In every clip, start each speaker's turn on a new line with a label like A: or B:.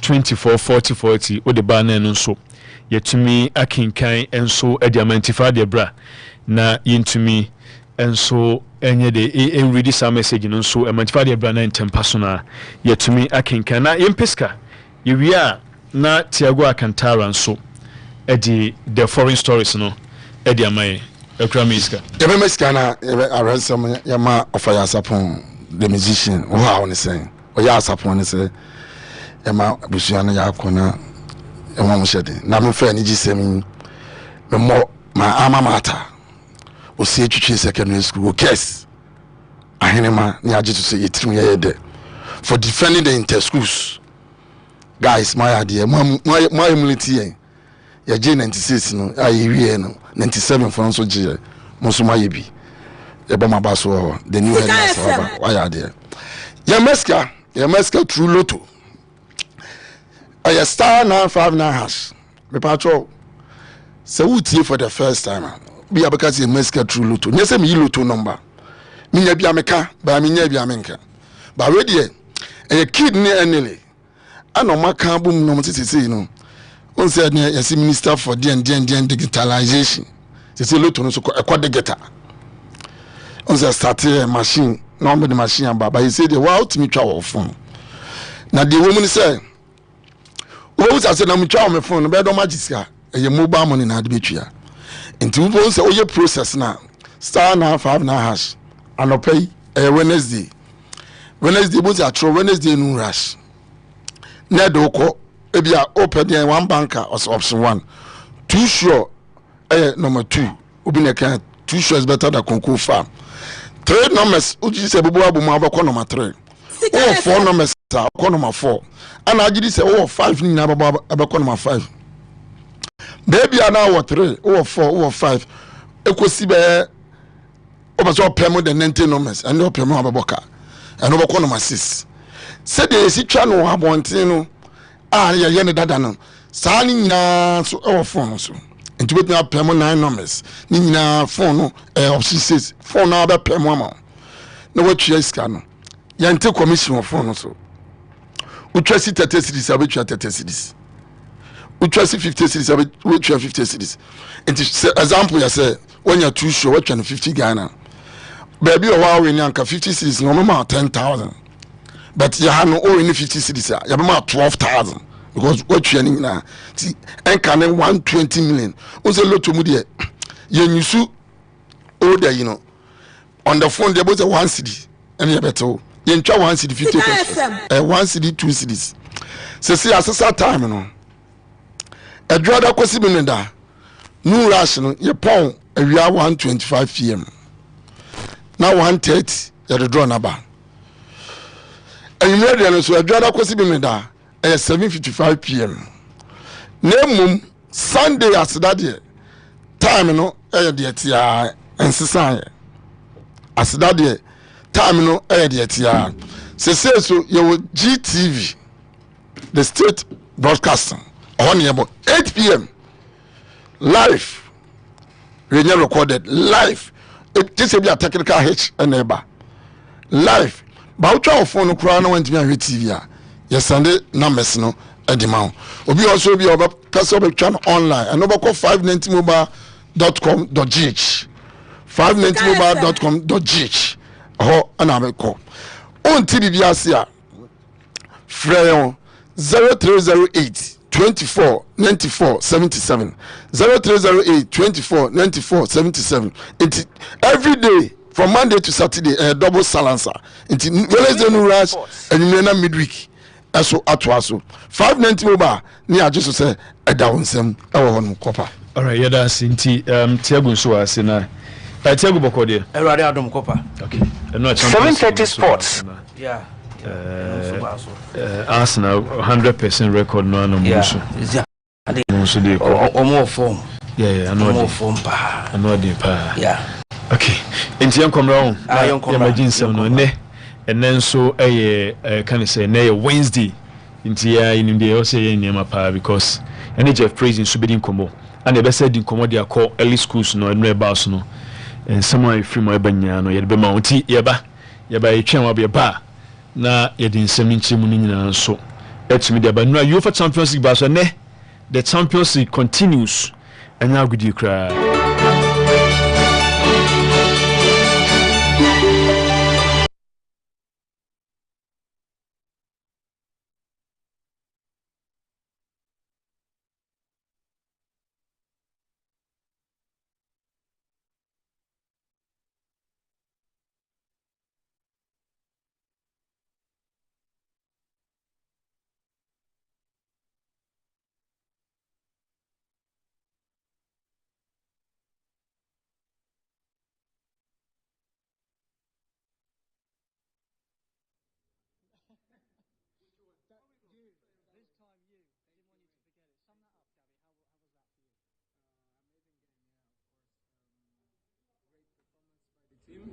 A: 244040 o de ba na no so yetumi akinkan enso ediamantifa de bra na yentumi enso enye de read some message no so emantifa de bra na ntempasona yetumi akinkan na yempeska yewia na Tiago Akantara nso edi the foreign stories no edi amaye ekramiska
B: ebemeska na aransam yama ofaya sapon the musician wow ne say oya sapon ne say yama busuana yakona yama mushede na me fa ni gisemi me mo ma ama mata o se twitwe secondary school case ahenema ni age to say yetirim ye for defending the inter schools guys my idea my immunity ya J 96 no ayewie no 97 for so je mo so my bi e ba mabaso the new headmaster why idea ya meska true lotto star 959 hash me patrol so wutie for the first time be abaka meska true lotto nyese me lotto number me nya bia meka ba me nya bia menka ba ready e kid ni enele ana maka bum no mtiti no on said yes minister for the digitalization say lotto no so e digital on say start machine no be the machine baba he say the wow to me twa wo phone na the woman say wo say na me twa wo phone be do magiska e mobile money na de betwa enti wo say oye process na star 959 hash anopay Wednesday bo say atro Wednesday no rush na do ko ebia open the one banker or option 1 too sure number 2 obi na kan too sure is better than concours farm 3 numbers uji se bobo abumu abako number 3 4 numbers ko number 4 ana agidi se 5 ni na abako number 5 baby ana 3 4 5 ekosi be obaso pemo the 90 numbers and no pemo ababoka and obako number 6 se de si twa no abonten no ya ne dada no saa ni nyina so phone so enti betumi apemo 9 numbers ni nyina phone no option 6 phone na abapemo ama na watwa iska no ya nte commission of phone so utwa si 30 cities abetwa 30 cities utwa si 50 cities abetwa 50 cities enti example ya say when you too sure watwa 50 Ghana baby o wa we ni anka 50 cities no mama 10,000 but you have no only 50 cities ya be ma 12,000 because what you need na see enka 120 million o say lotto mu de ye nyusu o de you know on the phone there was a 1 city and you better ye ntwa 1 city 50 pesos 1 city 2 cities say asesa time no edroda kosi bi nda no rush no ye pon awia 1:25 pm now 1:30 ye the draw na ba and you know so edroda kosi bi nda 7:55 pm nemum Sunday as that time no de tia ensesa as that time no de tia say so you GTV the state broadcasting on about 8 p.m. live recorded live this will be a technical hitch and neighbor live but our phone crowd no went me TV yes Sunday numbers no edimao obi also be over person channel online and over 590mobile.com.gh 590mobile.com.gh oh ana call on TB asia freyon 0308 24 94 77 0308 24 94 77 it every day from Monday to Saturday double salancer it Wednesday no rush and you know midweek eso atwaso 590 mobile ni ajeso say edawonsem ewo hono kopa
A: all right yeah that's inti Tiago so ase na Tiago bokode
C: Erade adom kopa
A: okay
D: 730 sports
C: yeah
A: Arsenal 100% record no muso muso de ko
C: omo form
A: yeah I know
C: omo form pa
A: I know de pa
C: yeah
A: okay inti yankomra on imagine some no ne and then so can I say na Wednesday inti ya in the also nyama pa because any Jeff praising subidin komo and the best in komo dia call early schools no and rebels no and someone free my banya no ye be mounti yeba etwen wa be ba na ye din nsem nchemu ni nyina so etimi de ba no UEFA Champions League ba so ne the Champions League continues and now good you cry.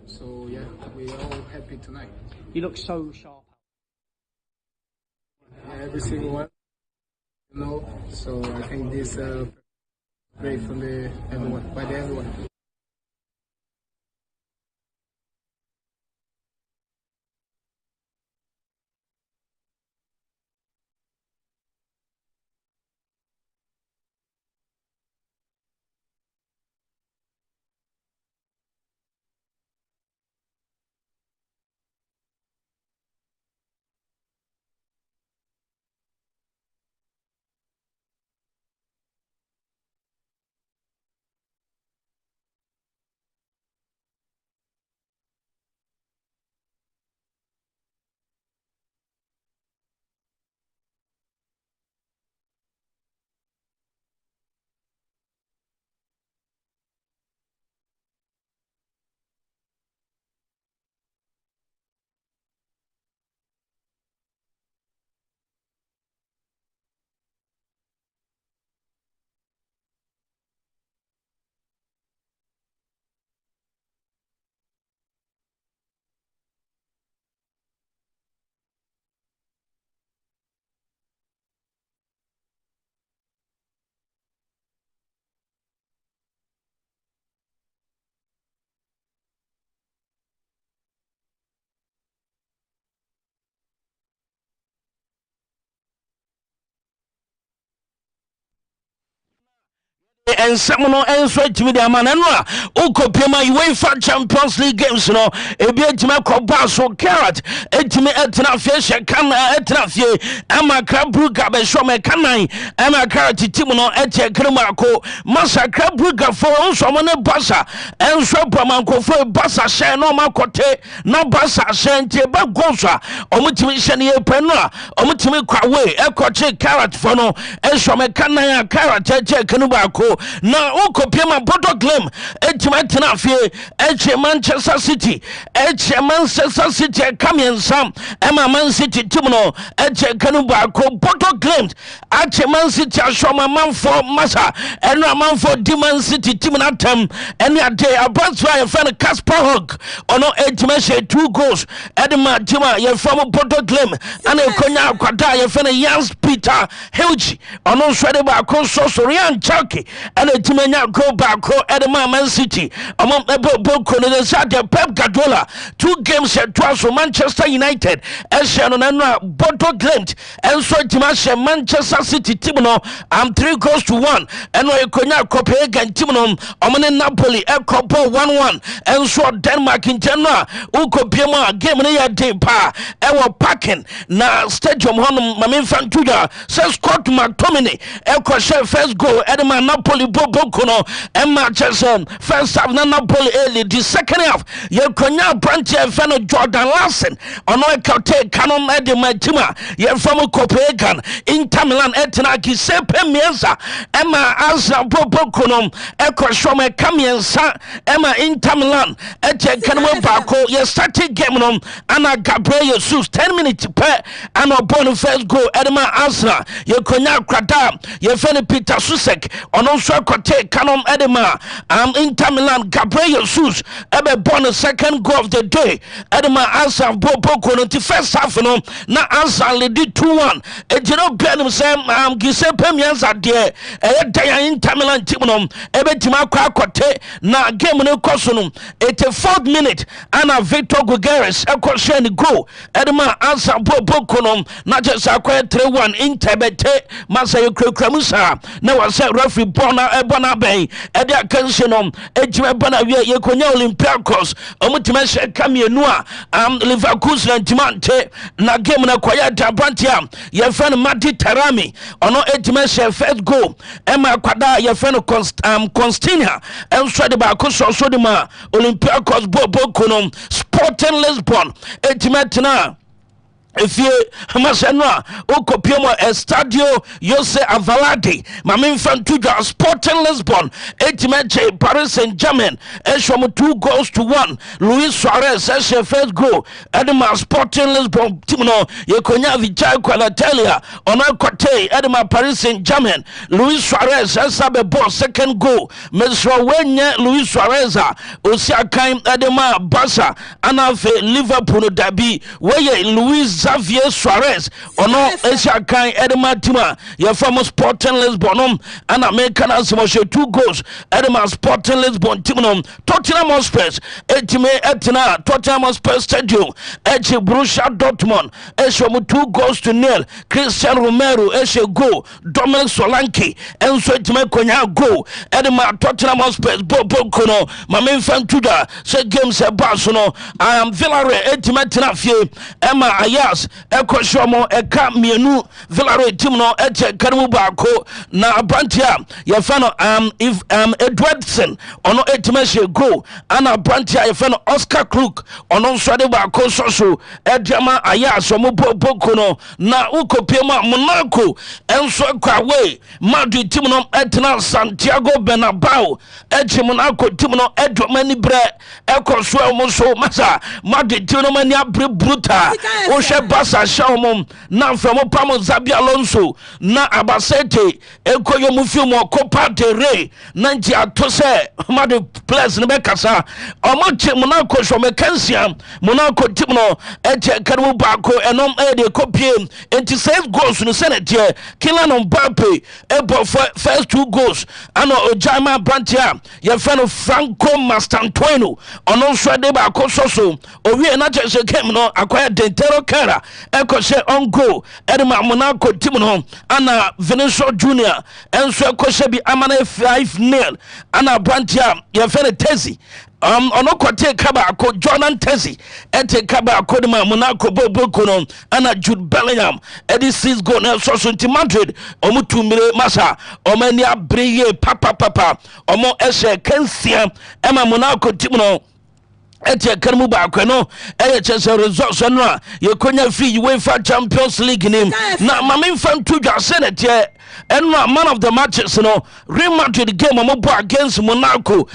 C: So yeah, we're all happy tonight.
E: You look so sharp.
C: Every single one, So I think this great from everyone.
F: And someone else right with the man and Ukopima UEFA Champions League games no ebiatima koba so carrot etime etna fish kan etna fie ama krabruga be show me kanan ama carrot team no etie kremako masa krabruga for so mo ne basa enso pamanko for basa share no makote na basa shente ba gonsa omutimi shene ye penu a omutimi kwawe ekoche carrot for no enso me kanan carrot etie kremako na ukopima bodo claim etima tena fie eche Manchester City come sam ema Man City team no eche kanuba ko bodo claim ache Man City ashoma man for masa eno man for di Man City team na tem ene ade abaswa ye fan Casper Hog ono etima she 2 goals edema tima ye from bodo claim ana ekonya akwada ye fan Jans Peter Hilge ono swede ba ko so Sorian Chalky and a Timena go back at the Man City among the Boko the Pep Guardiola 2 games at twice for Manchester United and Shannon Bodo Glint and so Timasha Manchester City Timono and 3 goals to 1 and I could Copenhagen Timono Omane Napoli and Copo 1-1 and so Denmark in Genoa Uko Pima game near day pa and packing na stadium home Mamin Fantuda says Scott McTominay and Crochet first goal at the Napoli Bobokono and Manchester first half Napoli early the second half ye konya branch fano Jordan Larson ono ekate canon ede matima ye from Copenhagen Inter Milan etenaki sepe miensa ema Arsenal Bobokono eko shome kamiensa ema Inter Milan ete kanmo bako ye starting game no ana Gabriel Jesus 10 minutes per and upon first goal edema Arsenal Arsenal yekonya kwada yefene Peter Susek ono so akote kanom edema Inter Milan Gabriel Jesus ebe born the second goal of the day edema Arsenal bobo no ti first half no na Arsenal lead 2-1 ejino bianim say Giuseppe Meazza de dan Inter Milan team no ebe tima kwa akote na game no koso no 84th minute ana Victor Gutierrez ekoshe ni goal edema Arsenal bobo no na just akwa 3-1 Inter bete masa yekuramusa na wase referee bona ben ede akanse no ejime bona wie yekonya Olympiacos omutima she kamienu a Leverkusen antimante na game na kwaya Dabantia yefan Mati Tarami ono ejime she first goal ema kwada yefan Constantia enso ba koso de ma Olympiacos bobo kono Sporting Lisbon ejime tena Efie Masenwa Okopiemo Estadio Jose Avalade Maminfantuja Sporting Lisbon Etimeche Paris Saint-Germain Eshom 2-1 Luis Suarez Eshe first goal Edema Sporting Lisbon Timno Yekonya Vijay Kwalatelia Onakote Edema Paris Saint-Germain Luis Suarez Esabe Bo second goal Mesro Wenye Luis Suarez Osiakaim Edema Barca Anafe Liverpool Dabi Weye Luis Xavier Suarez ono Asia kan Edema Tima ya from Sporting Lisbon and American as 2 goals Edema Sporting Lisbon Timon Tottenham Hotspur etime etina Tottenham Hotspur Stadium eche Borussia Dortmund esho 2-0 Cristiano Romero eshe goal Dominic Solanke enso etime konya goal Edema Tottenham Hotspur bobo kono mamemfan tuda se games e baso no I am Villarreal etime tina fie Emma Ayas eko shomo eka mienu Villarreal team no eche karimu baako na Brantia yefano Edwardson ono etimeshe go ana Brantia yefano Oscar Kruk ono swade baako soso ediama Ayaso mo boko no na ukopiema Monaco enso kwa we Madrid team no etina Santiago Bernabeu eche Monaco team no edwo mani bre eko so mo so masa Madrid team no mani abre bruta o she Basa Shalom na from Pamo Zabi Alonso na Abasete Eko Yomufiumo Copa de Rey Nanti Atose Madu Place Nebekasa Omoche Monaco Shomekansia Monaco Timno Eche Karimu Bako Enom Ede Kopie Enti 6 goals in the Senate here Kylian Mbappe Ebo first 2 goals Ano Ojama Brantia Yefeno Franco Mastantueno Ono Swede Bako Soso Owie Nache Shekem no Akwaya Dentero Kara Eko she on goal Edema Monaco team no ana Vinicius Junior enso eko she bi amana 5-0 ana Brantia yefene Tezi ono kote kaba ko Jordan Tezi ete kaba ko de Monaco bobo kono ana Jude Bellingham edi 6 goal na so nti Madrid omo tumire masa omani abreye papa omo eshe kensia ema Monaco team no ete karimu baako no eye chese results no a yekonya fi UEFA Champions League nim na mamemfa ntudwa senete enwa man of the matches no Real Madrid game mo bo against Monaco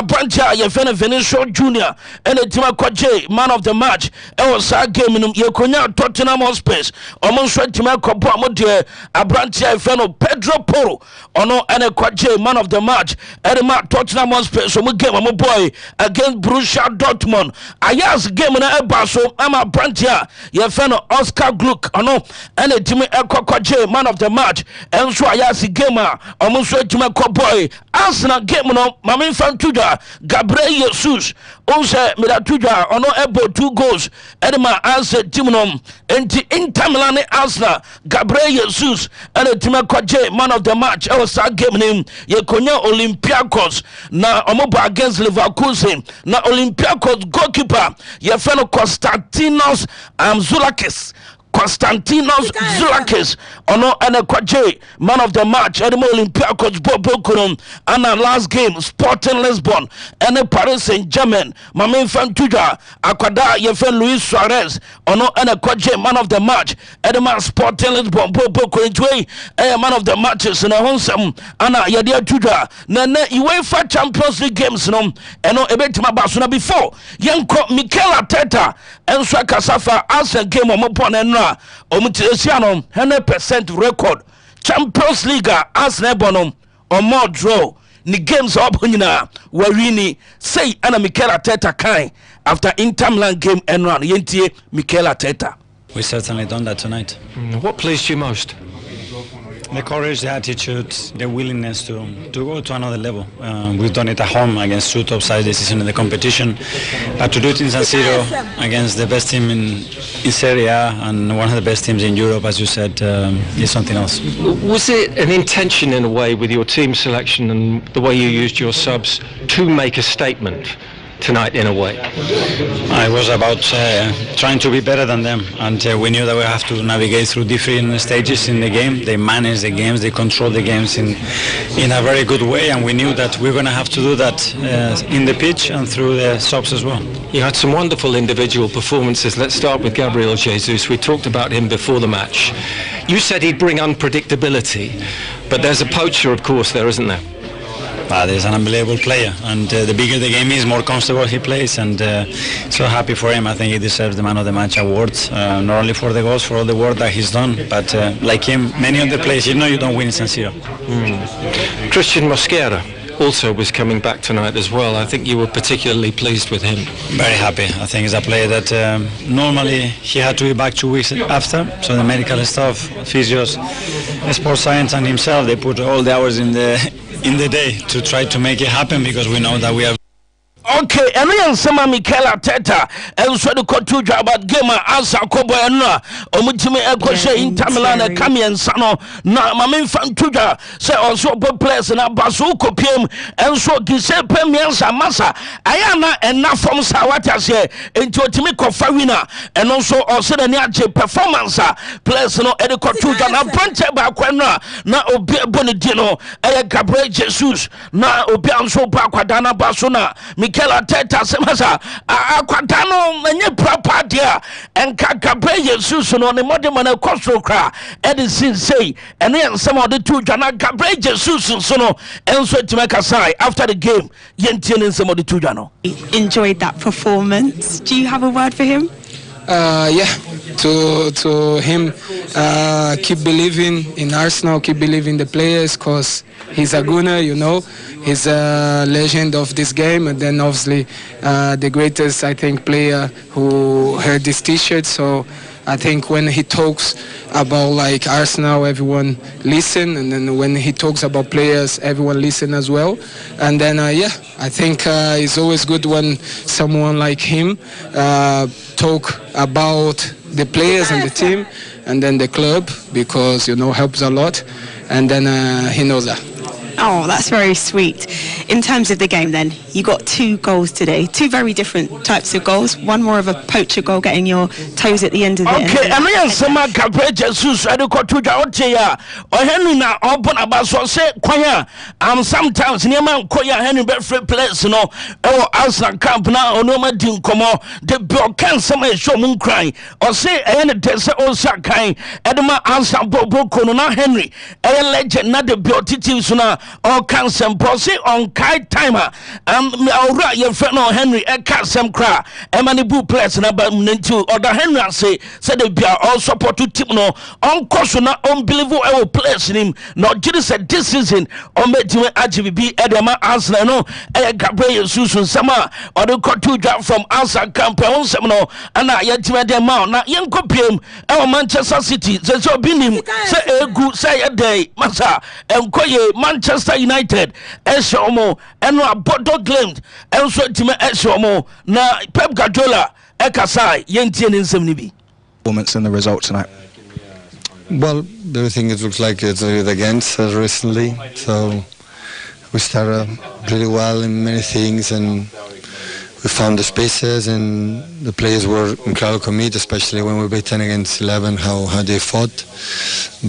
F: Brantia yefene Vinicius Junior ene tima kwaje man of the match e was a game nim yekonya Tottenham Hotspur omo so tima kobo amode Brantia yefene Pedro Porro ono ene kwaje man of the match ene Tottenham Hotspur so mo game mo boy against Borussia Dortmund Ayas game na ebaso ama Brantia yefene Oscar Gluck ono ene timi ekwaje man of the match enso Ayas game omo so timi boy Arsenal game no mamemfa tuja Gabriel Jesus onse medatuja ono ebo 2 goals edema Arsenal team no enti Inter Milan Arsenal Gabriel Jesus ene timi kwaje man of the match e was a game nim yekonya Olympiacos na omo bo against Leverkusen na Olympiacos goalkeeper yefeno Konstantinos Zoulakis ono ene kwaje man of the match edema Olympiacos bobo kono ana last game Sporting Lisbon ene Paris Saint-Germain mamemfa tuja akwada yefen Luis Suarez ono ene kwaje man of the match edema Sporting Lisbon bobo kono man of the matches na honsam ana yede tuja na UEFA Champions League games no eno ebetima baso na before yenko Mikel Arteta enso kasafa Arsenal game omo pon enra no omutesiano 100% record Champions League Arsenal bonom or more draw ni games up nyina warini say ana Mikel Arteta kai after Inter Milan game and run yentie Mikel Arteta.
E: We certainly done that tonight.
G: What pleased you most?
E: The courage, the attitude, the willingness to go to another level. We've done it at home against two top-side this season in the competition, but to do it in San Siro against the best team in Serie A and one of the best teams in Europe, as you said, is something else.
G: Was it an intention in a way with your team selection and the way you used your subs to make a statement tonight in a way?
E: I was about trying to be better than them, and we knew that we have to navigate through different stages in the game. They manage the games, they control the games in a very good way, and we knew that we're going to have to do that in the pitch and through the subs as well.
G: You had some wonderful individual performances. Let's start with Gabriel Jesus. We talked about him before the match. You said he'd bring unpredictability, but there's a poacher, of course, there, isn't there?
E: He's an unbelievable player, and the bigger the game is, more comfortable he plays, and so happy for him. I think he deserves the Man of the Match award, not only for the goals, for all the work that he's done, but like him, many of the players, you don't win in San Siro.
G: Christian Mosquera also was coming back tonight as well. I think you were particularly pleased with him.
E: Very happy. I think he's a player that normally he had to be back 2 weeks after, so the medical staff, physios, sports science and himself, they put all the hours in the day to try to make it happen, because we know that we have.
F: Okay, and then some Mikel Arteta and so the country about game as a kobo and omutime ekoshe Inter Milan come and sano na mamin fan tuja say also both players na basu kopiem and so gise premiers massa ayana enough from sawata say into otimi kofa winner and also the near performance players no ediko tuja na branch ba kwenna na obi bonidino Gabriel Jesus na obi anso ba kwadana basuna Mikel Arteta semasa akwadano menye proper dia enka Gabriel Jesus no ne modern na kosro kra edison say ene ensem ode tu dwana Gabriel Jesus so no enso timeka sai after the game yentie ne ensem ode tu dwana.
H: Enjoyed that performance. Do you have a word for him?
C: Yeah, to him, keep believing in Arsenal, keep believing the players, because he's a gunner, he's a legend of this game, and then obviously the greatest, I think, player who heard this t-shirt. So I think when he talks about like Arsenal, everyone listen, and then when he talks about players, everyone listen as well. And then I think it's always good when someone like him talk about the players and the team, and then the club, because helps a lot, and then he knows that.
H: Oh, that's very sweet. In terms of the game then, you got 2 goals today, 2 very different types of goals. One more of a poacher goal, getting your toes at the end of the end.
F: Okay, and then some Gabriel Jesus adekotuja oteya o Henry na obon abaso say kwanya sometimes niema koya Henry be free place no e Arsenal camp na onoma di nkomo de bio kan some show mun cry o say e ne de say o sa kan edema Arsenal bobo no na Henry e legend na de bio titi so na o kan sem say on kai timer awura ye friend no Henry e kan sem kra e mani bu place na ba ntu o da Henry say the bia all support to team no on course na unbelievable e place him no jiri said this season on medime agbb edema Arsenal no e Gabriel Jesus sama or the kotuja from Arsenal camp on sem no ana yetime dem ma na yenkopiem e Manchester City so binim say egu say day masa enkoye Manchester United eshomo eno abodo claimed enso time eshomo na Pep Guardiola ekasai yentie ne nsem ni bi
I: performance and the result tonight.
J: Well, everything it looks like it's against us recently, so we started really well in many things, and we found the spaces, and the players were incredibly committed, especially when we beat 10 against 11, how they fought.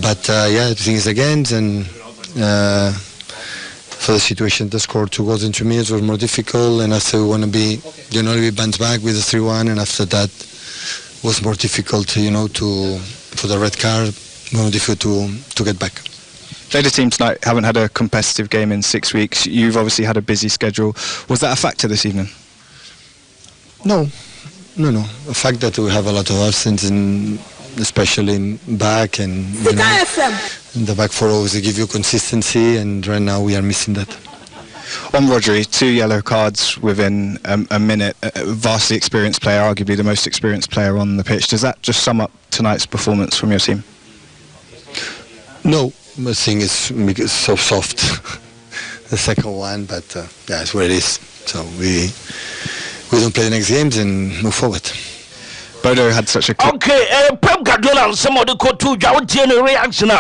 J: But everything is against, and for the situation to score 2 goals in 2 minutes was more difficult, and after we want to be bounce back with the 3-1, and after that was more difficult, for the red card, more difficult to get back.
I: Played a team tonight, haven't had a competitive game in 6 weeks. You've obviously had a busy schedule. Was that a factor this evening?
J: No. The fact that we have a lot of absence especially in back and the back four always give you consistency, and right now we are missing that.
I: On Rodri, 2 yellow cards within a minute. A vastly experienced player, arguably the most experienced player on the pitch. Does that just sum up tonight's performance from your team?
J: No, I think it's so soft. The second one, but yeah, it's what it is. So we don't play the next games and move forward.
I: Bodo had such a...
F: Okay, Pep Guardiola and some of the to Jawtian reaction.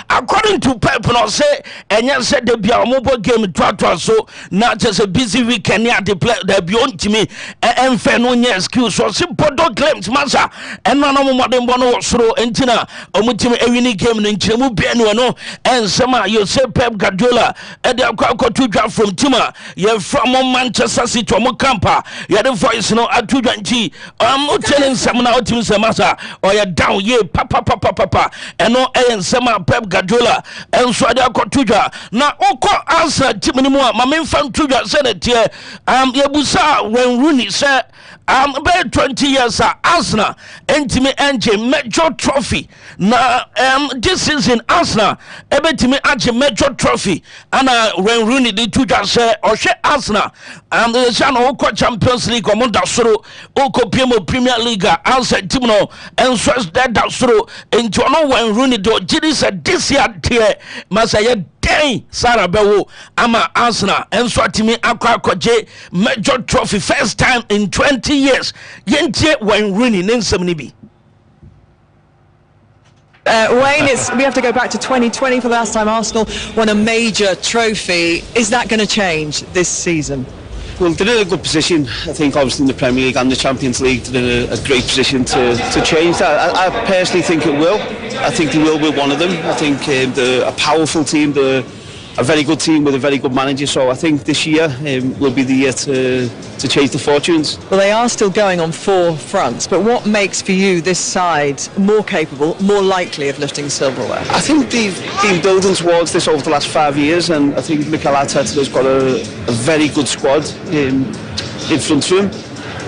F: According to Pep, no say, and yes, said the mobile game to so not just a busy weekend at the play the beyond to me and fair no excuse. So simple dog claims massa and none of them one so entina omutim every game in Chemu Piano and some you say Pep Guardiola at the Aquaco to draft from Tima. You're from Manchester City to Mocampa. You're the voice no at 220. I'm not telling some. Now team semasa or you down ye papa and no and sama Pep Guardiola and so they got tuja na oko answer team anymore my main fan tuja said here yebusa when Rooney said about 20 years Arsenal entime engine major trophy na this season Arsenal ebetime age major trophy and when Rooney the tuja say or she Arsenal the channel oko Champions League or Mondasoro oko Premier League answer team no and so that through into no when Rooney do Giddy said this year dear Masaya day Sarah Bewo ama Arsenal and so to me akwaje major trophy first time in 20 years yentie when Rooney nensem be
K: Wayne, we have to go back to 2020 for the last time Arsenal won a major trophy. Is that going to change this season?
L: Well, they're in a good position. I think obviously in the Premier League and the Champions League they're in a great position to change that. I personally think it will. I think they will be one of them. I think they're a powerful team, they're a very good team with a very good manager, so I think this year will be the year to change the fortunes.
K: Well, they are still going on 4 fronts, but what makes for you this side more capable, more likely of lifting silverware?
L: I think they've been building towards this over the last 5 years, and I think Mikel Arteta has got a very good squad in front of him.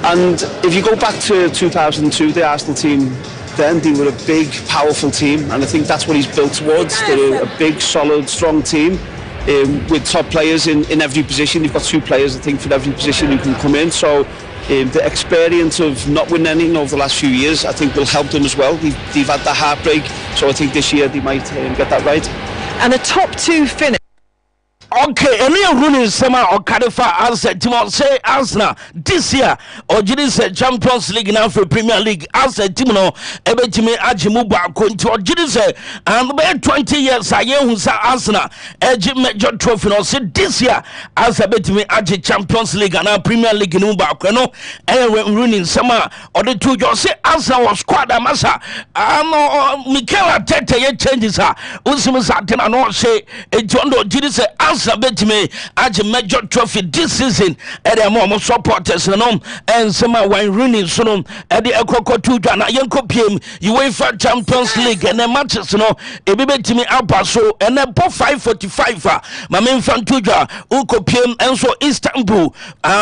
L: And if you go back to 2002, the Arsenal team then, they were a big, powerful team, and I think that's what he's built towards. They're a big, solid, strong team. With top players in every position. You've got 2 players, I think, for every position who can come in. So the experience of not winning anything over the last few years, I think, will help them as well. They've had the heartbreak, so I think this year they might get that right.
K: And the top 2 finish.
F: Okay, and you running summer or Cadifa answer Timon say Arsenal this year or Jidis Champions League now for Premier League answer Timono Ebetime Ajimuba Kunti or Jidis and about 20 years I who say Arsenal Edge major trophy no say this year as Ebetime Aji Champions League and now Premier League in Ubakweno and running summer or the 2 just say Arsenal was squad Massa Mikel Arteta changes her Usimus Atena no say Jondo Jidis Bet me as a major trophy this season at the moment supporters and some wine running soon at the Ekoko 2 Jana Yanko PM UEFA Champions League and the matches no a baby to me up so and then 5:45 my main fan Tuja Uko PM and so Istanbul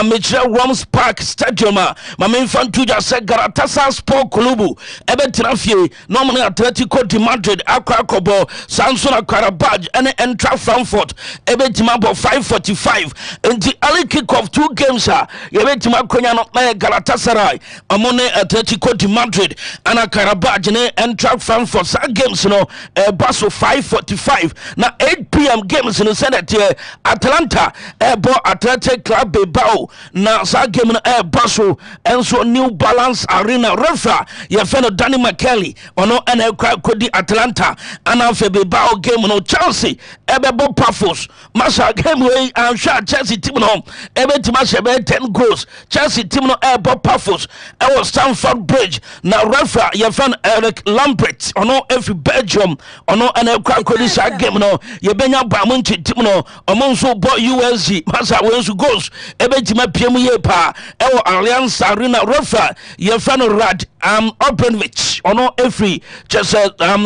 F: Mitchell Rams Park Stadium my main fan Tuja said Galatasaray Sport Club Ebetrafie normally Atletico de Madrid Akwakobo Samsung Karabaj and Eintracht Frankfurt Ebetimabo 5:45 and the early kick of 2 games Ebetima Konya no Galatasaray amone Atletico de Madrid and Karabaj and Eintracht Frankfurt sa games no Baso 5:45 na 8 p.m. games in Senate Atlanta Bo Athletic Club Bilbao na sa game no Baso and so New Balance Arena refa ye feno Danny McKelly ono na Kodi Atlanta and afa Bilbao game no Chelsea Ebebo Pafos Masha game way and sure Chelsea team no ebetima shebe 10 goals Chelsea team no Ebebo Pafos e was Stamford Bridge na refa ye fen Eric Lambert ono every Belgium ono na Kodi sa game no ye be yebenya Bamunchi team no omonso bo USG masa wensu goals ebetima piem ye pa ewo Allianz Arena refa ye fano Rad Obrenovic ono every just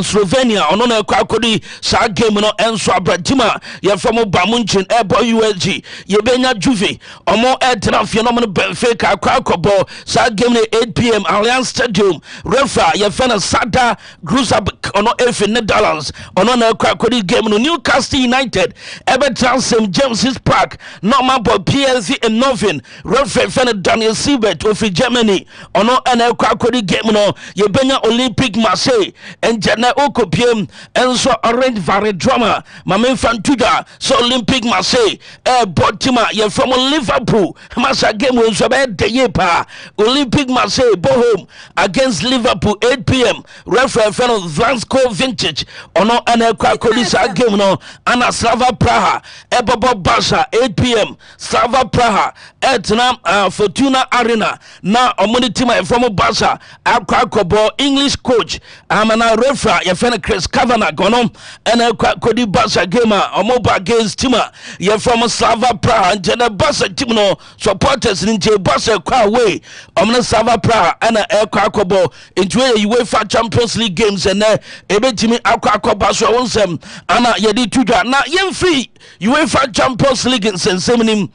F: Slovenia ono na kwa kodi sa game no enso abratima ye famo Bamunchi ebo USG yebenya Juve omo etra phenomenal Benfica kwa kobo sa game 8 p.m. Allianz Stadium refa ye fano Sada Gruzabek ono every Netherlands ono na kwa kodi game no Newcastle United ebetra St James's Park normal boy PSV and Novin refa fano Daniel Siebert of Germany ono na kwa kodi game no yebenya Olympic Marseille enjana okopiem enso Orange Varedroma mamen fantuda so Olympic Marseille botima ye from Liverpool masa game we so be dey pa Olympic Marseille bo home against Liverpool 8 p.m. referee fan of Vlansko Vintage ono na kwa kodisa game no ana Slava Praha bobo Barca 8 p.m. Slava Praha etna Fortuna Arena na omoni team from Barca akwa kobo English coach amana referee ye fan Chris Kavanagh gono na kwa kodi Barca game omoba against team ye from Slava Praha and the Barca team no supporters in Barca kwa away omna Slava Praha ana kwa kobo into UEFA Champions League games and ebetimi akwa kobo so wonsem ana yedi tuja na yemfree UEFA Champions League in senseminim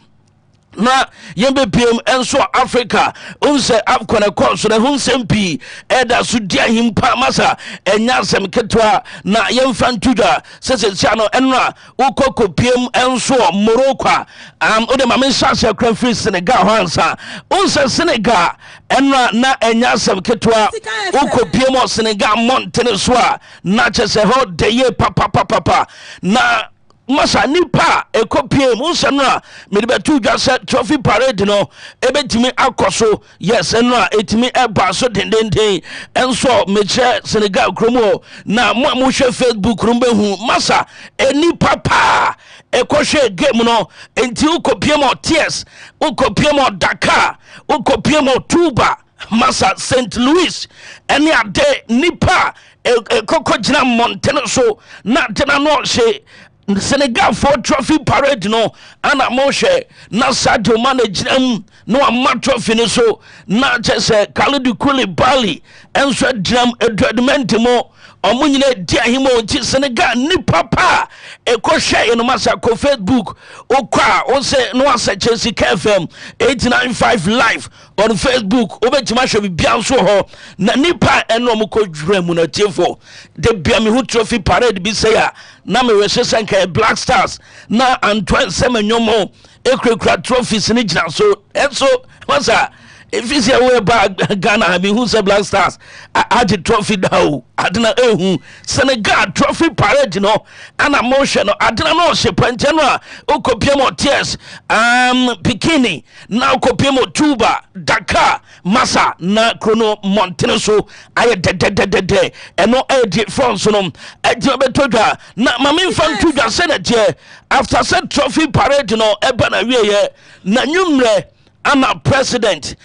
F: na yembe PM enso Africa unse afkona course na hunsempi eda sudia himpa masa enyasem ketwa na yemfantuda sese chano enra ukoko PM enso Morocco ode mame shase kran free Senegal hansa unse Senegal enra na enyasem ketwa uko PM Senegal montene soa na chese ho deye papa na masa nipa ekopie musanra medibetu dwase trophy parade no ebetimi akoso yes enra etimi eba so dendenden enso meche Senegal kromo na mo hwe Facebook rumbe hu masa enipa pa ekoshe game no enti ukopie mo tears ukopie mo Dakar ukopie mo Tuba masa St Louis eni ade nipa ekoko gina montene so na tena no she Senegal for trophy parade no ana moshe na Sadio Mane jinam no ama trophy no so na chese Kalidou Koulibaly enso jinam edwedment mo omunyine dia himo nti Senegal ni papa ekoshe eno masa ko Facebook okwa onse no aseche sika FM 895 live on Facebook obetima hwe bibia so ho na nipa eno mo ko dwura mu na tiefo de bia me hu trophy parade bi say ya na me we sesanka Black Stars na Antoine Semenyomo ekrekra trophies ni gina so enso masa if you say we ba Ghana me who say Black Stars add trophy down adena ehu Senegal trophy parade no ana motion no adena no she panteno okopiem tears Bikini na okopiem Tuba Dakar Masa na Chrono Montene so aye de eno e France no edi betodwa na mame fan tudwa senate after said trophy parade no eba na wieye na nyumre ana president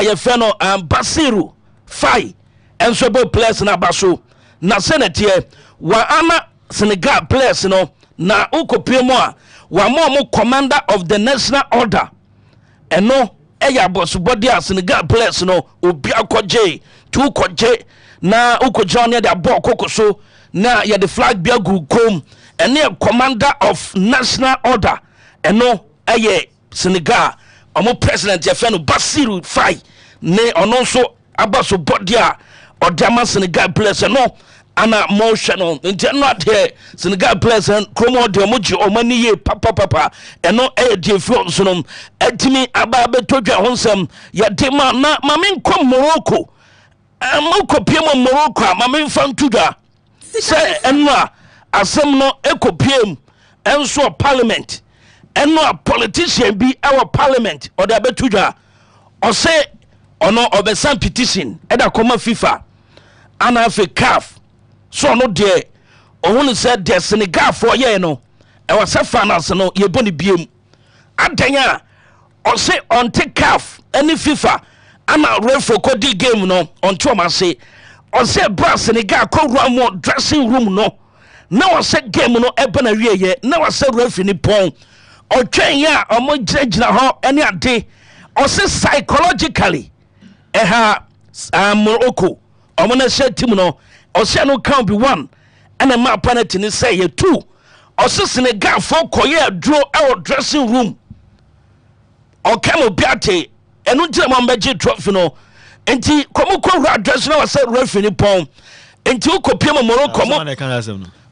F: ye feno Basiru Fai enso bo players na baso na senate wa ana Senegal players no na ukopie mo a wa mo commander of the national order eno eya boss body a Senegal players no obi akoje tu koje na ukoje on ya ball kokoso na ya the flag bia gu kom ene commander of national order eno eye Senegal omo president ye feno Basiru Fai ne ono so abaso body a odama Senegal players no ana motion on not here Senegal players and chromo de omoji omani ye papa eno e de France no etimi ababe todwa honsem ya de ma na mamen kom Morocco amoko piem Morocco mamen fantuda say enwa asem no ekopiem enso parliament eno a politician bi our parliament or the betudwa or say ono obesan petition eda koma FIFA ana fe CAF so no de ohun said the Senegal for ye no e was finance no ye boni biem adanya or say on take CAF any FIFA ana refo kodi game no on to ma say or say bra Senegal ko run dressing room no na was a game no ebana wiye na was a referee ni pon o twen ya omo gyina ho ene ade o se psychologically Morocco omo na share team no o se no count be 1 and ma penalty ni say ye 2 o se Senegal for koye draw our dressing room o kamo biate enu gyina mo beje trophy no enti komo address na was a referee ni pon enti ukopia Morocco mo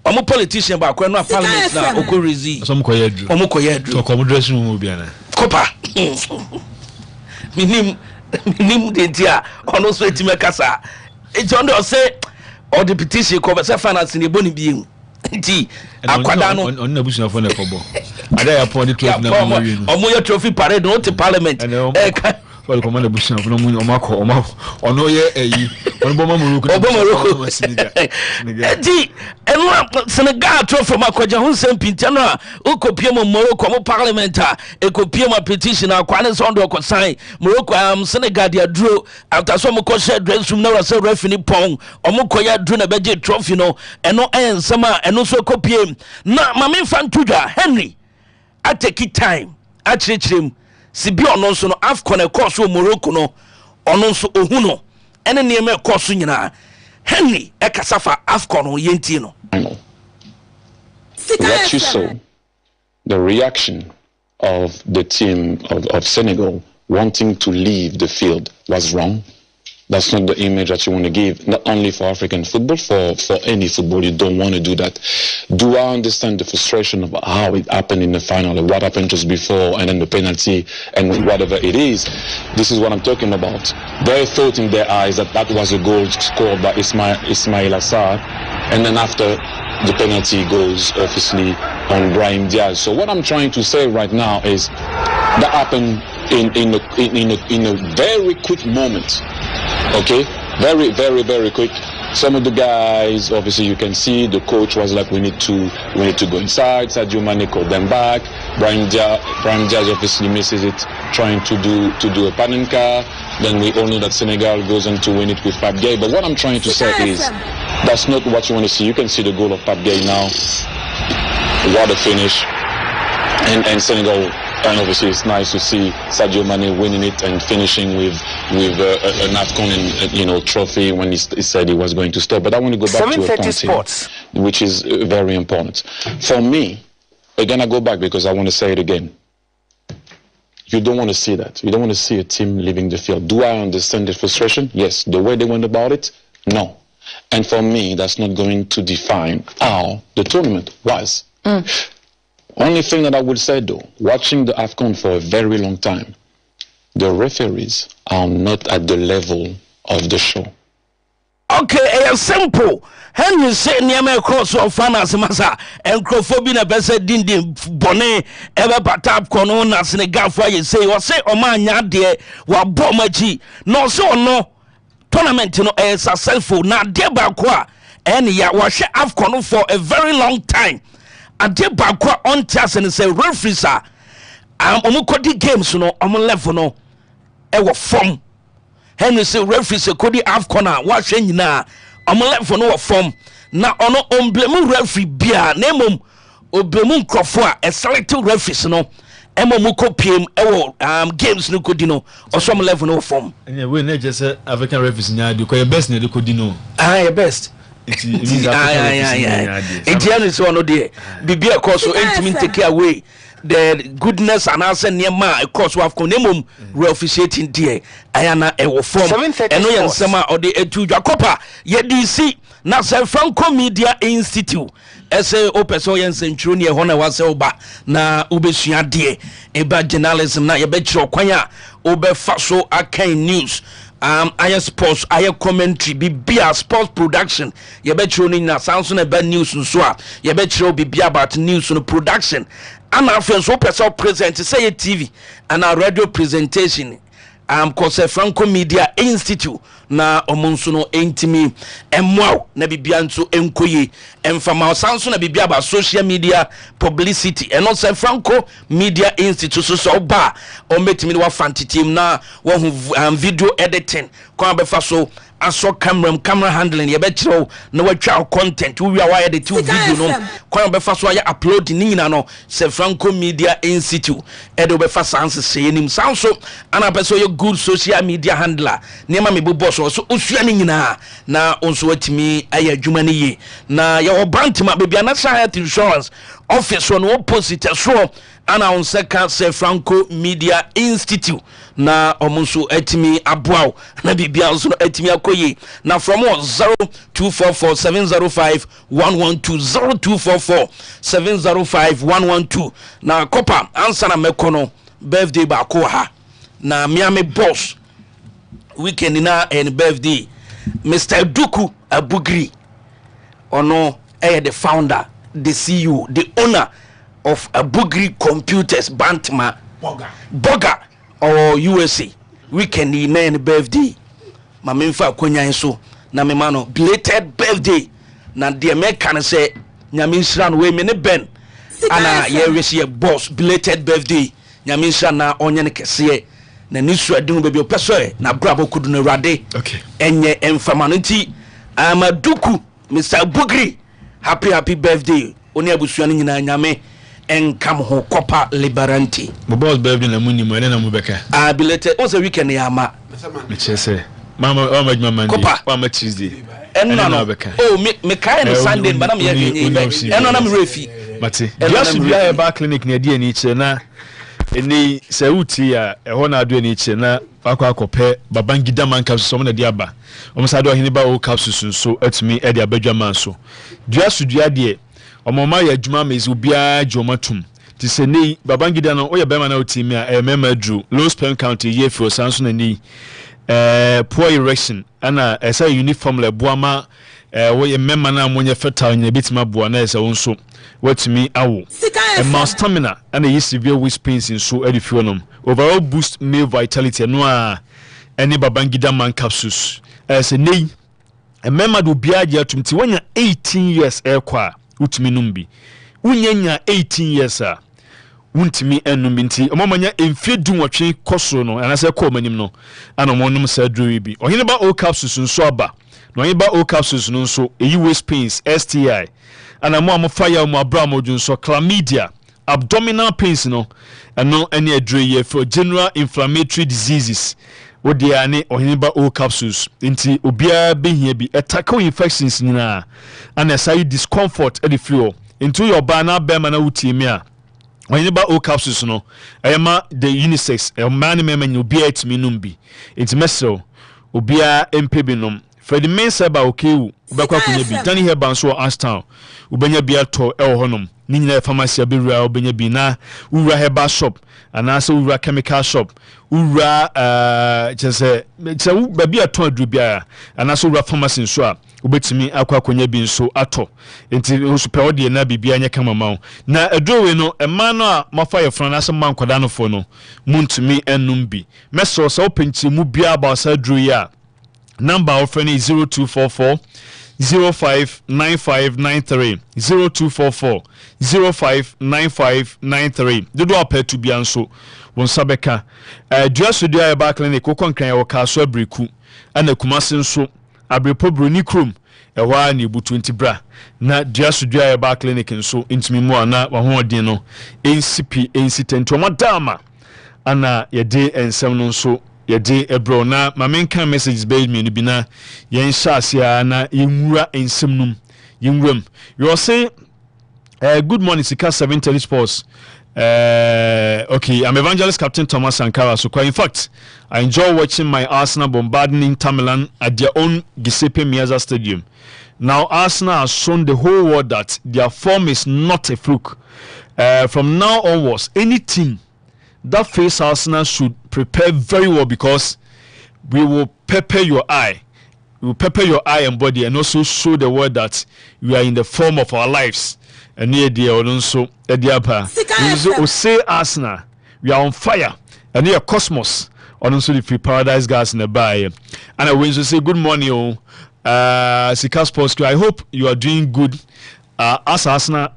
F: omo politician ba kwa no parliament na okorezi
A: so mkoye dru
F: omo koye dru
A: to komo dressing room obi ana
F: kopa minim de dia ono so etime kasa enti ondo say or the petition ko be finance ni boni bi nti akwada no
A: on na busu afo na kobo ada ya pon the trophy na mo wi no
F: omo ye trophy parade no to parliament
A: well come on busu afo no mu omako ono ye eyi ono bo Morocco
F: nti eno Senegal trophy makwaja hu sempintia no ukopie mo Morocco mo parliament a ekopie mo petition akwane so ndo ko sign Morocco Senegal dia duro after so mo ko share dress room na wase referee pon omo koya duro na beje trophy no eno ensema eno so kopie na mame fantudwa Henry ateki time achirechirem sibi ono so no AFCON e course Morocco no ono so ohu no ene nieme course nyina Henry e kasafa AFCON no yenti no.
M: What you saw, the reaction of the team of Senegal wanting to leave the field was wrong. That's not the image that you want to give, not only for African football, for any football. You don't want to do that. Do I understand the frustration of how it happened in the final, and what happened just before, and then the penalty, and whatever it is? This is what I'm talking about. They thought in their eyes that that was a goal scored by Ismail Assar, and then after the penalty goes obviously on Brahim Diaz. So what I'm trying to say right now is that happened in a very quick moment. Okay, very, very, very quick. Some of the guys, obviously, you can see the coach was like, we need to go inside. Sadio Mane called them back. Brahim Diaz obviously misses it, trying to do a Panenka. Then we all know that Senegal goes on to win it with Pape Gueye. But what I'm trying to say is, that's not what you want to see. You can see the goal of Pape Gueye now. What a finish, and Senegal. And obviously, it's nice to see Sadio Mane winning it and finishing with an AFCON trophy when he said he was going to stop. But I want to go back to a point here, which is very important for me. Again, I go back because I want to say it again. You don't want to see that. You don't want to see a team leaving the field. Do I understand the frustration? Yes. The way they went about it? No. And for me, that's not going to define how the tournament was. Only thing that I would say though, watching the AFCON for a very long time, the referees are not at the level of the show.
F: Okay, it's simple. Henry say niame cross of finance masa encrophobia na bese din bone ebe patap kono na Senegal for you say o say o ma nya de wa bo machi no so no tournament no is successful na de ba ko a ene ya wa hwe AFCON for a very long time. Ade bakwa on tias and say referees are omukodi games no on level no e wo form. Henry say referees kodi AFCON a wa hwe nyina on level no wo form na ono omblemu referee bia na emom oblemu nkrofo a e select referees no emom kopiem e wo games no kodi no osom level no form.
A: We na just African referees nya de ko your best na de kodi no.
F: Your best. It's one of the Bibia course so intimate take away the goodness and answer near ma course we have connemum re officiating there ayana e wo form eno yen sema or the etu Jacopa ye DC na San Franco Media Institute ese opeso yen centro ne ho na wase oba na obesua de eba journalism na ye be kiro kwan a obefa so akan news aye sports aye commentary bibia sports production ye be chiro ni na Samsung about news so a ye be chiro bibia about news no production and after so person present say TV and a radio presentation cause Franco Media Institute na omonso no entimi emwa na bibia nso enkoye emfama Samsung na bibia about social media publicity and also Franco Media Institute so ba o metimi wa fanti team na wo video editing kwa befa so aso camera handling ye be kire na watwa content we are wire the two video no kwan be fa so ya upload ni nyina no se Franco Media Institute e do be fa sans se nim sound so ana person ye good social media handler ne ma me bo boss so osua ni nyina na onso watimi aye adwuma ni ye na ye obantima be bia national health insurance office no opposite so ana on second se Franco Media Institute na omunso atimi aboaw na bibia nso atimi akoye na from 0244705112 0244705112 na kopa ansa na mekono birthday ba ko ha na miami boss weekend na and birthday Mr. Duku Abugri ono the founder, the CEO, the owner of Abugri Computers Bantama Boga or USA weekend na and birthday ma memfa akonya so na me mano belated birthday na the American say nyame nsira no we me ne ben ana ye resi boss belated birthday nyame nsira na onye ne kese na nisu adun be opeso na brabo kudu na rade enye enfamanti Amaduku Mr. Bugri happy birthday oni abusua ni nyina nyame enkam ho kopa Lebarante
A: boss birthday na muni mo na mu beka
F: belated o se weekend ya ma
A: me chese mama o majma Monday o ma Tuesday
F: no oh me kai no Sunday but am ye eno na me refi
A: mate just be a back clinic na die ni kire na eni sewuti ya eho na ado ni kire na akwakope babangida man capsule so na de aba o msa do hini ba o capsule so atumi e de abadwa man so just dua de omoma ya adwuma mezi obia jomatum ti se nei babangida no o ye bema na otimi a mema dru low sperm count ye fro sanso na ni poor erection ana esa uniform le boama wo ye mema na amonye fertile nya bitima boa na esa wonso watimi awo ma stamina ana yi severe waist pains in so edifuonom overall boost male vitality no a any babangida man capsules esa nei mema do bia ja tumti wanya 18 years ekwa utimi numbi unyanya 18 years a wuntimi enum nti omamanya emfedu nwotwe koso no anase ko manim no ana monum sadru bi ohine ba o capsules nso aba no ohine ba o capsules no nso eyi waist pains STI ana mo amfaya mo abram nso chlamydia abdominal pains no eno ene adru ye for general inflammatory diseases wodia ne ohine ba o capsules nti obia behia bi attack infections nyina ana sai discomfort e the flow into your bana bema na wutimi a when you buy all capsules no ayama the unisex man mema obi atimi numbi enti meso obi a mpebi nom for the main seba okewu obekwa kunya bi tani here banso Ashtown ubenya bi ato e honom ni nyina pharmacy abewura obenya bi na ura herbal shop anase ura chemical shop ura chese baby ato adru bia anase ura pharmacy nso a ubetimi akwa konya bi nso ato enti osupe ode na bibia anya kama mawo na adrowe no ema no a mafa ye fran ase man kwada no fo no muntumi enum bi meso so penchi mu bia ba sa adrowe ya number of friend is 0244 059593 0244 059593 dodo apetu bia nso won sabeka duasodia ya ba clinic ko konkran ya kaso abreku ana kumase nso abrepo broni krom ewa na ebutu ntibra na duasodia ya ba clinic nso intimi mu ana wahodin no NCP NC10 madama ana yede ensem no nso yede ebro na mamenka messages be me no bina yen shasia na yenwura ensem num yenwuram you say good morning Sika 730 Sports. Okay, I'm Evangelist Captain Thomas Sankara. So, in fact, I enjoy watching my Arsenal bombarding Inter Milan at their own Giuseppe Meazza Stadium. Now, Arsenal has shown the whole world that their form is not a fluke. From now onwards, any team that face Arsenal should prepare very well because we will pepper your eye. We will pepper your eye and body and also show the world that we are in the form of our lives. And near the also at the upper. We say Arsenal, we are on fire. And near Cosmos, and also the free paradise guys in the bar. And I will say good morning, Sika Sports. I hope you are doing good. As Arsenal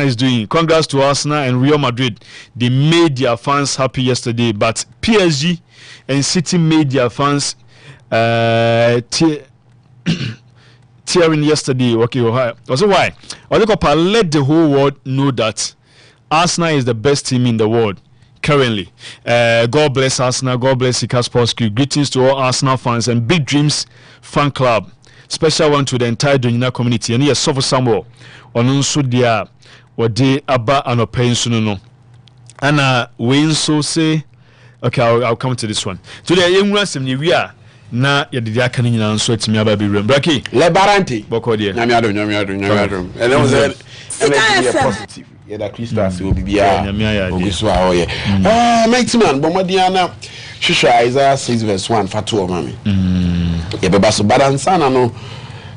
A: is doing. Congrats to Arsenal and Real Madrid. They made their fans happy yesterday, but PSG and City made their fans tearing yesterday. Okay, also why? Olikopa let the whole world know that Arsenal is the best team in the world currently. God bless Arsenal. God bless Ika Sports Crew. Greetings to all Arsenal fans and Big Dreams fan club. Special one to the entire Donina community. And yes, Sofo Samuel. Onunso dia wade aba anopensu no. And we so say. Okay, I'll come to this one. Today, young ransom ni we are. Na yɛde aka no nyinaa nso atumi aba bɛwuram braki
N: Lebarante
A: bɔkɔ deɛ
N: nyame adom ɛnɛ wo sɛ ɛnɛ positive yɛda kristo ase wɔ biribiaa ogu so a ɔyɛ mighty man bɔmmɔden na hwehwɛ Isaiah 6 verse 1 fa to ɔma me yɛbɛba so badansana no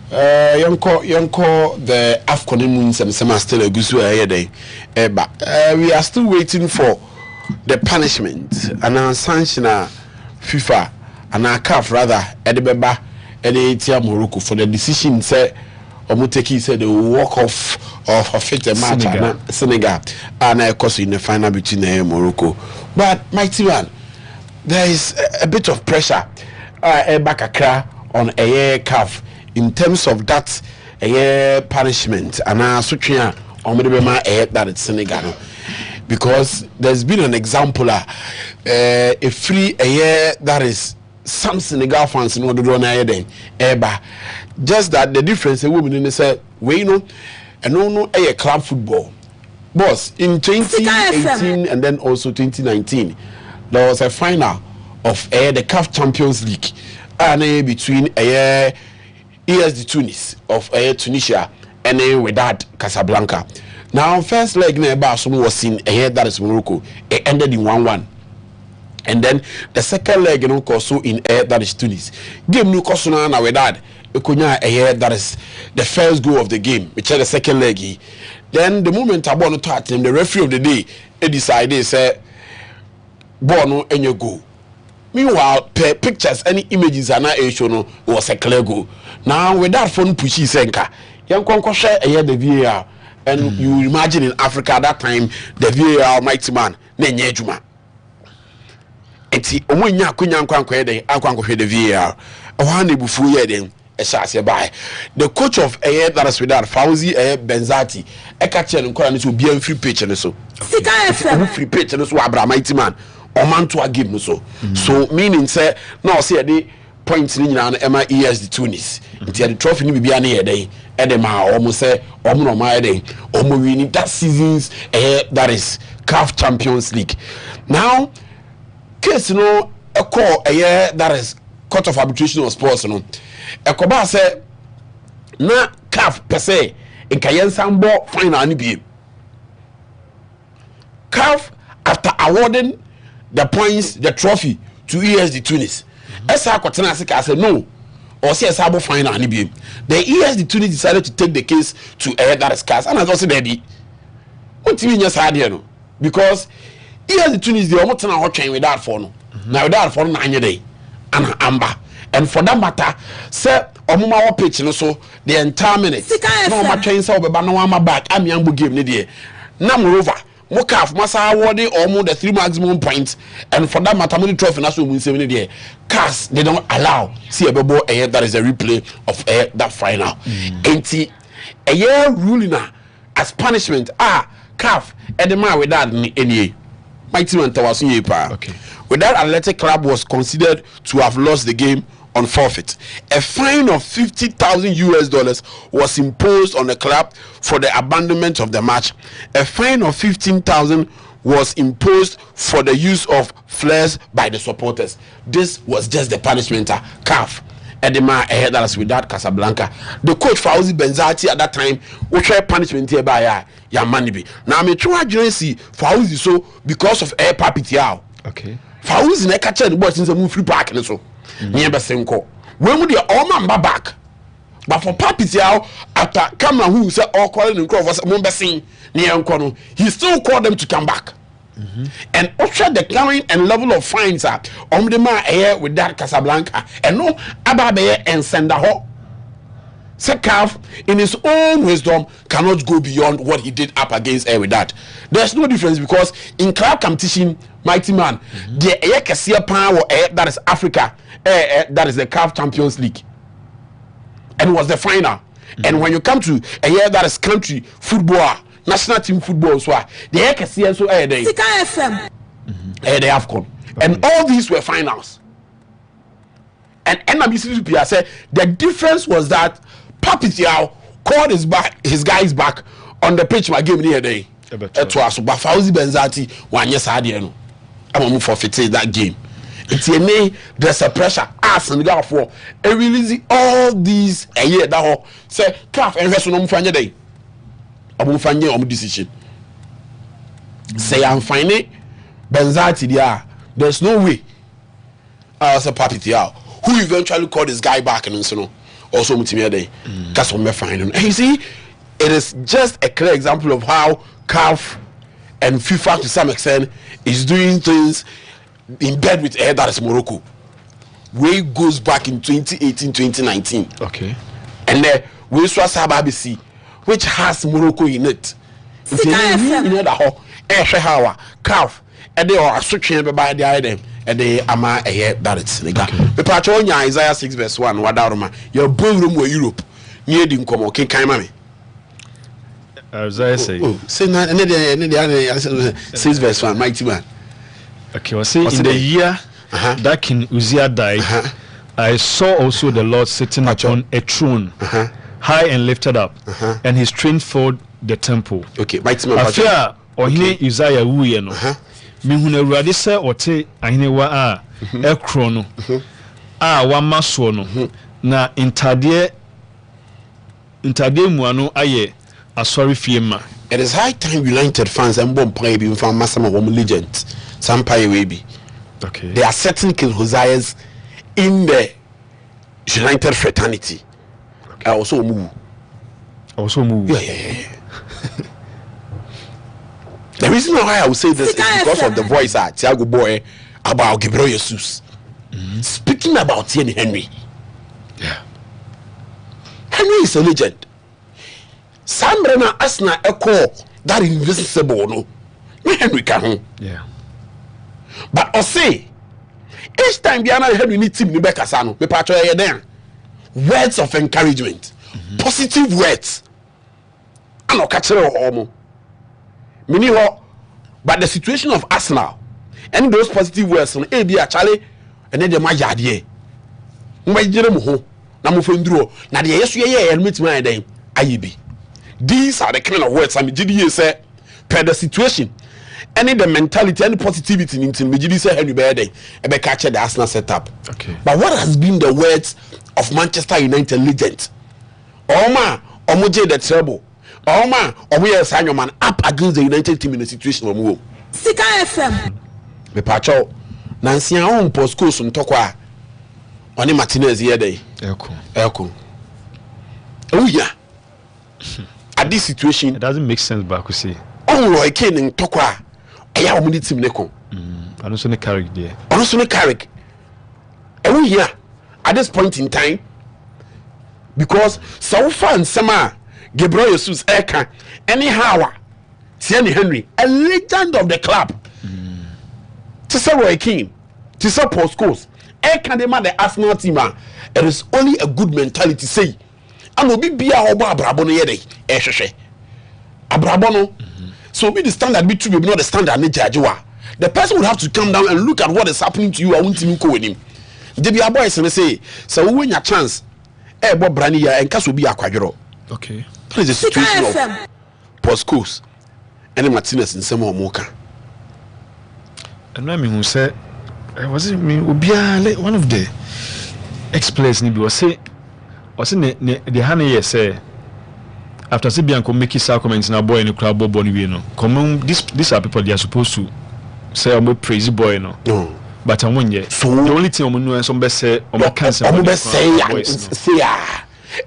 N: yɛnkɔ the AFCON mu nsɛmsɛm a still agu so a ɛyɛ dɛn we are still waiting for the punishment and sanction a FIFA and CAF rather Edebeba Edetia Morocco for the decision say Omuteki said they will walk off of a match at Senegal and of course in the final between Morocco. But mighty man, there is a bit of pressure back on a CAF in terms of that punishment and Sutria Omedebema that it's Senegal. Because there's been an example a free that is some Senegal fans in order to do just that the difference a woman in the say we know and no club football boss in 2018 and then also 2019 there was a final of the CAF Champions League and between ESD Tunis of Tunisia and Wydad Casablanca. Now first leg was in that is Morocco. It ended in 1-1. And then the second leg, so in that is Tunis. Game no Kosuna na Wydad. Ekunya that is the first goal of the game, which is the second leg. Then the moment I want to touch him, the referee of the day, he decided say, "Bono and your goal." Meanwhile, pictures, any images are not shown. Was a clear goal. Now with that phone pushy senka, young Konko share the VAR, and you imagine in Africa at that time the VAR mighty man Nenye Juma. Eti omunya kunya nkwankwa de ankwankwa hwe the VAR ohane bufu ye den esase bai the coach of that is with that Fauzi Benzati ekache nkora ne so bia free pitch ne so sika FM free pitch ne so abra mighty man omanto agim no so so meaning say na o say the points ni nyina na ema ESD Tunis nti the trophy ni bibia na ye den e de ma omo say omo no ma ye den omo win that season's that is CAF Champions League. Now case no a call that is court of arbitration of sports no e ko ba say na CAF per se in kayen sambo final ni bi CAF after awarding the points the trophy to ESD Tunis esa kwatena se ka say no or say sabo final ni bi the ESD Tunis decided to take the case to that is CAF and as also dey what mean yes idea no because ESD Tunis the almost na hotwen with that for no now that for na anye dey and amba and for that matter say omuma wo pitch no so the entire minute no ma twen say obeba no ama back amiambo game ni dey na moreover mo CAF masa awarding almost the 3 maximum points and for that matter money trophy na so mun say ni dey CAS they don't allow see ebebo that is a replay of that final enti ruling as punishment CAF edema with that any mighty man tawasunye pa. Okay. With that athletic club was considered to have lost the game on forfeit. A fine of $50,000 was imposed on the club for the abandonment of the match. A fine of $15,000 was imposed for the use of flares by the supporters. This was just the punishment. CAF Edema that is with that Casablanca. The coach Fauzi Benzati at that time which punishment here by Yamanibi. Now me try to see Fauzi so because of air papitiao. Okay. Fauzi ne catch the boy since a move free park and so. Near Basenko. When would the all man back? But for papitiao after Cameron who said all calling and was a Mumbasing near Nkono, he still called them to come back. And also the carrying and level of fines are on the man with that Casablanca and no Ababe and Sendaho. Sekaf in his own wisdom cannot go beyond what he did up against with that. There's no difference because in club competition, mighty man, the Kasia power that is Africa, that is the CAF Champions League. and it was the final. And when you come to a year that is country football, national team football, so the AKC so they AFCON, and all these were finals. And NBC said the difference was that Papitiao called his guys back on the pitch my game near day. It was but Fauzi Benzati 1 year Sadiano. I'm going to forfeit that game. It's a name, there's a pressure. Ask and go for a release all these a year that whole say calf and rest on Fanya day. I won't find your decision. Say I'm finding Benzati there. There's no way. I was a Papitiao who eventually called this guy back and so also Mutimia day. That's what me finding. And you see, it is just a clear example of how CAF and FIFA to some extent is doing things in bed with air that is Morocco. Way goes back in 2018, 2019.
A: Okay.
N: And we saw Sababisi, which has Morocco in it. CAF and they are switching by the item. And they ama a year that it's legal. The patron Isaiah 6:1. Wadaruma. Your ballroom were Europe. Near the Nkomo. King Kaimami.
A: Isaiah say.
N: Say 6:1. Mighty man.
A: Okay, well, see, in the year that King Uzziah died, I saw also the Lord sitting upon a throne, high and lifted up, and his train filled the temple.
N: Okay, mighty man.
A: I fear, or he Uzziah Wuyeno. Mihuna Radi say or te ahinewa a ekrono wa maso no na intade muano aye asori fiema.
N: It is high time United fans and bomb play be from Masama Wom legends. Some pay we be.
A: Okay.
N: There are certain King Hoseas in the United fraternity. Okay. Also move. Yeah. The reason why I will say this is because of the voice at Thiago Boy about Gabriel Jesus. Speaking about Thierry Henry.
A: Yeah.
N: Henry is a legend. Sambrana Asna echo that invisible no. Henry can.
A: Yeah.
N: But I say each time Biana Henry need team Nibeka Sano, me patro there. Words of encouragement. Positive words. I no catch it but the situation of Arsenal and those positive words on AB actually and then the majadie. These are the kind of words I mean GDA say per the situation any the mentality and positivity in GDA say Henry Bede and catch the Arsenal setup.
A: Okay.
N: But what has been the words of Manchester United legend? Oma Omoje the treble. Oh man, we are signing man up against the United team in a situation of war.
O: Sika FM.
N: Me pacho. Nancy on post course on Tokwa. Oni Martinez here day. Elko. Oh yeah. At this situation,
A: it doesn't make sense back we see.
N: Oh Roy Kane in Tokwa. Aya omuni team neko.
A: I don't see the Carrick there.
N: I don't see the Carrick. Oh yeah. At this point in time, because so far and summer. Gabriel Jesus Eka, anyhow, Thierry Henry, a legend of the club. Tisa Roy Keane, Tisa Post Coast, Eka the man the Arsenal team. It is only a good mentality say. And will be oba Abrabono yede, Abrabono. So be the standard be true, be not the standard ne judgewa. The person would have to come down and look at what is happening to you. I want to go with him. They be a boys and say, so when your chance, Bob Brania and Cass will be a quadro.
A: Okay.
N: What is the situation of Postcoast and Martinez in some Moka?
A: And I mean, who said, was it me? One of the ex-players was say, was in the honey say, after Sibianco make his comments in a boy in the crowd, Bob Bonivino. Come, these are people they are supposed to say, I'm a crazy boy, no. But I'm one yet. So the only thing I'm going to say, I'm a cancer.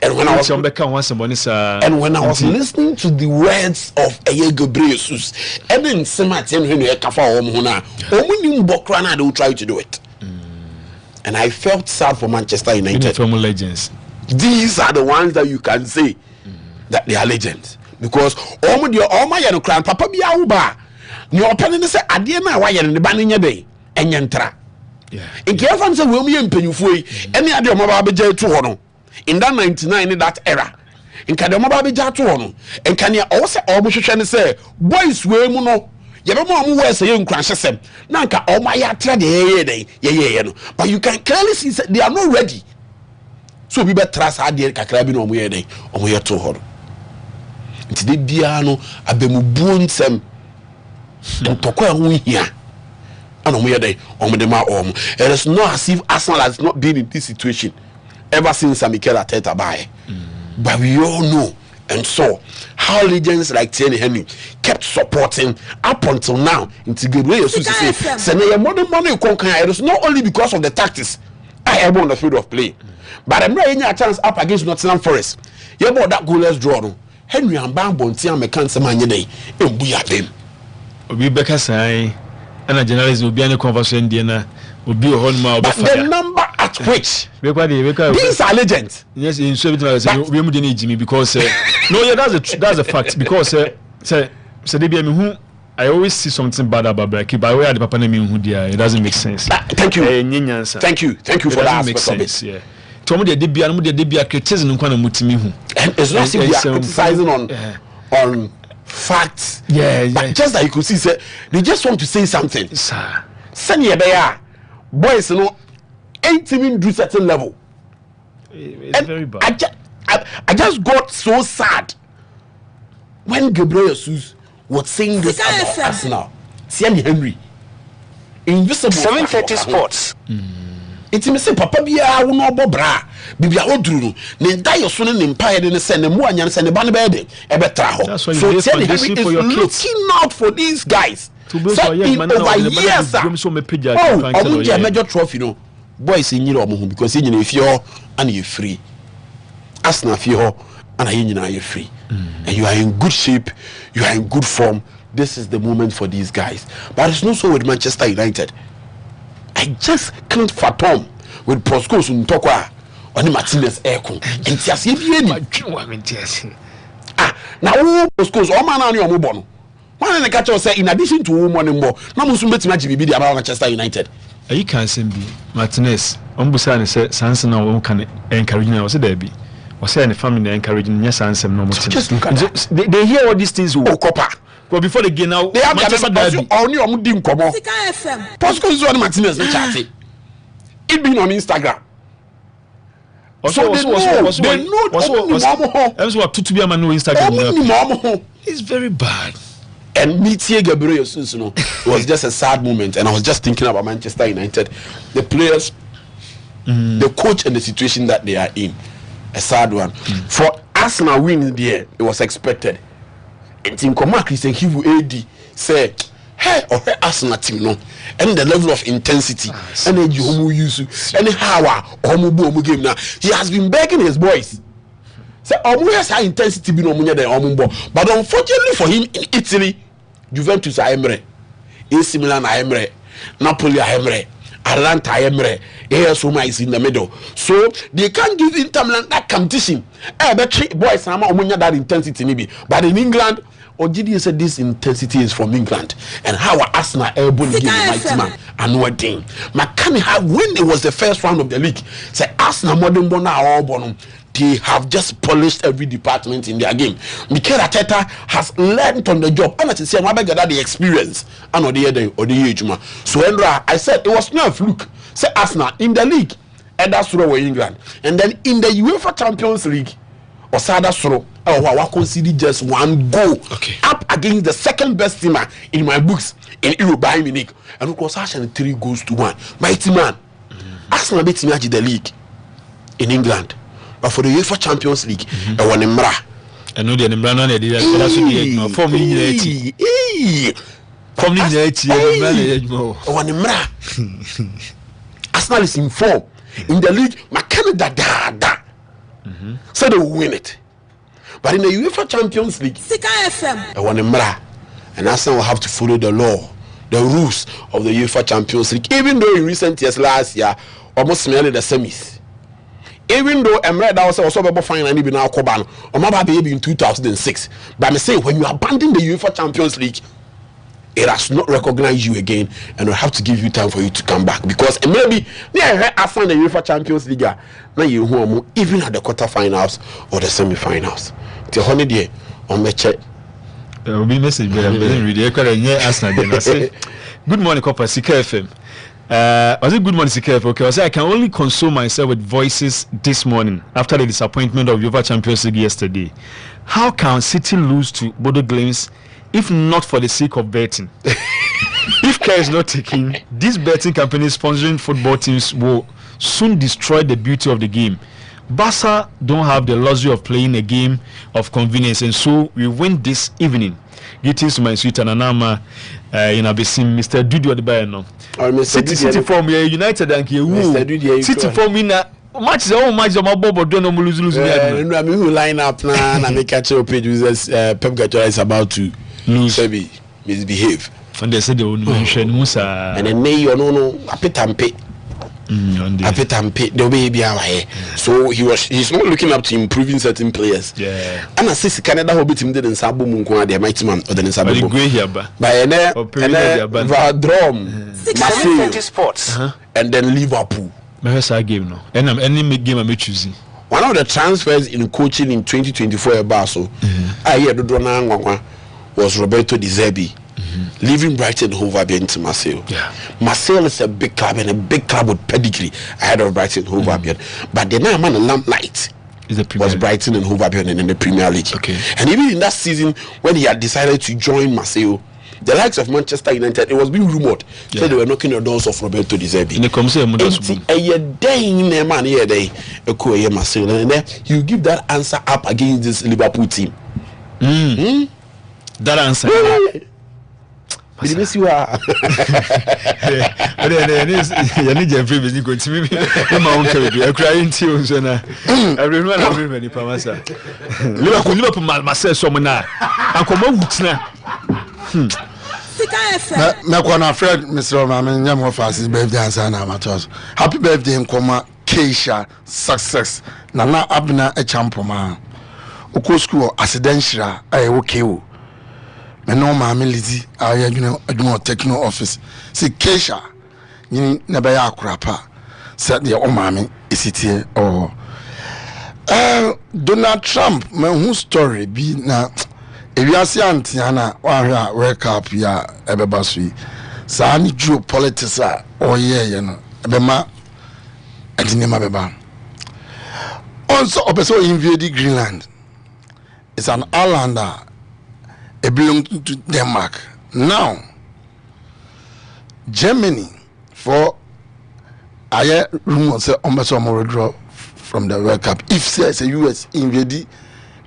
N: And when I was listening to the words of Gabriel Jesus, and then Samaritan when you kafa omuna, omuni mbokrana they will try to do it. And I felt sad for Manchester United.
A: Former legends.
N: These are the ones that you can say that they are legends because omo yano clan papa bi awuba. Ni opene say ade na wa yene ne ba nya dey enyentra.
A: Yeah.
N: In case say we mu ye mpenyufo yi, ene ade o ma ba beje to ho no. in that 99 in that era. In Kadamaba Bijatuano, and can you also almost say, boys, we no. Yabamo wears a young crash them. Nanka, oh my yatra day, but you can clearly see that they are not ready. So we better trust our dear Kakrabin on we day, on we are to her. It's the piano, a bemubuon sem, and Tokwa we here. And on we are day, on the ma it is not as if Arsenal has not been in this situation ever since Mikel Arteta by. But we all know and saw how legends like Thierry Henry kept supporting up until now. Into Gabriel Jesus say, it is not only because of the tactics I have on the field of play, but I'm not any chance up against Nottingham Forest. You about that goalless draw. Henry and Bambo and Tiam cancer man day, and we are them.
A: We back aside, and a journalist will be in a conversation dinner. Will be a whole mile.
N: But the number at which these are legends.
A: Yes, in we need Jimmy because no, yeah, that's a fact because I always see something bad about Braki, but where the Papa name who it doesn't make sense.
N: Thank you. Thank you for that aspect of it.
A: Yeah. Tomo de debia criticism nkwana mutimi hu.
N: It's not simply criticizing on facts.
A: Yeah.
N: But just that you could see, they just want to say something.
A: Sir.
N: Send boys, ain't even do certain level.
A: It's very bad.
N: I just got so sad when Gabriel Jesus was saying this about Arsenal. Thierry Henry, invisible.
D: 7:30 Sports.
N: It's me say Papa biya wo no bobra bibia oduru ne dayo so ne empire de ne se ne mo anya se ne ba ne be de e betra ho. So Thierry Henry is looking out for these guys. So in over years, major trophy no boys in your home because in if you're and you're free. Arsenal feel and you're free. And you are in good shape, you are in good form. This is the moment for these guys. But it's not so with Manchester United. I just can't fathom with Proscos and Tokwa on the Martinez Aircon. And now Proscos, all man on your mobile. One the catcher say in addition to woman more, no Muslim match be the about Manchester United.
A: You can't say Martinez. Ombusan said Sanson or can encourage now. Say there be. Was saying the family encouraging yes answer no more.
N: Just look at
A: they hear all these things.
N: Oh, copper.
A: But before they get now,
N: they have only on dim come on. Posco is on Martinez chatting. It been on Instagram. So they know
A: to be a man no Instagram. It's very bad.
N: And meeting Gabriel Jesus was just a sad moment, and I was just thinking about Manchester United, the players, the coach, and the situation that they are in. A sad one. For Arsenal winning there, it was expected. And in Koma Christian Hivu AD say, hey, or Arsenal team no, and the level of intensity, and the homo use, and how homo boom game now. He has been begging his boys. Say, has high intensity be no money than Omumbo. But unfortunately for him in Italy, Juventus are Emre, AC Milan are Emre, Napoli are Emre, Atalanta are Emre, AS Roma is in the middle. So they can't give Inter Milan that competition. But boys, I'm not that intensity maybe. But in England, Ogidi said this intensity is from England. And how Arsenal able to give the mighty man and what thing. McCann when it was the first round of the league, say Arsenal modern bona all bonum. They have just polished every department in their game. Mikel Arteta has learned on the job. And I say, I'm that the experience and or the age. So Endra, I said it was not a fluke. Say Arsenal in the league, and that's through England, and then in the UEFA Champions League, or Sada Soro, I consider just one goal up against the second best teamer in my books in Europe by Munich, and of course, actually 3 goals to 1. Mighty man, Arsenal beat the league in England. But for the UEFA Champions League, I won Mra.
A: I know the Mra did for me. From the
N: I won Mra. Arsenal is in form in the league. McKenna so they will win it. But in the UEFA Champions League, I won Mra. And Arsenal will have to follow the law, the rules of the UEFA Champions League. Even though in recent years, last year, almost merely the semis. Even though Emre that was also able final and even now Koban or maybe in 2006. But I'm saying when you abandon the UEFA Champions League, it has not recognized you again, and will have to give you time for you to come back, because maybe after the UEFA Champions League now you home even at the quarterfinals or the semi-finals. The holiday on my check.
A: There will be message, but I'm reading. I say, good morning, Copper Sika FM. Was it good morning, Sika FM? Okay, I say I can only console myself with voices this morning after the disappointment of UEFA Champions League yesterday. How can City lose to Bodo Glimt if not for the sake of betting? If care is not taken, these betting companies sponsoring football teams will soon destroy the beauty of the game. Barca don't have the luxury of playing a game of convenience, and so we win this evening. Greetings to my sweet and Anama in Abesim, Mr. Dudu Adebayo. City form United and City form in match the whole match of my bobo don't know lose.
N: I mean, who line up now and make catch up page with Pep Guardiola is about to lose, maybe misbehave.
A: And they said they will mention Musa,
N: and then may no apetampe. The baby away. So he's not looking up to improving certain players.
A: Yeah.
N: And I say Canada will beat him in Sabo Munko, the mighty man, or the Sabo. By an Vadrom,
D: 720 Sports,
N: and then Liverpool.
A: My game no. And I'm any game I'm choosing.
N: One of the transfers in coaching in 2024 at Basel, I hear the Dona was Roberto Di Zerbi. Leaving Brighton and Hove Albion to Marseille.
A: Yeah.
N: Marseille is a big club and a big club with pedigree ahead of Brighton and Hove Albion. But the name man a lamplight was Brighton and Hove Albion in the Premier League.
A: Okay.
N: And even in that season when he had decided to join Marseille, the likes of Manchester United, it was being rumored that they were knocking the doors of Roberto Di Zerbi.
A: In the commission,
N: and then you give that answer up against this Liverpool team.
A: That answer.
N: Did you see what?
A: You need your free business. Go to me. My own carry. I cry in tears. Everyone, everybody, Pamasa. Liverpool, Marseille, someone now. I come on with now.
B: Mekwana Fred, Mr. Roman, Yamo Francis birthday and Sana Matos. Happy birthday in Koma, Keisha, success. Nana Abna a champoma. Okosku accidentally, I okay. No mammy Lizzie, I do not techno office. See Keisha, you never are crapper. Said the old mammy, is it here or Donald Trump, man, whose story be now. If you are seeing Tiana, wake up ya ebebasui. Sani geopolitics or you know, ebema edinema beba. Also, opeso invaded Greenland. It's an island it belongs to Denmark. Now, Germany for I rumors say opeso more withdraw from the World Cup. If says a US invaded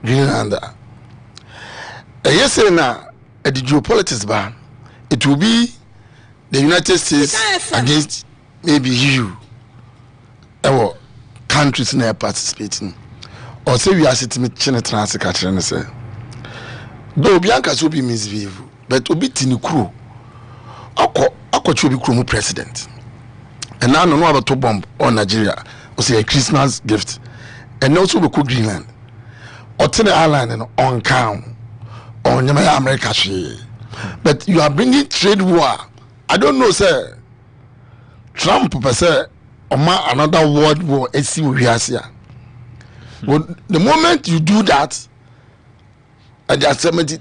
B: Greenland. Yes, now at the geopolitics ban, it will be the United States against maybe EU. Our countries now participating. Or say we are sitting with China Transcat and say, though Bianca will be misbehave, but will be Tini crew. Ako should be crew president. And now no about to bomb on Nigeria or say a Christmas gift. And also we cook Greenland. Or Tiny Island and on count. On America, but you are bringing trade war. I don't know, sir. Trump, sir, or another world war. See what we are here. Well, the moment you do that, and the 70,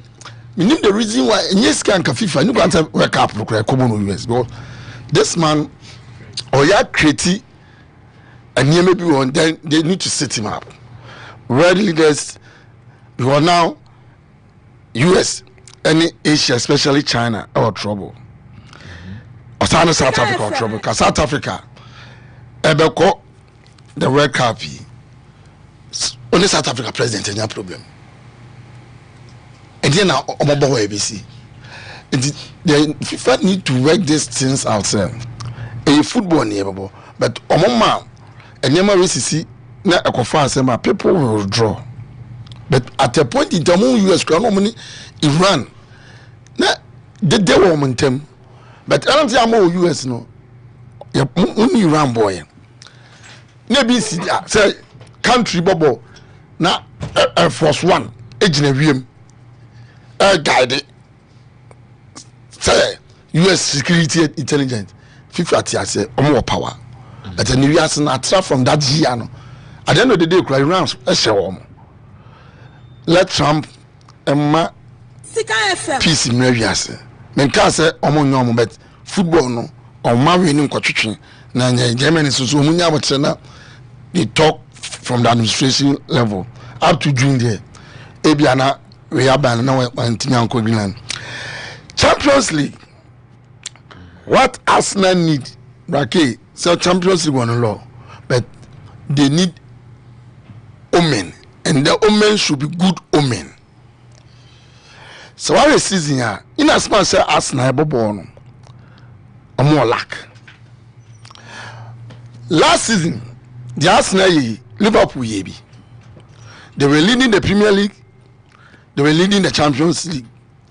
B: you need the reason why. Yes, can FIFA. You can't work up for common US. But this man, or you are creating, and maybe one. Then they need to set him up. World leaders, because now. US, any Asia, especially China, are trouble. Or South Africa are trouble. Because South Africa, Ebeko, the World Cup, only South Africa president has no problem. And then now, Omobo ABC. The FIFA need to work these things out. A football neighbor, but Omoma, and Yama Risi, na Ekofa, people will withdraw. But at a point in time, US money, Iran, na they were momentum. But I don't think I'm US no. Only Iran boy. Maybe say country bubble. Na Air Force One, engineer guide. Say US security intelligence FIFA ti ase omo power but the new years na tra from that year no at the end of the day cry rounds e she wo let Trump emma peace in areas men ka say omo nyomo but football no oma we ni nkotwetwe na Germany so munya botre na they talk from the administration level up to June there ebiana we are ban na we antimi anko Greenland Champions League. What Arsenal need, okay, so Champions League one law, but they need omen, and the omen should be good omen. So what is season here? In as much as Arsenal born, a more lack. Last season, the Arsenal Liverpool yebi. They were leading the Premier League, they were leading the Champions League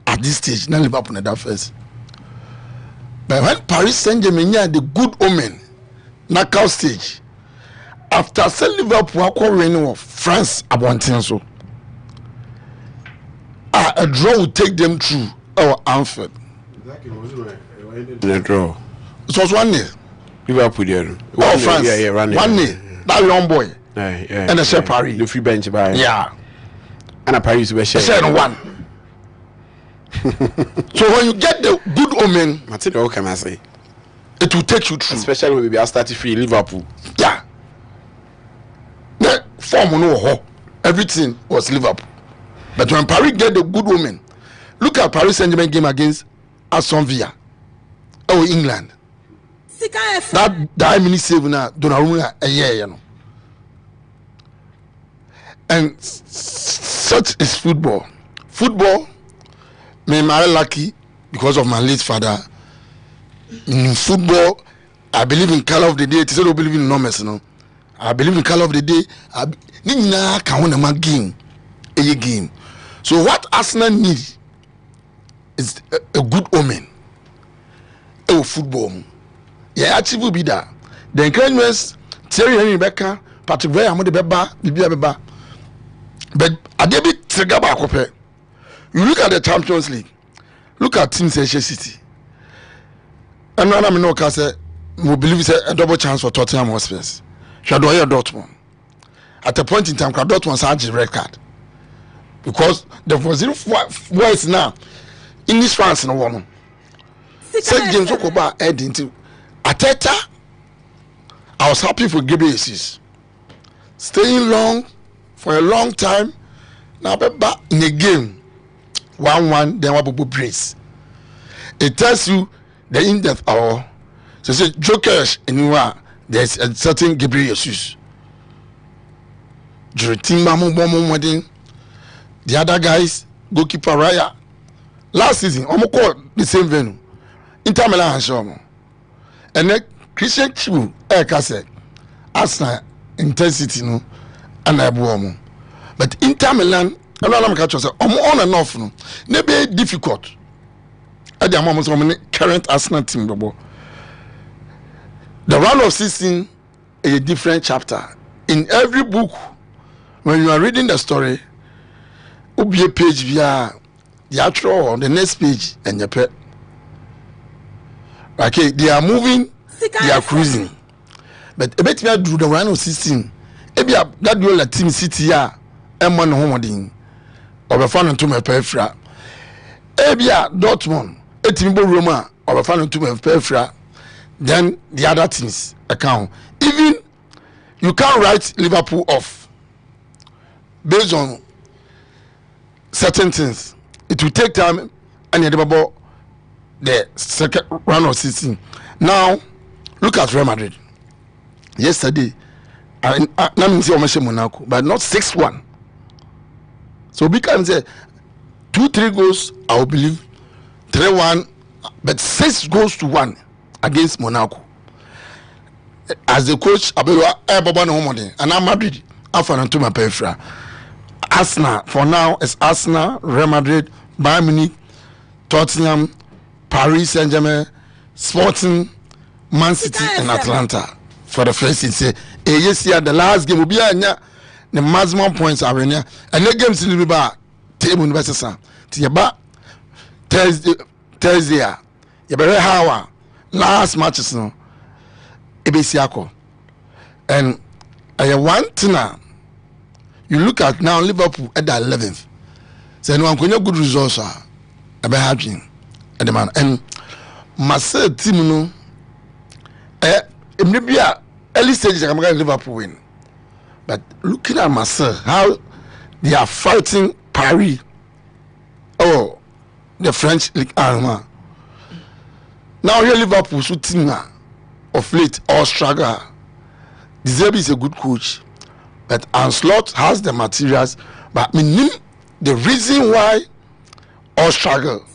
B: at this stage. Now Liverpool at that first. But when Paris Saint-Germain had the good omen knockout stage, after say Liverpool winning of France abontin so, a draw would take them through our Anfield.
N: The draw.
B: It was 1-0.
N: Liverpool there.
B: Oh, France.
N: Yeah, running.
B: 1-0. That young boy.
N: Yeah.
B: And the share Paris.
N: The free bench by.
B: Yeah.
N: And a Paris will share.
B: Share one. So when you get the good omen,
N: what can I say?
B: It will take you through.
N: Especially when we are starting free Liverpool.
B: Yeah. The form no everything was Liverpool. But when Paris get the good omen, look at Paris Saint-Germain game against Aston Villa. Oh, England. That minute save now, Donnarumma a year, you know. And such is football. Football. Me am lucky because of my late father. In football, I believe in color of the day. It is not believe in numbers, no. I believe in color of the day. Nina can win a game, a game. So what Arsenal need is a good omen. A football. Yeah, actually will be that. The encouragements, Thierry Henry Becker, Patrick Vieira, Amade Beba, Bibia Beba. But I did be trigger back up here. You look at the Champions League. Look at Team City. And when I'm not say, we believe it's a double chance for Tottenham Hotspur. Shadow Dortmund. At a point in time, Dortmund had a red card because there was voice now. English fans no one. Said James Okoba head into Ateta. I was happy for Gabriel Jesus. Staying long for a long time. Now back in the game. 1-1, then what brace. It tells you the in-depth or so say jokers anywhere there's a certain Gabriel Jesus. The other guys, goalkeeper Raya. Last season, almost called the same venue. Inter Milan and Shomo. And then Christian Chibu, said, Arsenal intensity no and I boom. But Inter Milan and all I'm catching say on and off no be difficult at the moment of current Arsenal team the round of 16 is a different chapter in every book. When you are reading the story, be a page via the actual on the next page and your pet. Okay, they are moving, they are cruising, but a bit do the round of 16 maybe that you let team city here and one home or fan to my perfra. Ebia Dortmund, a team Roma or fan to my perfra. Then the other teams account. Even you can't write Liverpool off based on certain things. It will take time and you about the second round of 16. Now look at Real Madrid. Yesterday, I see Monaco, but not 6-1. So big time say 2-3 goals, I will believe 3-1, but 6 goals to 1 against Monaco. As the coach, and I'm Madrid. After to my peripheral. Arsenal for now is Arsenal, Real Madrid, Bayern Munich, Tottenham, Paris Saint-Germain, Sporting, Man City, and Atlanta for the first thing. Yes, the last game will be the maximum points are in here, and the games will be back. Table university. Tiaba Thursday, You better how last matches no. Ebesiako. And one thing now, you look at now Liverpool at the 11th. So no one can good results are about having at the man. And Marcel team no maybe early stages I'm going to Liverpool win. But looking at Marcel, how they are fighting Paris. Oh, the French League Arma. Now here Liverpool so team of late or struggle. De Zerbi is a good coach, but Anslot has the materials. But the reason why all struggle,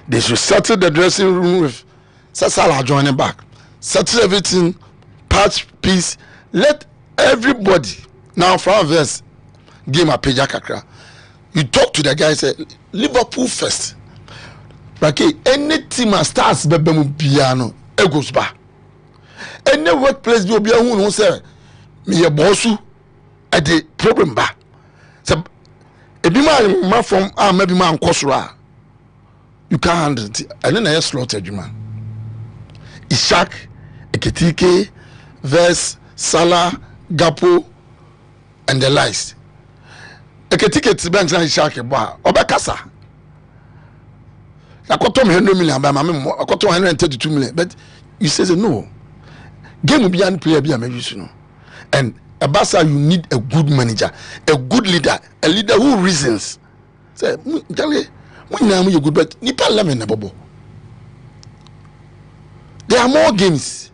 B: they should settle the dressing room with Sasala joining back, settle everything, patch piece. Let everybody now from verse game a page kakra. You talk to the guy, say Liverpool first. But any team starts bebemu piano, it goes back. Any workplace will be a one who say me a bossu at the problem back. So if you man from maybe man kosura, you can't handle it. And then I slaughtered you man. Ishak, Ekitike, Vers, Salah, Gapo, and the likes. Ekitike Tibanks and Ishak bar Obakasa. I got 100 million by my mom, I got 132 million, but you say no. Game will be an player be a magician. And a Barca, you need a good manager, a good leader, a leader who reasons. Say, when you good, but Nipa lemon bubble. There are more games.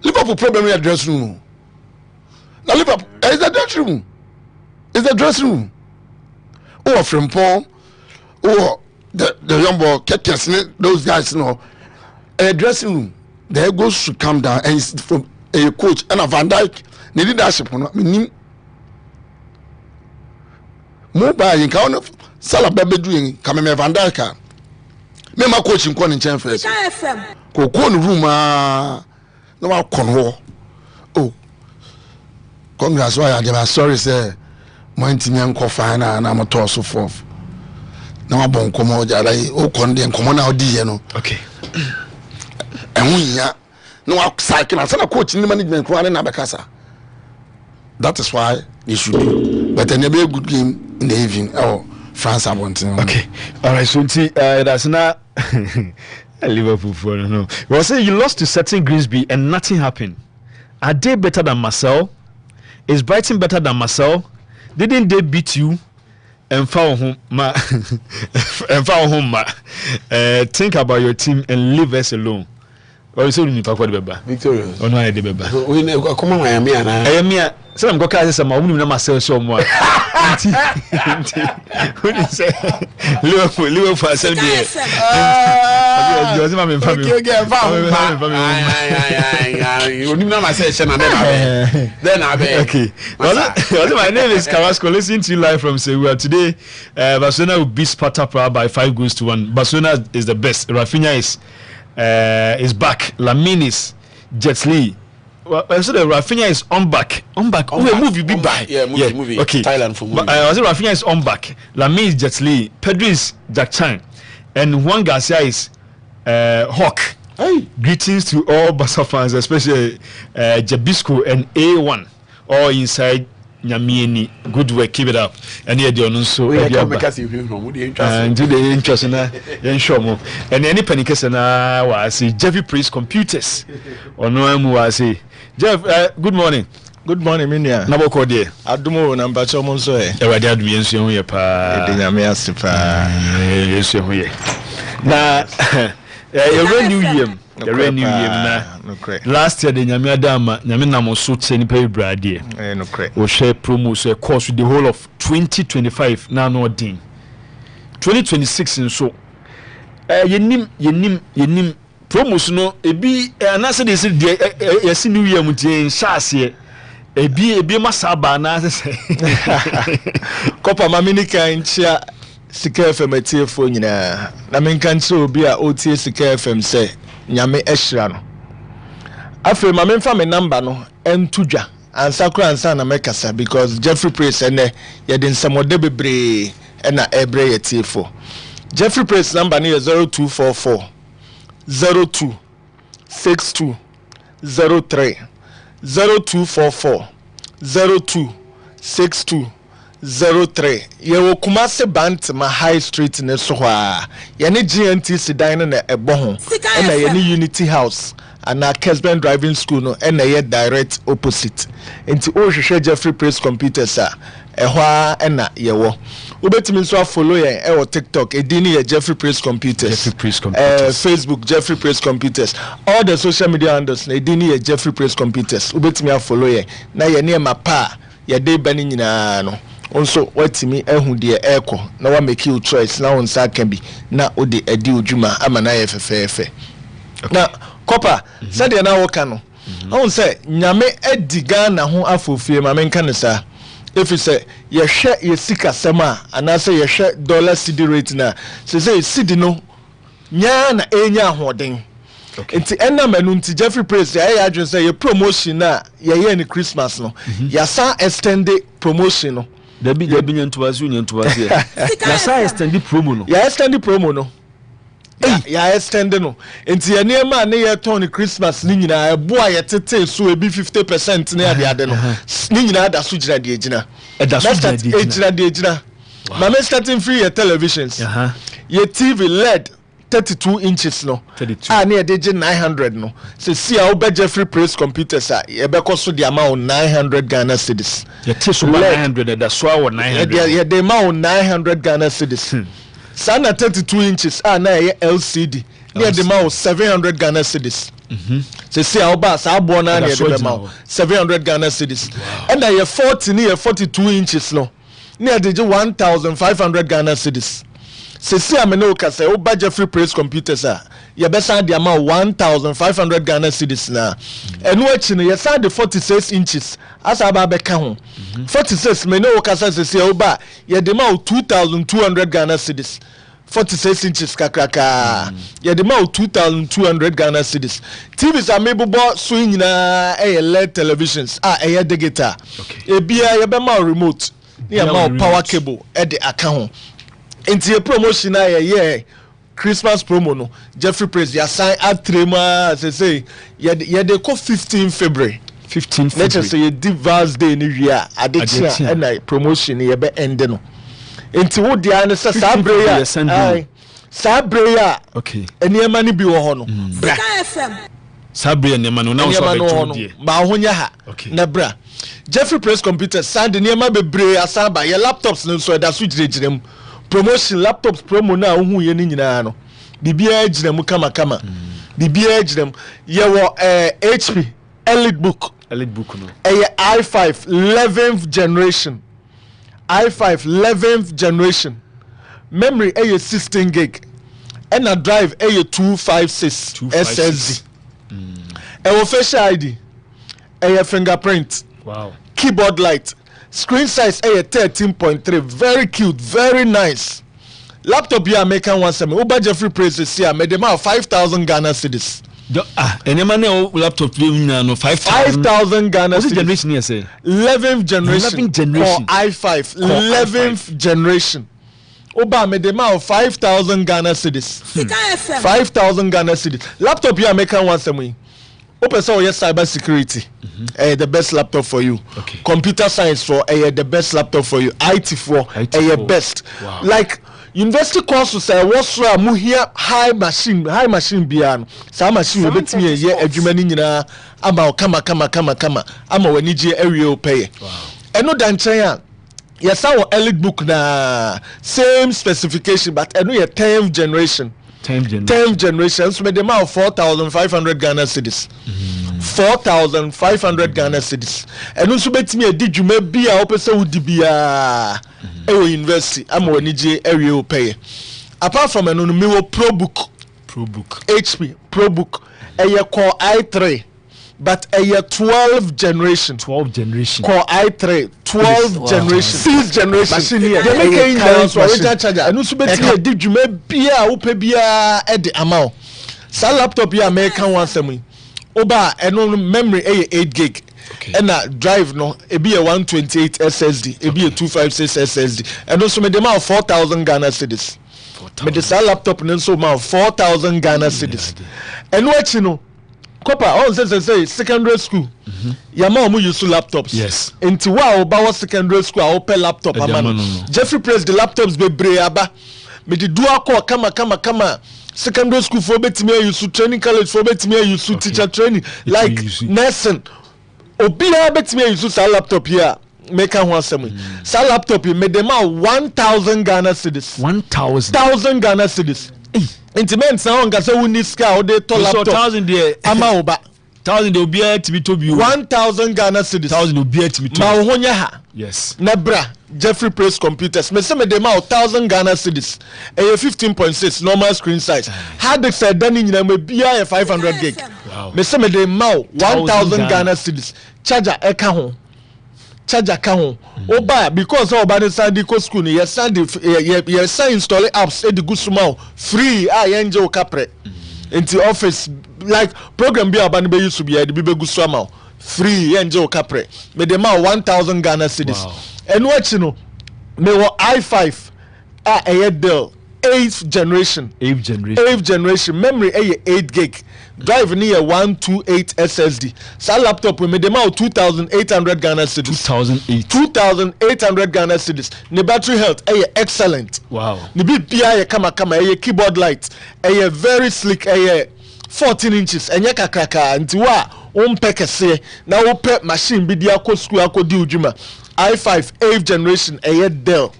B: Liverpool problem in the dressing room. Now Liverpool is the dressing room. It's the dressing room. Oh, from Paul, oh, the young boy, those guys, you know, a dressing room. There goes to come down and it's from a coach and a Van Dijk. The leadership on me. Mobile in count of Salah Baby doing coming Van Dijk. Me my coach in Conin Champions. Go room no one convo. Oh, congrats. Why I'm sorry, sir. My team fine and I'm a toss so forth. Now I'm bon come out. Oh, condemn come on out, you know.
A: Okay.
B: And we no outside can send a coach in the management running Abakasa. That is why they should do. But then there be a good game in the evening. Oh, France, I want to.
A: Okay. All right. So that's not Liverpool for no. Well, say you lost to certain Grimsby and nothing happened. Are they better than Marcel? Is Brighton better than Marcel? Didn't they beat you? And found home, ma. And found home, ma. Think about your team and leave us alone. Or you say you need to talk about the beba.
N: Victorious.
A: Oh no, I did beba.
N: We come on, I am here now.
A: I am here. So I'm going to say, "My woman, myself, so much." What is it? Liverpool, sell me.
N: You get you know myself, then I be.
A: Okay. Well, my name is Carrasco. Listening to you live from Sevilla today. Barcelona will beat Sparta Prague by 5-1. Barcelona is the best. Rafinha is back. Lamine Jet Li. Well, so the Rafinha is on back. Movie be by.
N: Yeah, movie.
A: Okay.
N: Thailand for movie.
A: I was Rafinha is on back. Lamine is Jet Li. Pedro is Jack Chan, and Juan Garcia is Hawk.
N: Hey.
A: Greetings to all Barca fans, especially Jabisco and A1, all inside Nyamieni. Good work, keep it up. And here they are also. And do the interest in show and any panic was Jeffy Priest Computers or no was Jeff. Good morning.
O: Good morning, Minia.
A: Naboko de.
O: Adumo number Chomonso.
A: Everybody had me and so here pa. Na new year. Last year the Nyame Adama Nyame Namoso Tseni pay brade.
O: No cre.
A: We share promos a course with the whole of 2025 now no din. 2026 in so. Yenim promos no ebi anase dey say yesi new year mutin shase ebi masaba na say.
O: Kopa maminika nchia Sika FM etiefo nyina na menkan so obi a otie Sika FM say nyame ehira no afi ma memfa me number no entudwa ansa kura ansa na mekasa because Jeffrey Praise ene ye de nsamode bebre ɛna ɛbrɛ yɛ tiefo Jeffrey Praise number ne yɛ 0244 02 62 03 0244 02 62 03 yewo Kumasi Bantama High Street ne so ha ye ne GNTC dan no na ebo ho na ye ne Unity House ana Kesben Driving School no na ye direct opposite enti o hwehwe Jeffrey Praise Computers a ehwa na ye wo obetimi so follow ye e TikTok edini ye Jeffrey Praise Computers, Facebook Jeffrey Praise Computers, all the social media handles na edini ye Jeffrey Praise Computers obetimi follow ye na ye ne mapa ye dey bani nyina no also watimi ehu de eko na wa make your choice na on sa kan bi na odi adi odwuma ama na ye fefefe na kopa said na wo ka no on say nyame ediga na ho afofie ma menka ne sa if you say ye hwe ye sika sema ana say ye hwe dollar cedi rate na say cedi no nya na enya ahoden enti enna manu nti Jeffrey Praise ya adwon say ye promotion na ye ni Christmas no ya sa extend promotion no Debi nyantuwazi ya sa extend promo no ya extend promo no ya extend no enti ye niema ne ye turn Christmas ni nyina ebo aye tete so ebi 50% na ya de no ni nyina da so gira de egina de egina mama starting free your televisions your TV LED 32 inches no ne de 900 no se si a oba Jeffrey Praise Computers a ye be koso de amount 900 Ghana cedis ye teso 900 da so a 900 ye de amount 900 Ghana cedis sana 32 inches na ye LCD ne de amount 700 Ghana cedis se si a oba sa abo na ne de amount 700 Ghana cedis and ye 40 ne ye 42 inches no ne de 1500 Ghana cedis se si amene o kase o ba Jeffrey Praise Computers a ye be san de ama 1500 Ghana cedis na enu achi no ye san de 46 inches asa ba be ka ho 46 mene o kase se si o ba ye de ma 2200 Ghana cedis 46 inches kakraka ye de ma 2200 Ghana cedis TVs amebo so nyina LED televisions eye digital ebia ye be ma remote ye ma power cable e de aka ho enti promotion na ye Christmas promo no Jeffrey Praise ya sign at trema say ye de ko 15 February let's say ye Divas Day ni wia adechia and promotion ye be end no enti wo dia ne sa sabre ya okay eniema ni bi wo ho no bra sabre eniema no na so betu die ba honya ha na bra Jeffrey Praise Computers sand eniema bebre asaba ye laptops no so da so girem promotion laptops promo na ohu ye ni nyina no bibia girem kama bibia girem ye wo HP elite book no i5 11th generation i5 11th generation memory 16 gig and a drive 256 SSD facial ID fingerprint
A: wow
O: keyboard light screen size 13.3 very cute very nice laptop you American one semi Uber Jeffrey Praise here made them out 5,000 Ghana cedis any man laptop no 5,000 Ghana cedis generation here say 11th generation or i5 11th generation Uber made them out 5,000 Ghana cedis 5,000 Ghana cedis laptop you American one semi open so yes cyber security the best laptop for you computer science for the best laptop for you IT for best wow. Like university course say what's mu here high machine bian sa machine we betimi ye adwuma ni nyina ama kama ama wani je area o pay eno dan chen a yes our elite book na same specification but eno ye 10th generation 10th generation so made them out 4,500 Ghana cedis 4,500 Ghana cedis and also betimi edi dwuma bia opese wudi bia university am wani je area pay apart from eno me wo pro book HP pro book core i3 but 12th generation core i3 12th generation 6th generation machine here they make in the original charger and also betimi edi dwuma bia ope bia e de amount sa laptop ya American one semi oba eno memory 8 gig and drive no ebi a 128 SSD ebi a 256 SSD and also me dem 4,000 Ghana cedis me the laptop no so ma 4,000 Ghana cedis and what you know Copper all say secondary school yama omu use laptops
A: yes
O: enti wa oba secondary school a open laptop amano Jeffrey Press the laptops be bre aba me the dual core kama secondary school for betimi use training college for betimi use teacher training like nursing obia betimi use sa laptop here make an asem sa laptop me dem 1,000 Ghana cedis 1,000 Ghana cedis intimate sound can say we need scar they to laptop 1,000 there ama oba 1,000 they obia to be to be 1,000 Ghana cedis 1,000 obia to be to ma honya ha
A: yes
O: nebra Jeffrey Press computers me say me dem 1,000 Ghana cedis 15.6 normal screen size hard disk said done nyina me bia 500 gig me say me dem 1,000 Ghana cedis charger e ka ho charger ka ho oba because oba dey send go school ni yes send install apps e dey go small free yenje o kapre into office like program bi aba no be use bi e dey be go small free yenje o kapre me dey 1,000 Ghana cedis and what you know me wo i5 Dell 8th generation memory 8 gig drive near 128 SSD sa laptop we me dem 2,800 Ghana cedis 2,800 Ghana cedis ne battery health excellent
A: wow
O: ne bibia kama keyboard light very sleek 14 inches enye kakraka nti wa ompekese na wo pe machine bi dia ko school akodi udwuma i5 8th generation Dell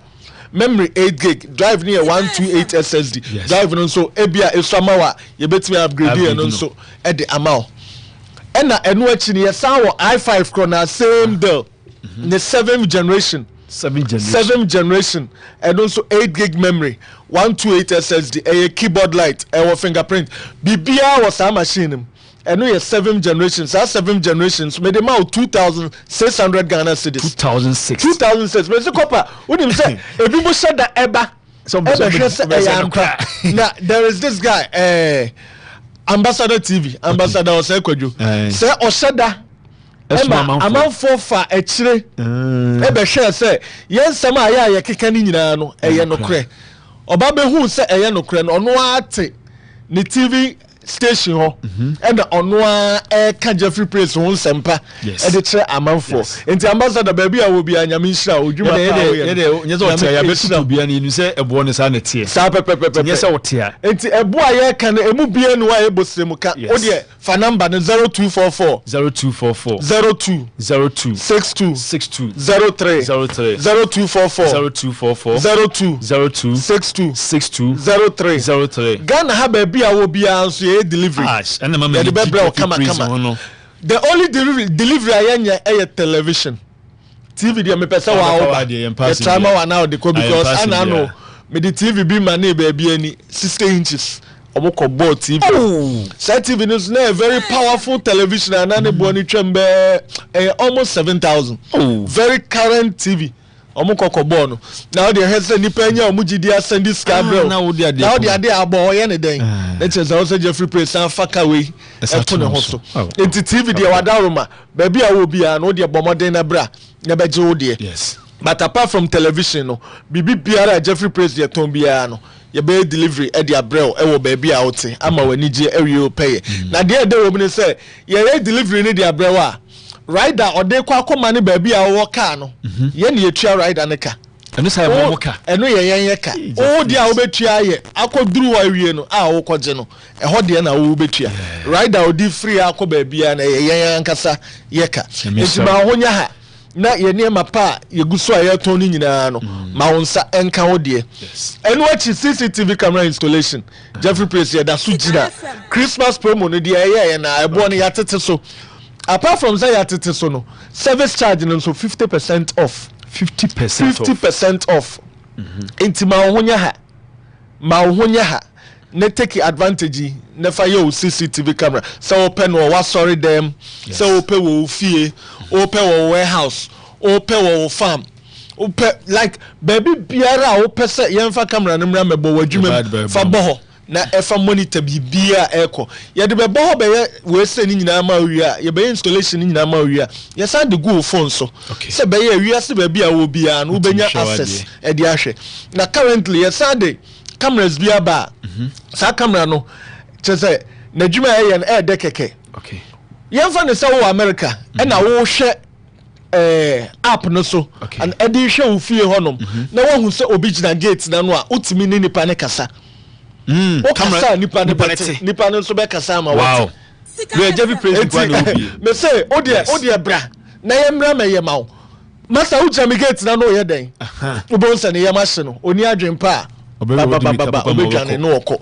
O: memory 8 gig drive near 128 SSD drive no so ebia esamawa ye betimi upgrade no so e de amount ena eno achi ne yesan wo i5 krona same Dell the 7th generation and also 8 gig memory 128 SSD keyboard light fingerprint bibia was a machine and we 7th generation so 7th generations made them out 2,600 Ghana cedis 2006 but the copper what him say if people said that eba now there is this guy ambassador TV ambassador Osekweju say Oshada Emma for fa echire ebe share say yensam aya ya keka ni nyina no no kre oba be hu say no kre no ono ate ni TV station ho and onwa ka Jeffrey Press ho nsempa e de kire amanfo enti ambassador baby a wo bia nyame nhira odwuma
A: nyezo otia ya betu bia ni say ebo ne sa na tie
O: sa pepepepe
A: nyese otia
O: enti ebo a ye ka na emu bia no a ebosrem ka o de fa number no 0244 02 62 03 0244 62 03 Ghana ha baby a wo bia so ye delivery
A: and the mama
O: the only delivery ayanya television TV dey me pesa wa over the time wa now dey because I know me the TV be man baby any 60 inches omoko board TV set TV is now a very powerful television and anebo ni twembe almost 7,000 very current TV omukoko bono now the headset ni penya omugidi asend this camera now the ade abo ye ne den that is also Jeffrey Press and Fakaway eto ne hoso enti TV dia wadaroma baby a wo bia no de bomoden na bra na beje wo de
A: yes
O: but apart from television no bibi biara Jeffrey Press de ton bia no ye be delivery e de abrel e wo baby a wote ama wani je ewie pay na de wo bi ne say ye delivery ni de abrel a rider ode kwa akoma ne baby a wo car no ye ne etua rider ne ka
A: eno sai mo ka
O: eno ye ka o dia wo betua ye akoduru wa wie no a wo koje no e ho de na wo betua rider odi free akọ baby a na ye ankasa ye ka etima honya ha na ye ne mapa ye guso a ye ton ni nyina no ma wonsa enka ho de eno achi CCTV camera installation Jeffrey Press ye da so gina Christmas promo no de ye na ebo no ya tete so apart from that so no service charge no so 50% off 50% off enti ma honya ha ne take advantage ne fa yo CCTV camera so open no wa sorry them so open wo fie open wo warehouse open wo farm open like baby biara open say yemfa camera no mra mebo wadwuma fa boho na efa monitor bibia eko ye de bebo ho be we se ni nyina ma wia ye be installation ni nyina ma wia ye sa de go phone so se be ye wia se ba bia wo bia no benya access e de ahwe na currently ye sa de cameras bia ba sa camera no che se na djuma ye na e de keke ye fa ne se wo America e na wo hwe app no so and edi hwe wo fie honom na wo hu se obigina gate na no a utimi ni nipa ne kasa camera nipa no so be kasa ma
A: wow we Jeffrey Praise kwa no bi
O: me say odi bra na ye mra me ye ma wo masa ujami gate na no ye den ubonsa ne ye ma hye no oni adwempa obedwane no woko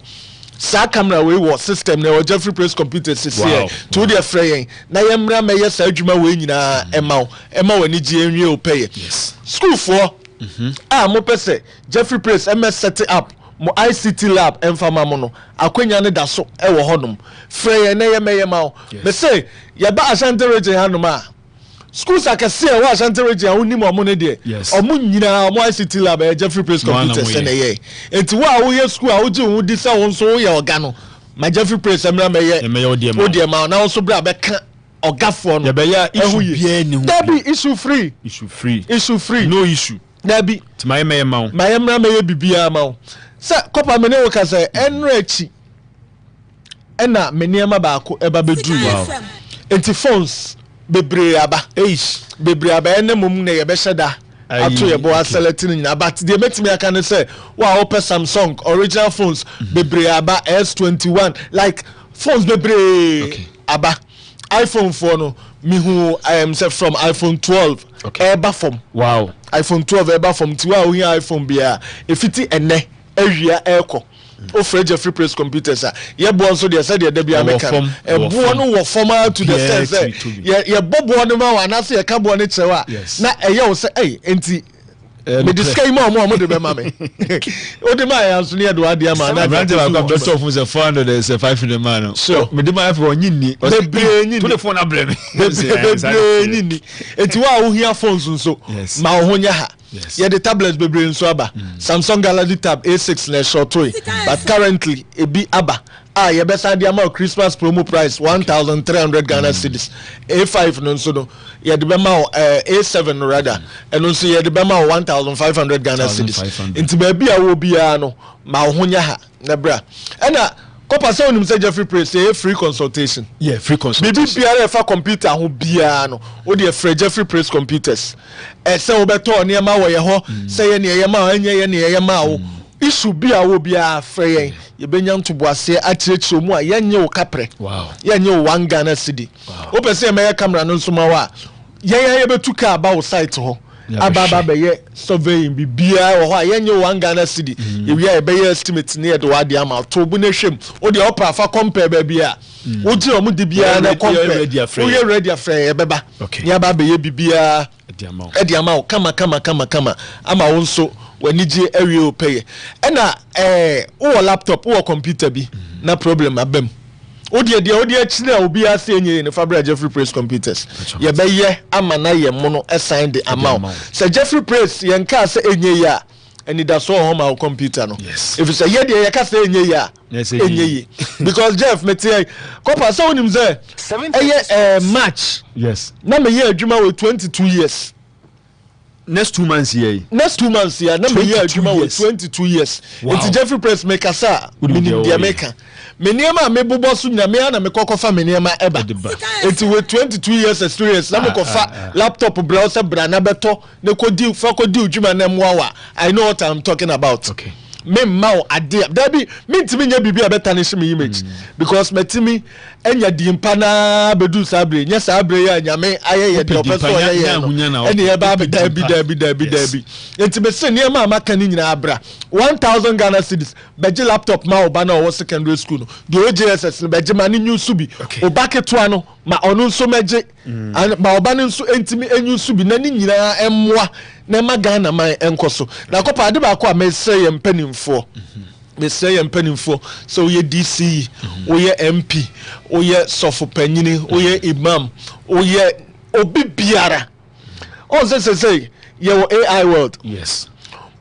O: sa camera we wo system na Jeffrey Praise computer here to the frame na ye mra me ye sa adwuma we nyina ema wani ji enwie o pay school for mo pese Jeffrey Praise MS set up mo ICT lab enfama mo no akwanya ne da so e wo honum frey na ye meye ma me say ye ba Ashanti region hanum a schools akase e wa Ashanti region woni mo ne de omo nyina mo ICT lab e Jeffrey Praise computers na ye enti wa wo ye school a wo ji wo di sa wo so ye oga no ma Jeffrey Praise emra meye odi ma na wo so bra be ka ogafo no ye be ya issue bia ni hu that be issue free
A: no issue
O: that be
A: ti ma ye meye ma
O: meye bibia ma sa kopa mene wo ka say enrechi ena meniema ba ko eba bedu enti phones bebre aba ene mum na ye be sheda ato ye bo aseletin nyina but the metimi aka ne say wa open Samsung original phones bebre aba S21 like phones bebre aba iPhone 4 no mi hu I am say from iPhone 12 eba from iPhone 12 eba from tiwa o iPhone bia efiti ene awia eko o Fred Jeffrey Praise computers ye bo nso de say de da bia meka e bo no wo formal to the sense ye bobo no ma wa na say ye ka bo no chewa na eye wo say enti me disclaim mo de be ma me o de ma ya nso ne do ade ma na
A: brand ba ko doctor from the 400 is 500 man so me de ma for nyinni to the phone abre me nyinni
O: enti wa wo hia phones nso ma wo nya ha yeah, the tablets be brain so aba. Samsung Galaxy Tab A6 na short toy. But currently it be aba. You better the amount Christmas promo price 1,300 Ghana cedis. A5 no so no. Yeah, the bema A7 rather. And also yeah the bema 1,500 Ghana cedis. Into baby a wo bia no ma ho nya ha na bra. And Kopa say onim say Jeffrey Praise say free consultation.
A: Yeah, free consultation.
O: Bibi biara fa computer ho bia no. O de free Jeffrey Praise computers. Say obeto ne ma wo ye ho, say ye ne ye ma anye ye ne ye ma wo. Isu bia wo bia free yen. Ye benya ntoboase akyerechiro mu a ye nye wo kapre.
A: Wow.
O: Ye nye wo 1 Ghana cedi. O pese me camera no nso ma wa. Ye betu ka ba wo site ho. Ababa be ye surveying bibia wo ho a ye nye 1 Ghana cedi. Ye wi a be ye estimate ne de wade ama to bu ne hwem. O de opa fa compare ba bia. Wo ji o mu de bia na compare. Wo ye ready afre ye beba. Nya ba be ye bibia edi ama o kama ama wo nso wani je awie o peye. Ena wo laptop wo computer bi na problem abem. Odi chine obi ase enye ne Fabra Jeffrey Praise computers ye be ye ama na ye mo no assign the amount say Jeffrey Praise ye nka ase enye ya eni da so home our computer no if you say ye de ye ka say enye ya enye ye because Jeff metie kopa so onim say match na me ye adwuma with 22 years
A: next 2 months here
O: na me ye adwuma with 22 years it's Jeffrey Praise make asa minim dia maker meniema me bobo so nyame na me kokofa meniema eba enti with 22 years experience na me kofa laptop browser brana beto ne kodi udwuma na mwa I know what I'm talking about me mau ade dabi me ntimi nya bibia beta ne shime image because metimi enya dimpa na bedu sabre nya sabre ya nyame ayeye de opeso ayeye ene ye ba dabi enti be se ne ma maka ni nyina abra 1,000 Ghana cedis beje laptop ma oba na o secondary school no the OJSS beje ma ni new subi obaketo ano ma onu nso meje ma oba ne nso entimi enyu subi na ni nyina emmoa na ma Ghana man enkoso na kopa ade ba ko a mesre ye mpanimfo so ye DC oye MP oye sofo panyini oye imam oye obi biara on say ye wo AI world
A: yes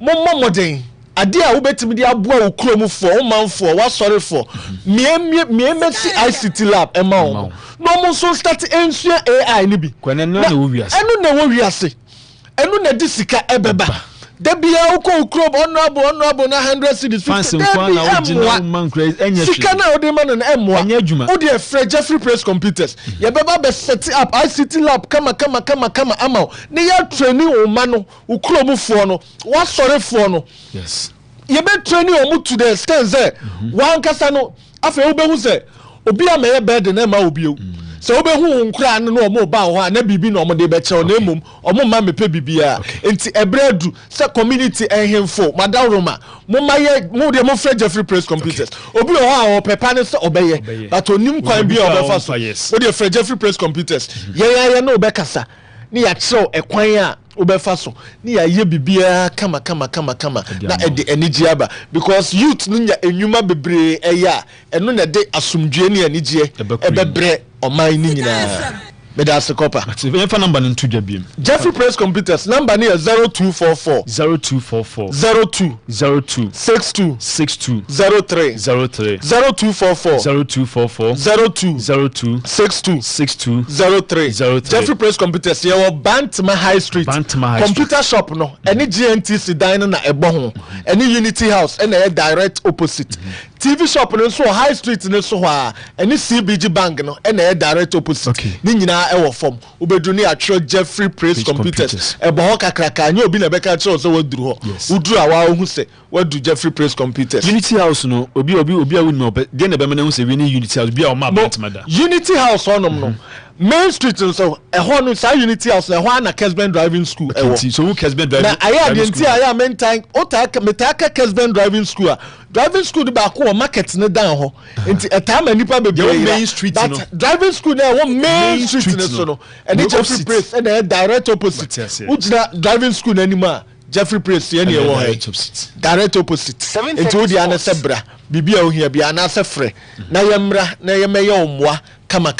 O: mo modern adia wobetimi dia aboa wo kromfo wo manfo wa sorry for me si ICT lab ema wo no mo so start ensua AI ni bi
A: kwene no na wo wiase
O: enu na wo wiase enu na disika ebeba da bia uko ukrob honorable na 100 cities 50
A: na original man crazy enya
O: sika na odi man na emwa
A: enya adwuma
O: odi e Jeffrey Press Computers ye beba be set up ICT lab kama ama ne ya training o ma no ukromfo no wa sorefo no
A: yes
O: ye be training o mu to the extent say wan kasa no afa obehu say obi a meye bed na ma obi o so obehu nkura no no mo ba ho na bibi no mo de be che na emum omo ma mepe bibia enti ebredu say community ehemfo madam Roma mo maye mo de mo free Jeffrey Press Computers obi ho a opepa ne so obeye but onim kwan bi obefa so o de free Jeffrey Press Computers ye na obekasa ni ya chew ekwan a obefa so ni ya ye bibia kama na ede enigi aba because youth no nya enwuma bebre eya eno na de asumdue ni enigi ebebre oman ni nyina meda sekopa
A: fa number no to dwabiem
O: Jeffrey Press Computers number ni 0244 02 62 03 0244 02 62 03 Jeffrey Press Computers ye wo Bantama High Street computer shop no any GNTC dine na ebo ho any Unity House and direct opposite TV shop no so High Street no so ha any CBG Bank no and direct opposite ni nyina e wo form obedu ni atro Jeffrey Press Computers ebo ho kakraka nya obi na beka tro so waduru ho uduru awa hu se wadu Jeffrey Press Computers
A: Unity House no obi a win no de na be me na hu se we ni Unity House bi a o ma Bantama da
O: Unity House onom no Main Street so ehon no sa Unity House na ehon na Kesben Driving School ewo
A: so who Kesben Driving
O: na aya de nti aya mentan otaka metaka Kesben Driving School a driving school ba ko market ne dan ho nti etama nipa bebre
A: Main Street no
O: driving school na wo Main Street ne so no and Jeffrey Press and direct opposite ujina driving school na anima Jeffrey Press ye ne wo direct opposite nti odi ana sebra bibia ohia bia na sefre na yemra na yemeya omwa kama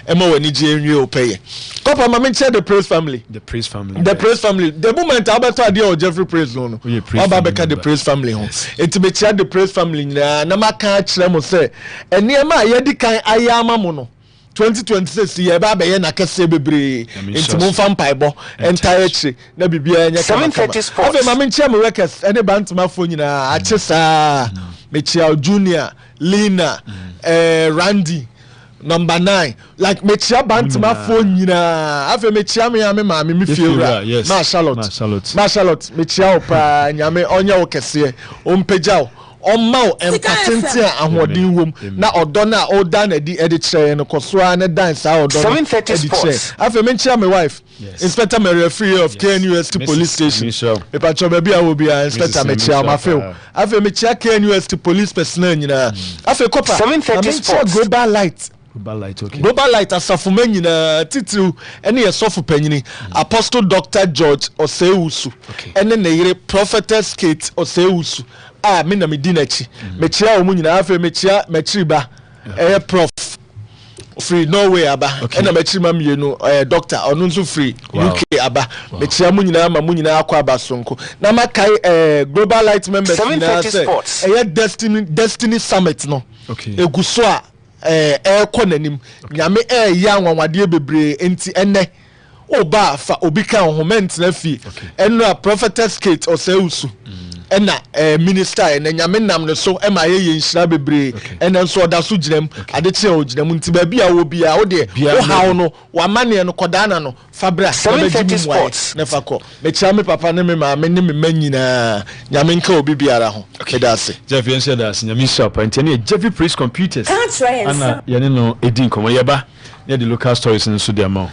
O: ema wani je enwie opeye kopa ma menche the Press family
A: the Press
O: family the moment abeto ade o Jeffrey Press no oba beka the Press family ho enti me chia the Press family na maka kire mo se eniema ye di kan ayama mo no 2026 ye ba be ye na kese bebre enti mo fam paibo entire chi na bibia enya kama afa ma menche mo records ene Bantama fo nyina a chesa me chia Junior Lina Randy number 9 like mechia Bantama phone nyina afa mechia me ame ma me fiewra ma Charlotte mechia opa nyame onya wo kese ompegyaw omma empatente ahodin wom na odo na oda na di edichere no kosoa na dance a odo
D: 730 sports
O: afa mechia my wife Inspector Mary Free of KNUST Police Station me pacho be bia wo bia Inspector mechia ma feel afa mechia KNUST Police personnel nyina afa kopa
D: 730 sports
O: Global Light Global Light asafuma nyina titiru ene ye sofu panyini Apostle Dr. George Osewusu ene ne yire Prophetess Kate Osewusu me na medina chi mechia omu nyina afa mechia mechiriba prof free Norway aba ena mechirima mienu doctor onu nso free UK aba mechia mu nyina ma mu nyina akwa abasonko na makai Global Light members na say Destiny Summit no eguso a ekọ nanim nyame ya anwanwade bebre enti ene oba fa obika homent na fi eno a Prophetess Kate Osewusu ena minister ena nyame nam ne so ema ye nhira bebre ena nso oda so ginam ade che o ginam nti ba bia wo bia wo de wo hawo no wa mane no kodana no fabra
D: 730 sports
O: ne fako me chia me papa ne me ma me ne me manyina nyame nka obi biara ho kedase
A: Jeff yen said that nyame shop nti ne Jeffrey Press Computers ana yene no edin komo yeba ne the local stories nso de amount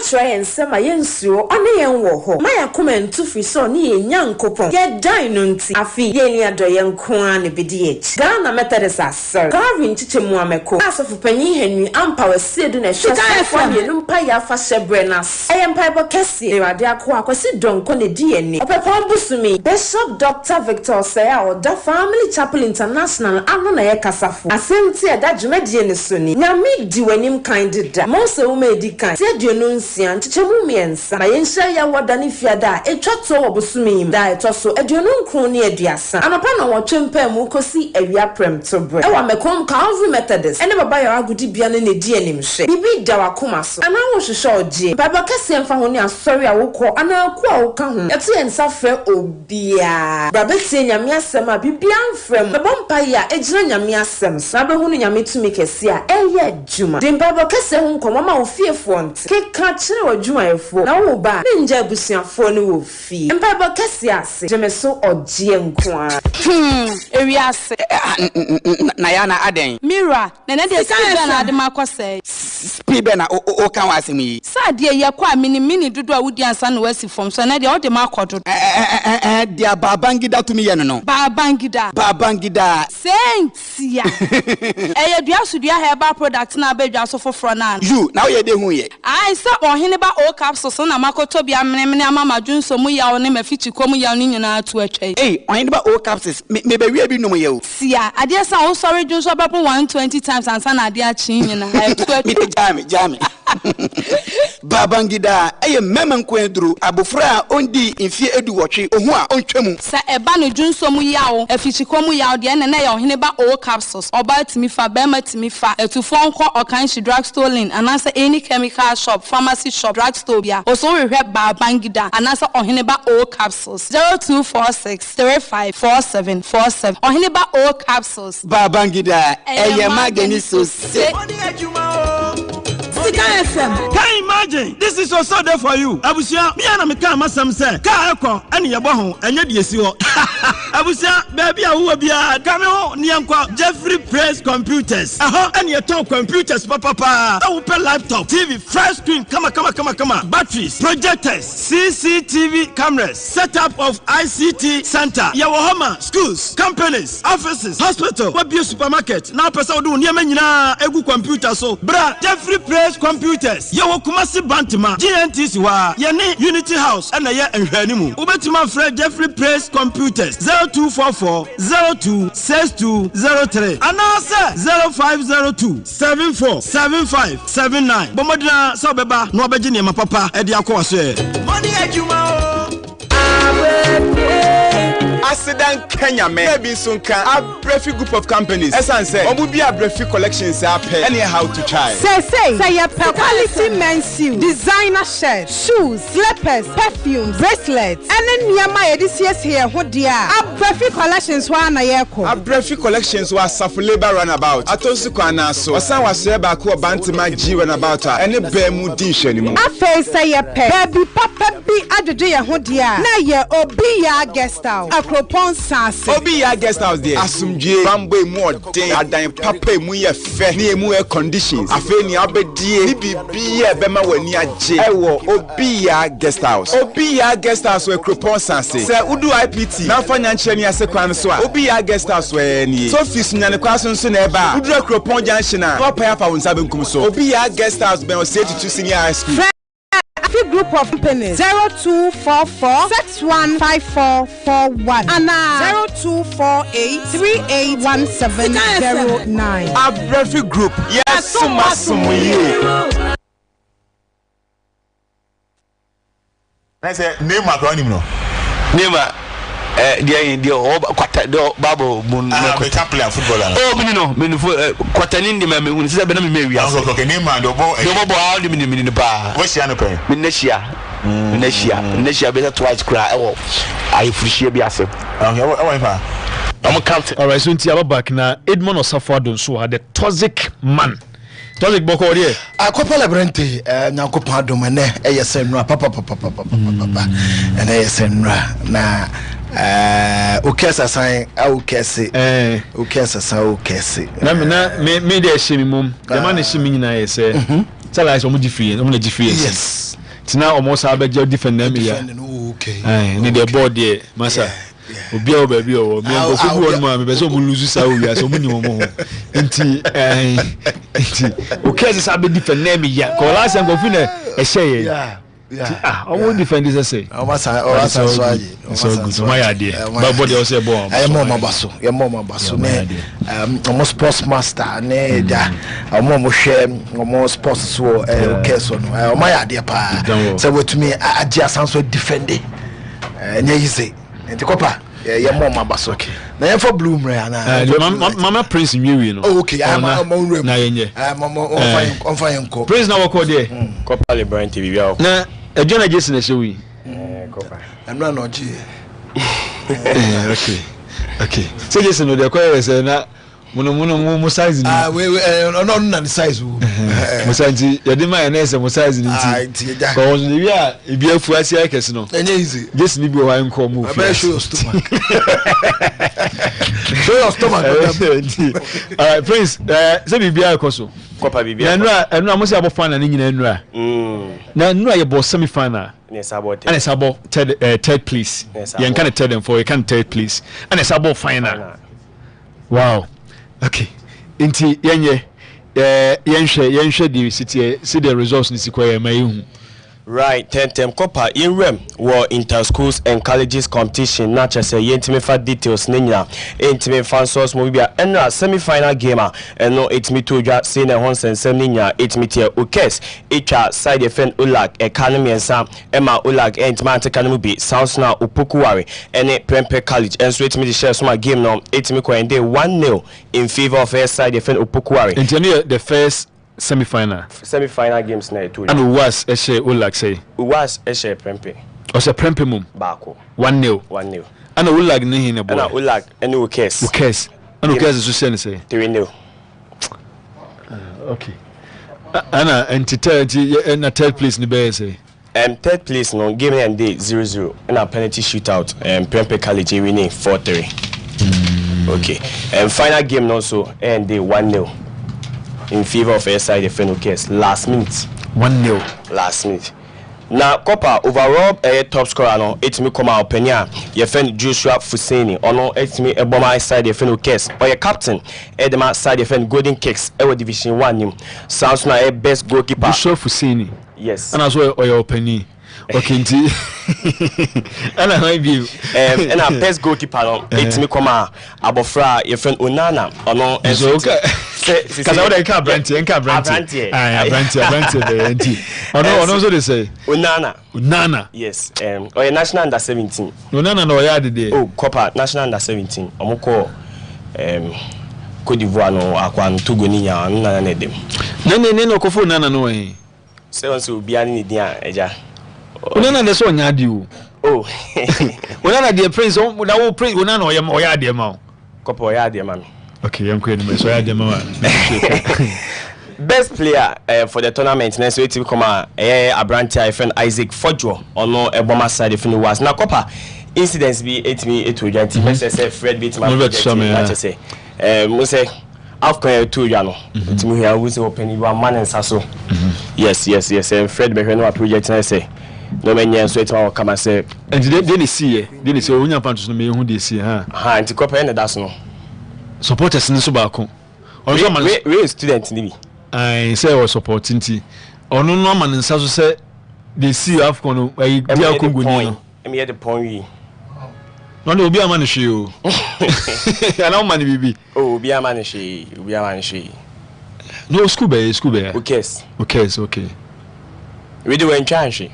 P: try and sama yensuo ane yen wo ho maya komentu fi so ne yenyankopon ye dan no nti afi ye ni adoye nko ane bedi echi Ghana Methodist asor Calvin chichemu ameko asofu panyin hanwi ampa wasiedu na hwefo yenu mpa ya fa shebre nas mpa bo kesi ewade akwa akwasi donko ne di eni opepa busumi Bishop Dr. Victor Saya oda Family Chapel International ano na ye kasafo asenti eda dwumedie ne so ni nyame di wanim kind da mo se wo ma edi kan se duonu nsia nchechemu miensa ma yenhya ya wada ne fiada etwato obosumim da etoso aduonu nkron ne aduasa anopa na wotwempa mu kosi awia prem to bre e wa mekom Calvary Methodist ene baba ya agudi bia ne di animhwe bibi da wakoma so ana wo hwehwe oje baba kase mfa ho ne asori awokọ ana aku awoka ho eto yensa frɛ obia baba tie nyame asɛm a bibia mfrɛm baba mpa ya ejira nyame asɛm so abe hu nyame tumi kɛse a ɛyɛ adwuma de baba kase ho nkɔmɔ ma ofiefo nte keka kyerɛ wadwumayɛfo na wo ba ne nja abusuafo ne wo fie baba kase ase jemeso ɔgye nkoa
Q: ewi ase
R: na ya na aden
Q: mira na na de speed na ade makɔsɛ
R: speed na o kan wa asem yi
Q: sa de ye kwa mini dodo a wudi ansa na wasi fom so na de o de makɔdo
R: dia babangida to me ye no
Q: babangida sentia eye dua so dua herbal product na abadwa so foforo na
R: you na ye de hu ye
Q: ai sa ohene ba o capsules na makoto bia meneme amama dwunso mu yawo ne mafichi kom yawo ne nyina atu atwa
R: ohene ba o capsules me be wi bi no mu ye o
Q: sia ade sa o sorry dwunso ba 120 times ansa na ade achi nyina atu atwa
R: jami babangida eye mema nkwenduru abofra ondi mfie eduwotwe ohu a ontwemu
Q: sa eba no dwunso mu yawo afichi kom yawo de na ye ohene ba o capsules oba timi fa bema timi fa etufo nko okanshi drugstore lane anasa any chemical shop pharmacy shop drugstore bia oso rehwe babangida anasa ohene ba o capsules 0246354747 ohene ba o capsules
R: babangida eye magani so se
S: Can imagine? This is also there for you. Abusia, me and me can masam say. Ka eko, ani yabo ho, enye di esi ho. Abusia, baby awu bia, kame ho ni anko Jeffrey Praise Computers. Aha, ani eton computers papa. Awu pe laptop, TV, fresh screen, kama. Batteries, projectors, CCTV cameras, setup of ICT center. Yawo homa, schools, companies, offices, hospital, wabi supermarket. Now person do niam nyina egu computer so. Bra, Jeffrey Praise Computers. Yawo Kumasi Bantima, GNTC wa. Yene Unity House. Ana ye enhwanimu. Ubetima Fred Jeffrey Praise Computers. 0244-026203. Anasa 0502-747579. Bomodina Sobeba, Nwabejini Mapapa, Edi Akwase. Money Ejuma.
T: Accident Kenya me be sunka a brefi group of companies esan say omu bi a brefi collections a pay anyhow to try
U: say your quality men's shoes, designer shirts, shoes, slippers, perfumes, bracelets and nyama edisies here ho dia a brefi collections wa na yeko
T: a brefi collections wa safu labor runabout atonsu kwa na so osan wa so ba ko bantima G runabout a ene ba mu di hwani mu
U: afa say your baby papa bi adwede ye ho dia na ye obi ya guest house akropon sase
T: obi ya guest house there asumdue bambo mu odin adan papa mu ye fe na emu air conditions afa ni abedie ni bibi ye be ma wani age ewo obi ya guest house we akropon sase se udu IPT na fanya nche ni asekwan so a obi ya guest house we ni so fees nyane kwaso so na eba udu akropon junction a no pay afa wonsa benkum so obi ya guest house ben o say to senior high school
U: group of companies 0244-615441 and 0248-381709.
T: A brefi group. Yes, Sumasumu.
V: I say name my acronym no.
F: Name the Babo Moon.
V: I'm a player footballer.
F: Oh, no, Quatanin, the man who said, "Maybe I was okay. Name and the boy, the bar. What's your name? Nesia, better twice cry. Oh, I appreciate yourself. I'm a count.
A: All right, so into our back now, Edmond Osafo so had the toxic man. Toxic Boko here.
W: I call Lebarante, Nakopa Domene, ASM, papa, and ASM na. Ukesa sign ukesi ukesa sa ukesi
A: na me dey shemi mum the man is shemi na say tell us omo different yes tina omo sa abeje different na me ya
W: okay
A: ni the board there masa obi o baby o me go fu won ma me be so mo lose sa o ya so mo ni mo ho enti ukesa sa be different na me ya ko last time go fi na e shey Almost defend this say.
W: Almost
A: so good. My idea. But body also born.
W: I am Mama Basso. I am Mama Basso. Almost sports master. Ne ja. Almost share. Almost sports so. Okay so. My idea pa. So what me? I just answer defending. Ne easy. Enti kopa. Yeah, Mama Basso. Okay. Na you for bloom re na.
A: Mama Prince Miri no.
W: Okay, I'm on room.
A: Na yenye.
W: Mama on fire nko.
A: Prince na wako there.
C: Kopa Lebarante TV bia.
A: Na Ejona Jason na showi.
W: Kopa. I'm not no G.
A: Okay. So Jason no dey call say na mo size ni.
W: We no na size wo.
A: Mo size ya dey my na say mo size ni nti. Ko won dey bia e bia fu asi akese no.
W: Enye easy.
A: Jason ni bi o han ko mo.
W: I show your stomach. Show your stomach.
A: All right, Prince, say bi bia ekoso.
C: Kopa bibia.
A: Enu a mo say abo final ni nyina enu a. Na enu a ye bo semi final. And it's about third place. You can third and four. You can third place. And it's about final. Wow. Okay. Inti yenye yenhwe the city see the results ni sikwa mai.
C: Right, 10 Copa in Rem were inter-schools and colleges competition. Not just a yentime for details, Nina, intimate fan source movie, and a semi-final gamer, and no 8 me to just seen a Honson Semina, 8 me tier Ukes, Echa, side defend Ulag, Economy and Sam, Emma Ulag, and Mantecanubi, sounds now Upukuari, and a Prempe College, and sweet me the shares my game now, 8 me and day 1-0 in favor of air side defend Upukuari.
A: And the first semi-final
C: games na etu
A: and was eshe Ulag say
C: was eshe Prempe
A: o se Prempe mum
C: baako
A: 1-0 and Ulag ni hin boy
C: and Ulag and
A: Ukes and Ukes so say
C: 3-0
A: okay ana entity na third place ni be say
C: third place no game and day 0-0 and a penalty shootout Prempe College winning 4-3 okay and final game also and day 1-0 in favor of SI the final case last minute
A: 1-0
C: last minute. Now Copa overall top scorer no it me come out penya your friend Joshua Fuseni ono it me a bomber side the final case or your captain Edema side the friend Golden Kicks division 1 nim sounds na a best goalkeeper
A: Joshua Fuseni
C: yes
A: and as well or your penny okay nti and I view
C: and our best goalkeeper no it me come out abofra your friend Onana ono
A: because I would have Branty ono so they say Onana
C: yes or national under 17
A: Onana no ya de
C: oh Copa national under 17 omoko Côte d'Ivoire no akwa no Togo ni nya na na dem
A: ne no kofo Onana no eh
C: say on so bia ni dia eja
A: Onana de so nya di o
C: oh
A: Onana de prince o da wo prince Onana o ya de ma
C: Copa o ya de ma
A: okay, I'm quite so I demo.
C: Best player for the tournament next week to come Lebarante friend Isaac Fojo or no a bomber side if you was now Copa incidents be 8 me 8 to janti say Fred beat my project say say after 2 yano it me here we say open you man and saso yes and Fred be no project na say no menya so it ma come say
A: and they see onya pantos no me hu dey see ha
C: anti Copa na das no
A: supporters ni so ba ko onso man
C: we student ni bi
A: I say we support nti ono no man nsa so say they see Afcon no dia Congo ni no
C: em ye the point wi
A: no obi ama ne hwe o ana o man bibi
C: obi ama ne hwe
A: no school be okay
C: we do en change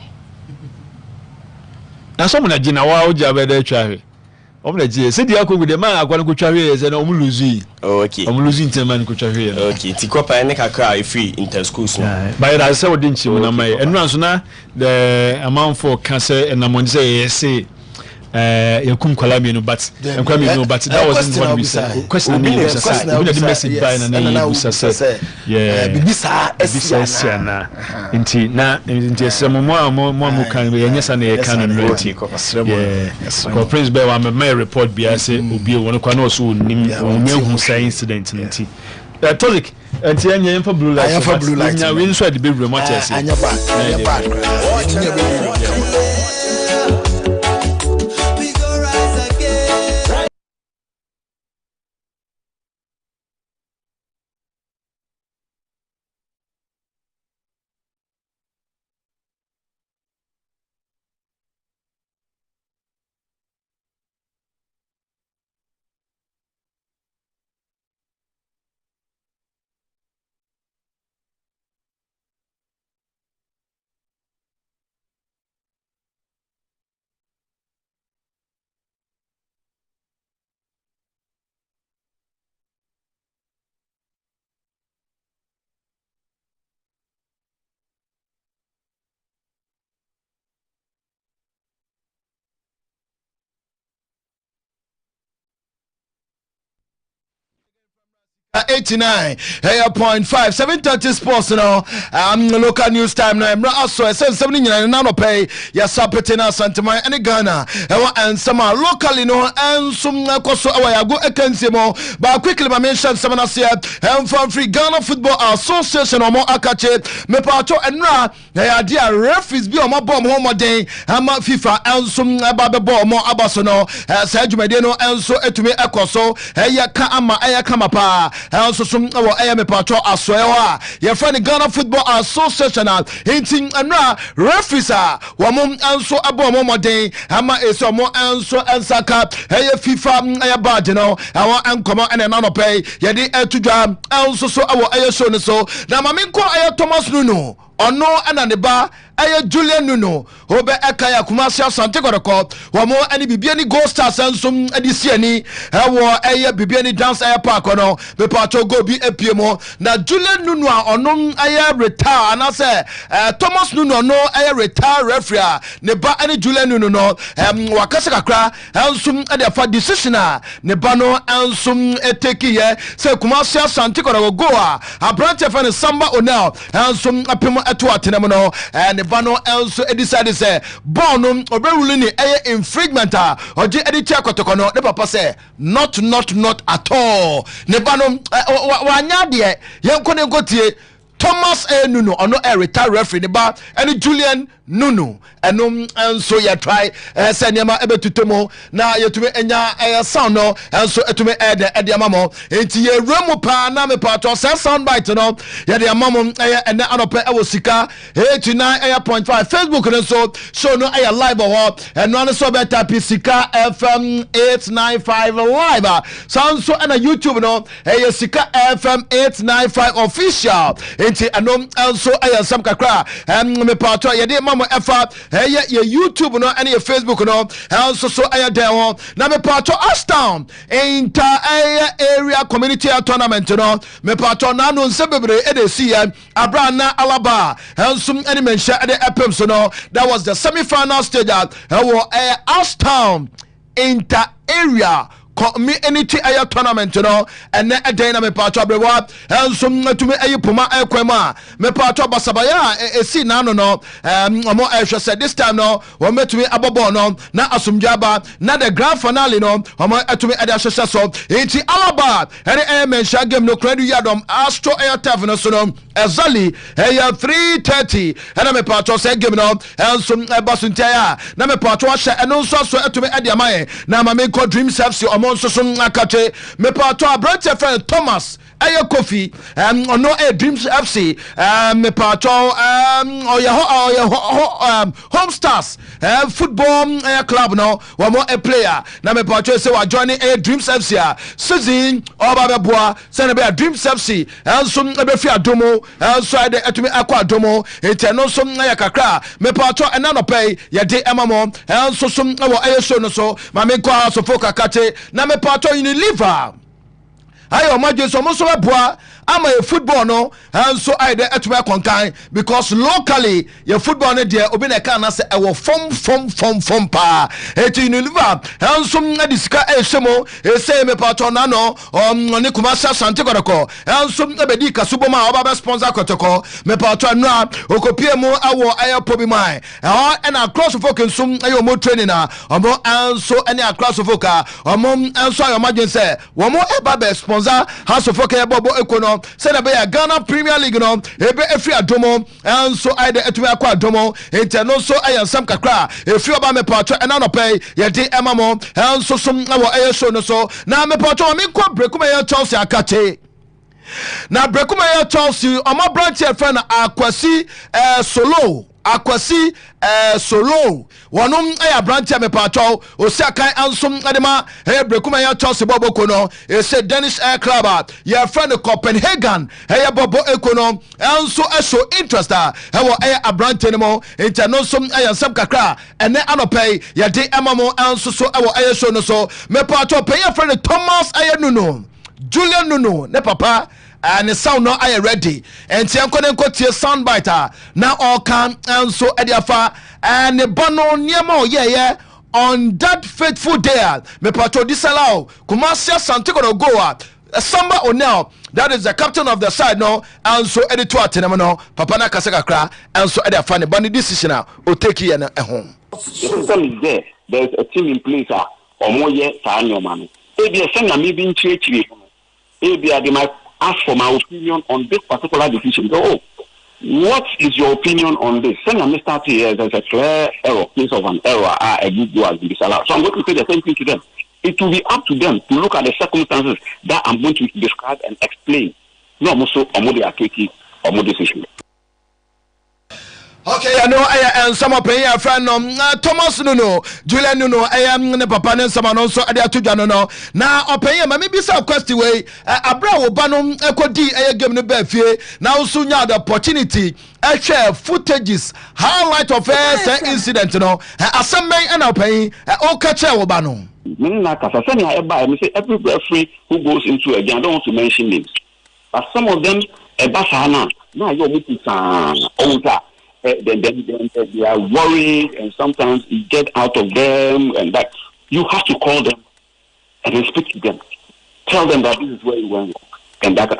A: na so mo na gina wa o ja be da twa omna je se dia Congo de man akwa ko twa hwe se na omu luzi
C: okay
A: omu luzi ntema ko twa hwe
C: okay ti Copa ne kakra e free inter schools no
A: by that say wodi nchi na mai enu anso na the amount for cancer and amount say say yakum kwalami no but kwalami no but that wasn't what we said question me the message by na you say yeah
W: bibisa
A: esiana nti na nti esemo mo kan be nyesa na ye kan no yeah ko prince be wa me report bia say obi won kwa na so nim mehu say incident nti tolic nti anya yemfa blue light nya we nso ade be wura mo chese
W: anya ba 89.5 7:30 sports no local news time no emra aso esen 7 nyina na no pay ya sapetena santeman ene Ghana ewa ansama locally no ensum koso ewa yago ekansemo ba quickly ma mention some na se from free Ghana Football Association omo akache me pacho enra ya dia referees bi omo bom ho moden ama FIFA ensum aba be bom mo abaso no sa dwumade no enso etumi ekoso ya ka ama ya kama pa also some me patro asoewa your friend Ghana Football Association hinting anra referees wamom anso abomo moden ama eso mo anso ansaka FIFA badge no awa ankomo ene na no pay ye de atudwa also so show no so na mamenko Thomas Nuno ono ana ne ba Julian Nuno obe ekaya Kumasi Asante Kodoko wamo ani bibiani Gold Stars ensum edisiani wo bibiani dance park ono be pato go bi epiemo na Julian Nuno ono retire and say Thomas Nuno no retire referee ne ba ani Julian Nuno no wakase kakra ensum afa decision ne ba no ensum eteki ye say Kumasi Asante Kodoko go abrante fa ne Samba Onel ensum apemo eto atenemo no and bano also decided say bono oberuli ni infringement oje editi akotoko no ne papa say not at all ne bano wanya de yenko ne gotie Thomas Nuno ono retire referee ne ba and Julian Nuno and so ya try send yama ebetutomo na yetume enya sound no and so etume ede amamo enti ye remu pa na me pa to sound bite no ye de amamo ene anope e wo sika 89.5 Facebook no so show no live ho and no so better sika FM 895 live sound so na YouTube no sika FM 895 official enti anom also some kakra me pa to ye de mamo efa your YouTube no and your Facebook no also so there na me pato Ashtown inter area community tournament no me pato na no nsebebre e dey see abra na Alaba ensum any mention at the epem so no that was the semi-final stage at Ashtown inter area community aya tournament no and then me pato abrewa ensum tumi ayipuma ekwema me pato basabaya esi na no omo said this time no we metumi abobo no na asumjaba na the grand finale no omo etumi ade ahwehwe so enti Alaba ene mention game no kradu yadom Astro Air Tavern so no exactly 3:30 and me pato say game no ensum basuntia na me pato ahye eno so etumi ade amaye na ma me ko Dreams FC so akate me pato abrante friend Thomas Kofi ono Dreams FC me pato Home Stars football club no one more player na me pato say wa join Dreams FC season oba beboa say na be Dreams FC so be fi adomo so ade etumi akwa adomo eteno so ya kakra me pato enano pay ye de emamo so show no so ma me ko so foka kate na me pato Unilever ayo maje so mo so boa ama a football no and so I dey etuma konkan because locally your football no there obi na kan na say e wo form pa eti Unilever and so na disika e hwemo e say me pato na no ne Kumasi Asante Kodoko and so e be di kasubo ma oba be sponsor Kotoko me pato na okopie mu awo ayepo bi mai and across focus so ayo mo training na omo and so any across focus omo and so imagine say wo mo eba be sponsor house of focus bobo ekono say na be Ghana Premier League no ebe efi adomo and so I dey etumi akwa adomo interno so ayansam kakra efi oba me patro ena no pay ye de emamo and so some na wo show no so na me patro me ko breakuma ye Chelsea akate na breakuma ye Chelsea omo branch friend Akwasi Solo Akwasi Solo wonum branch me pato osiakan ansum adema brekuma ya Chelsea bobo kono say Danish Air Club your friend Copenhagen bobo ekono anso show interest wo branch anemo interno sum ayansam kakra ene anopay ya de emamo anso so wo show no so me pato pay your friend Thomas Nuno Julian Nuno ne papa and the sound no I ready and tie sound bite now all can and so ediafa and the bono niemo yeah on that faithful day me pato disallow Kumasi Asante Kodoko Samba O'Neill, that is the captain of the side no, and so editor Tenemano, Papana Kasakakra, and so Eddie Fanny Bunny decision will take you at home.
E: The system is there. There's a team in place or more yet for your man. Maybe a sender maybe in church. Maybe they might ask for my opinion on this particular decision. Oh, what is your opinion on this? Send a Mr. T, there's a clear error, case of an error, a good go has been disallowed. So I'm going to say the same thing to them. It will be up to them to look at the circumstances that I'm going to describe and explain. No, also, I'm going to take or more decision.
W: Okay, I know I am some of a friend Thomas Nuno, Julian Nuno, I am the papa and someone also at the Atujano. Now, I'll pay him, maybe some question way. Abra Banum, Echo D, I give the Befie. Now, soon you have the opportunity. I share footages, highlight of a incident, you know. As some may and I'll pay all catch Obano.
E: Every referee who goes into a game, I don't want to mention names. But some of them, a basana, now you're meeting older. Then they are worried, and sometimes you get out of them, and that you have to call them and then speak to them, tell them that this is where you went, and that.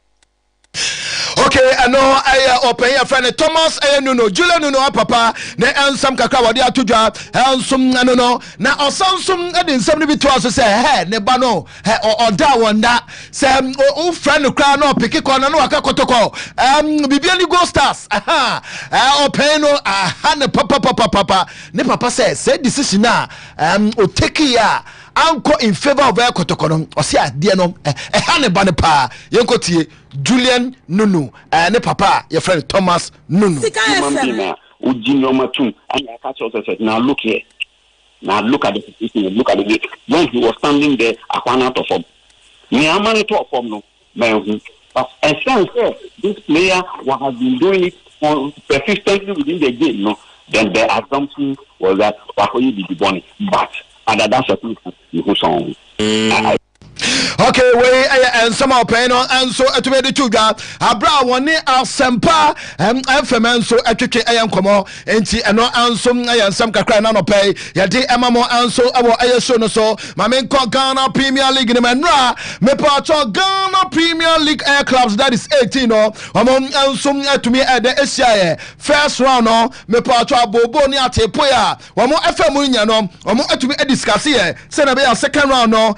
W: Okay, I know I open your friend Thomas Nuno, Julian Nuno, Papa, ne and some Kakawa, the Atuja, and some no, now or some and 70 to us say, hey, Nebano, or that one that Sam, oh, friend of Crown, no, pick a corner, no, Akakotoko, Bibiani Go Stars, aha, Openo, aha, Papa, ne Papa says, decision now, take ya. Uncle in favor of Kotokonom, or see a dianom, a Hannibal pa, Yankotie, Julian Nunu, and the papa, your friend Thomas Nunu.
E: Now look here. Now look at the position, look at the when he was standing there, I found out of him. Me, I'm not to form no man. But as this player has been doing it persistently within the game, no, then the assumption was that Wakoyi be the bunny. But and that's a thing you song.
W: Okay, we and some of pain and so to be the two guys. Abra one Asempa and FM so at I am come on and no answer and some cry no pay. Yadi Emamo and so our show so my main Ghana Premier League in Manra me part Ghana Premier League air clubs that is 18 among and some to me at the SIA first round me part Bobo ni Atepoya one more FM no or to me discuss here send a second round no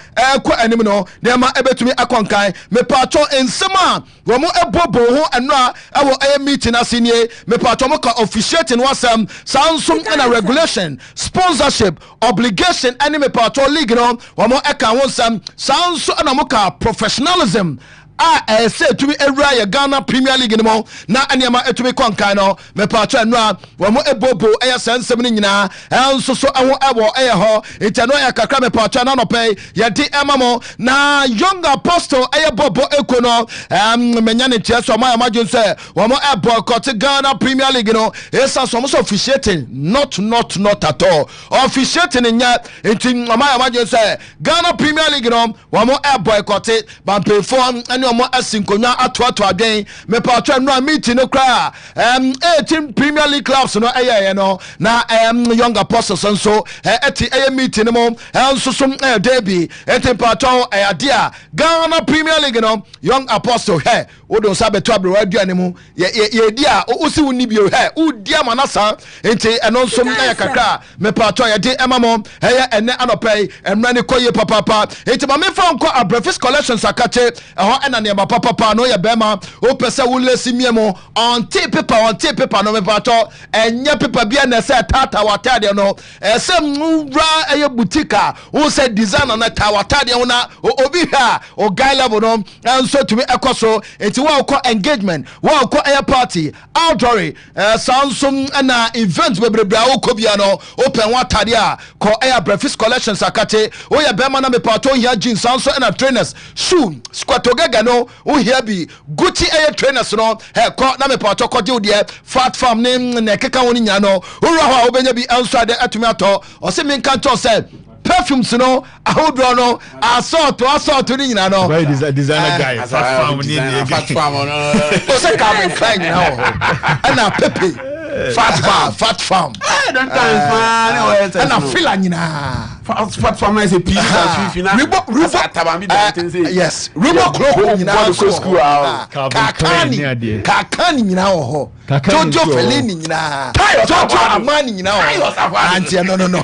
W: enemy no ma ebetumi akonkan me pacho ensema wo mo ebobo ho enra awo aye meeting asenie me pacho mo ka officiating wasam sansum and a regulation sponsorship obligation any me pacho league no wo mo eka wonsam sansu and mo ka professionalism say to be a Ghana Premier League anymore. Now, any amount to be conquer me patch and run. One more a bobo, a sense of Nina, and so I won't ever a ho. It's a noya cacame patch and no pay. Yet, Emamo, now young apostle, a bobo econo, Menani chess or my imagine say, one more a boycott Ghana Premier League, you know, it's almost officiating, not at all. Officiating in yet, it's in my imagine say, Ghana Premier League, you know, one more a boycott it, but perform and more asinkonya ato again me patwa no meeting no cry 18 Premier League clubs no no na young apostles so eti meeting mo so derby eti patwa idea Ghana Premier League no young apostle wo don sabe to abro aduane mu ye dia o si woni bio wo dia manasa enti eno so kakra me patwa ye de emamo ene anopai emrani koye papa enti ma me fa nko Abrefis collections akache na neba papa no ya bema o pese wo lesi miemo on tape paper no me pato enye paper bia na se tata watade no se mura eye boutique wo se designer na ta watade wo na obi ha o guy level no and so to me ekoso enti wo ko engagement wo ko air party outdoor sansum na event bebrebra wo ko bia no open watade a ko air Breakfast collections akate wo ya bema na me pato here jeans sanso na trainers shoe squat gaga no wo here be Gucci air trainers no ko na me pato ko de de fat farm ne na keka woni nya no wo ra ho obenya bi answer de atumi ato o se me kan to say perfumes no ahodo no assault ni nyina no
A: why designer guy fat farm ni
W: no o se Calvin Klein no na pepe fat farm
N: don't time fan
W: na feel nyina
N: Fat from nice piece and fina.
W: Yes. Ribo Clock nyina school. Kakani nyina ho. Jojo Felini nyina. Jojo Amani nyina ho. Auntie no.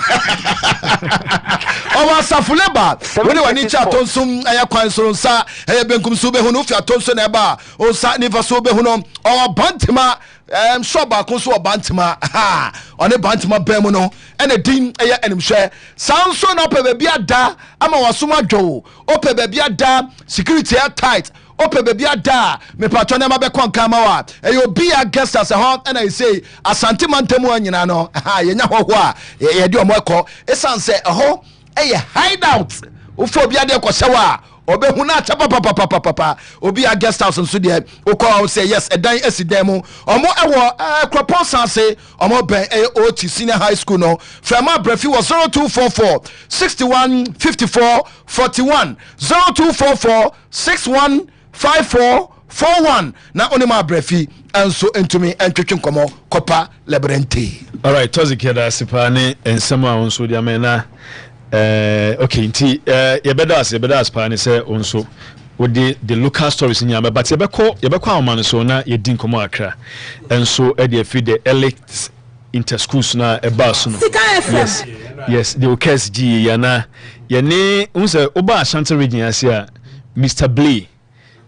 W: Owa Safuleba. Woni wani cha tonsum aya kwan so nsa aya benkum so be hu no fi atonso na eba o sa nifa so be hu no o bantima shoba ko so bantima ha one bantima bem no ene din aya enimhwe sanso na pe bia da ama wasoma dwo o pe bia da security air tight o pe bia da me patro na ma be kon kama wa eyo bia guest as a hot and I say asante mantemu anyina no ha ye nya hoho a ye de omo ekọ esanse ho eye hideout ufo bia de ko sewa obehu na cha papa obi a guest house nso de o call say yes edan esidem omo ewo kropon sanse omo ben OT senior high school no frama brefi was 0244 61 54 41 0244 61 5441 na onima brefi enso entumi entwetwe nkomo kopa Lebarante.
A: All right, tozikeda sipane ensema onso dia mena okay nti yebedas pa ne se onso with the local stories in yama but yebeko amano so na yedin komo akra enso e dey feed the elite interschools na ebas no yes the OKSG yana yene unse oba Ashanti region asia Mr. Blee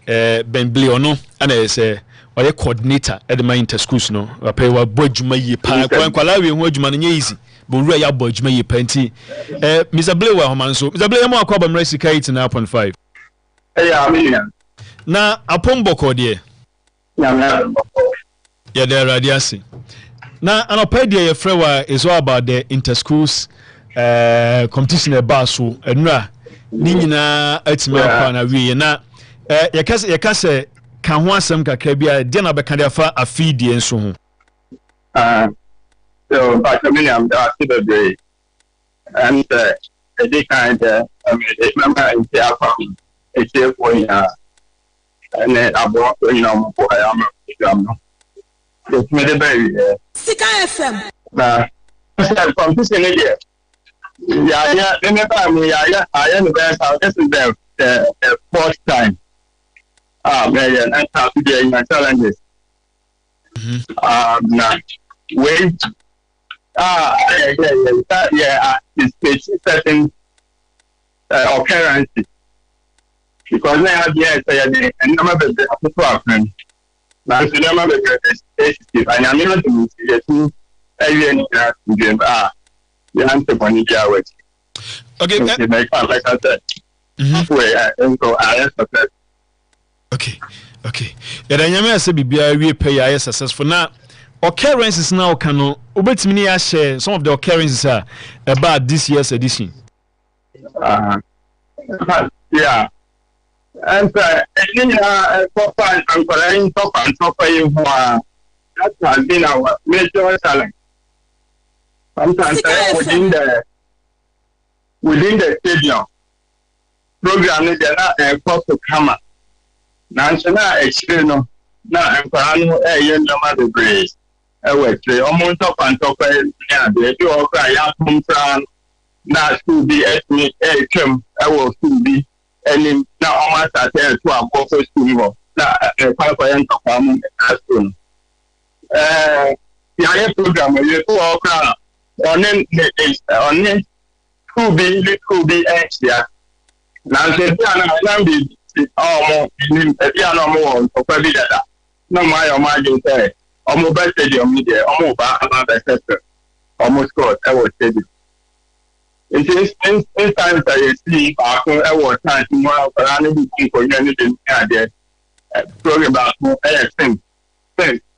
A: Ben Blee ono ana say oye coordinator at the interschools no pay wa bodjuma yi pa kwala we hu adwuma no nye easy bonru ya bodjuma yi panti Mr. Blee wa homan so Mr. Blee mo akwa mra sika 89.5 na apomboko de ya de radiasi na anopedia ye frewa is all about the interschools competition e baso enura ni nyina atime akwa na wie na yakase ka ho asem kakra bia de na beka de afa afidie nso ho
G: so but I'm the and they kind remember in the farm it's there for and then I bought I am it's made a baby
U: Sika FM
G: na from this area yeah remember me I am the best this is the fourth time man and how to do my challenges now wait it's certain occurrence because now I have yes and I'm a bit of friend now so I'm a bit and I'm not to get to alien the answer when you get with
A: okay
G: like I said and go
A: okay yada nyame ase bibia wie pay ya successful na occurrences now can obetimi ni share some of the occurrences are about this year's edition
G: yeah and for fun and calling top and top that has been our major challenge sometimes within the stadium program is there cost to come national experience na enkwano yendoma the brace we almost top and top they do all ya from na school be estimate twem will school be and now almost at to a school na kwa yan tokam school the program you to all on school be extra na se na be in piano more for Pavida. No, my imagine say, almost best stadium media, almost about the sector, almost got I was said. In times I see, I was trying to more for any people anything there. Talking about more things. Things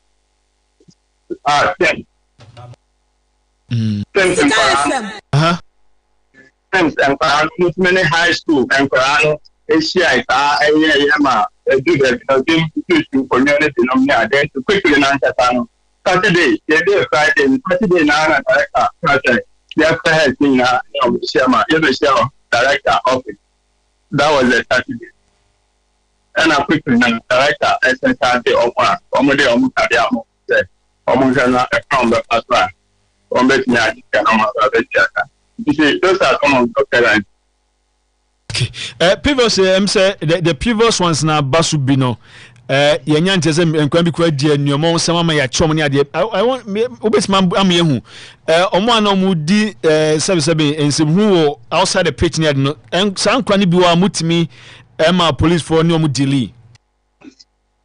G: and many high school and Asia do the institution community then to quickly answer Saturday, Friday, Saturday now project. The after has been director office. That was a Saturday. And I quickly director SSRT of Omode almost a account as well. On bet me I can Those are some of the parents.
A: Okay. Previous say the previous ones na basu bi no. Yenya ntese enkwan bi kwa die nyomo sama ma ya chom ne ade. I want obesima am yehu. Omo ana omo di sebe ensem hu outside the pitch ne ade no. San kwa ne bi wa mutimi ma police for ne omo delay.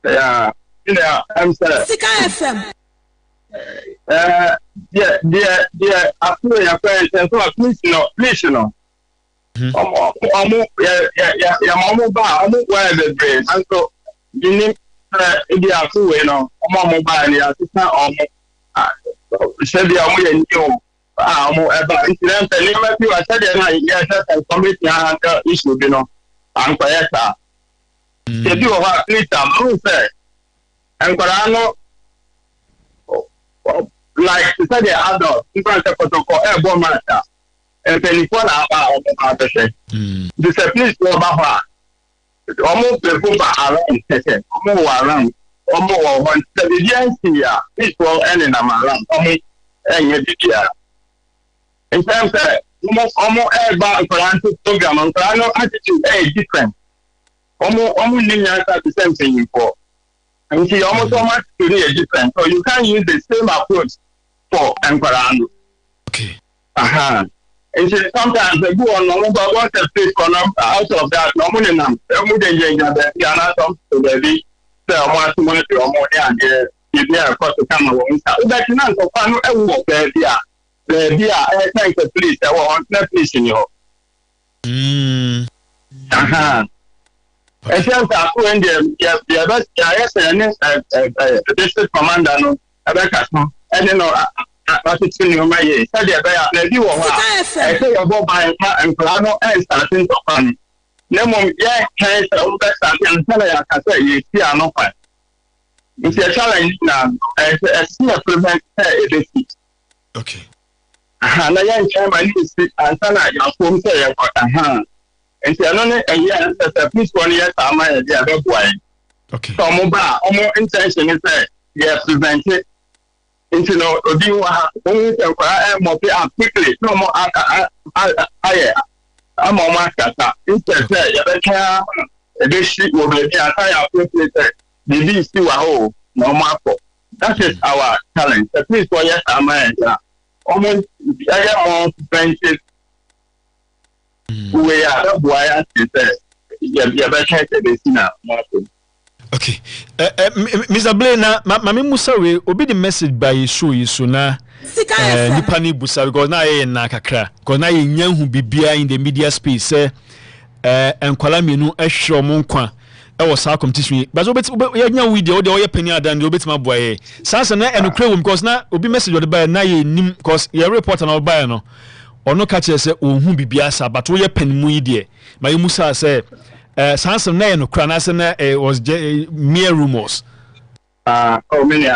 G: Yeah, I'm sorry.
U: Sika FM.
G: Yeah, after your parents, so please, you know. Yeah, mama ba, where the brain, and so you need the after, you know, mama ba, and the assistant, said the only new, about incident, and you might be, I said, yes, and committee issue, you know, and quiet. If you have please, I'm say, and Corano, like to say the adult, you can't say protocol, airborne matter. And telephone about the discipline about almost the book around almost 1 years here. This will end in a man. In terms of almost every program on attitude is different. Almost the same thing for. And see almost so much to be different. So you can't use the same approach for Emperor.
A: Okay.
G: And sometimes they go on but once a place out of that, normally they are not up to the big so much or more and if they are across the camera. But you know, so far, I will there. There are thank the police that were on that police in your. And since I put in the best, yes, and the district commander, no, and you know. What's in my year? Said the you I say about by and Plano and starting to fun. No more, yeah, can't and tell you, I say, you see, I'm not fine. It's a challenge now, as see a prevent a defeat.
A: Okay.
G: And I am chairman and tell your phone say, and say, no, and yes, a piece 1 year, I'm a dear boy.
A: Okay. So,
G: more intention is that, yes, prevent it. Into no, do you have more quickly? No more. I'm on my cat. Instead, this shit will be the entire the still a hole, no more. That is our talent. At least for yes, I'm almost more benches. We are the boy, you're better to now.
A: Okay. Mr. Blaine, Mami Musa we obi the message by you so na nipa ni busa because na ye na kakra because na ye nyanhu bibia in the media space say enkwala mienu ehwe mo nkwa e wo sa competition but obet ye nya video o de o ye pani adan de obet ma boye sansa na enukre wo because na obi message o de by na ye nim because ye report na o by no ono ka che say ohun bibia sa but wo ye pani mu yi de ma Musa say Sansom na no kranase na was mere rumors.
G: Many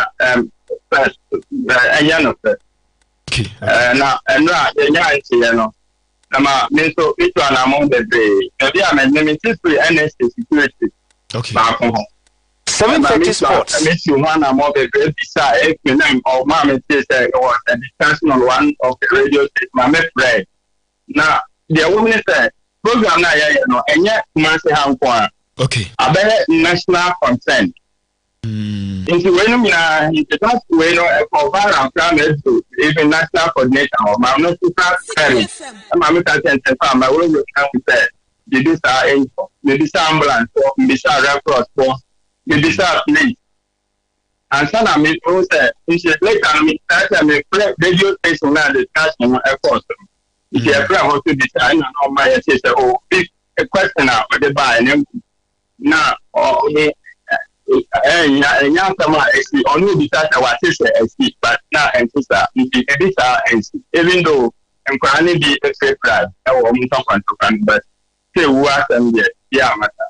G: first ayano.
A: Okay.
G: Now no. Nama meso itu among the day. Maybe I'm ministry NSC security.
A: Okay.
G: 730 sports. I miss you one among the great beside or Mamma says was a discussion on one of the radio station. My friend. Now the woman said program na no enye kumase hankwa.
A: Okay.
G: Abere national concern. Into when na that's when no cover and plan even national coordinator or my no super ferry. I'm a can say my will come say the this are the ambulance or the red cross for the police. And so I mean say it's later me that me radio station na discussion airport. If you have to decide on my sister, big question out with the buy and now, only because our sister is but now and sister, even though I'm trying to be a safe ride, I won't talk on but say what and yeah, matter.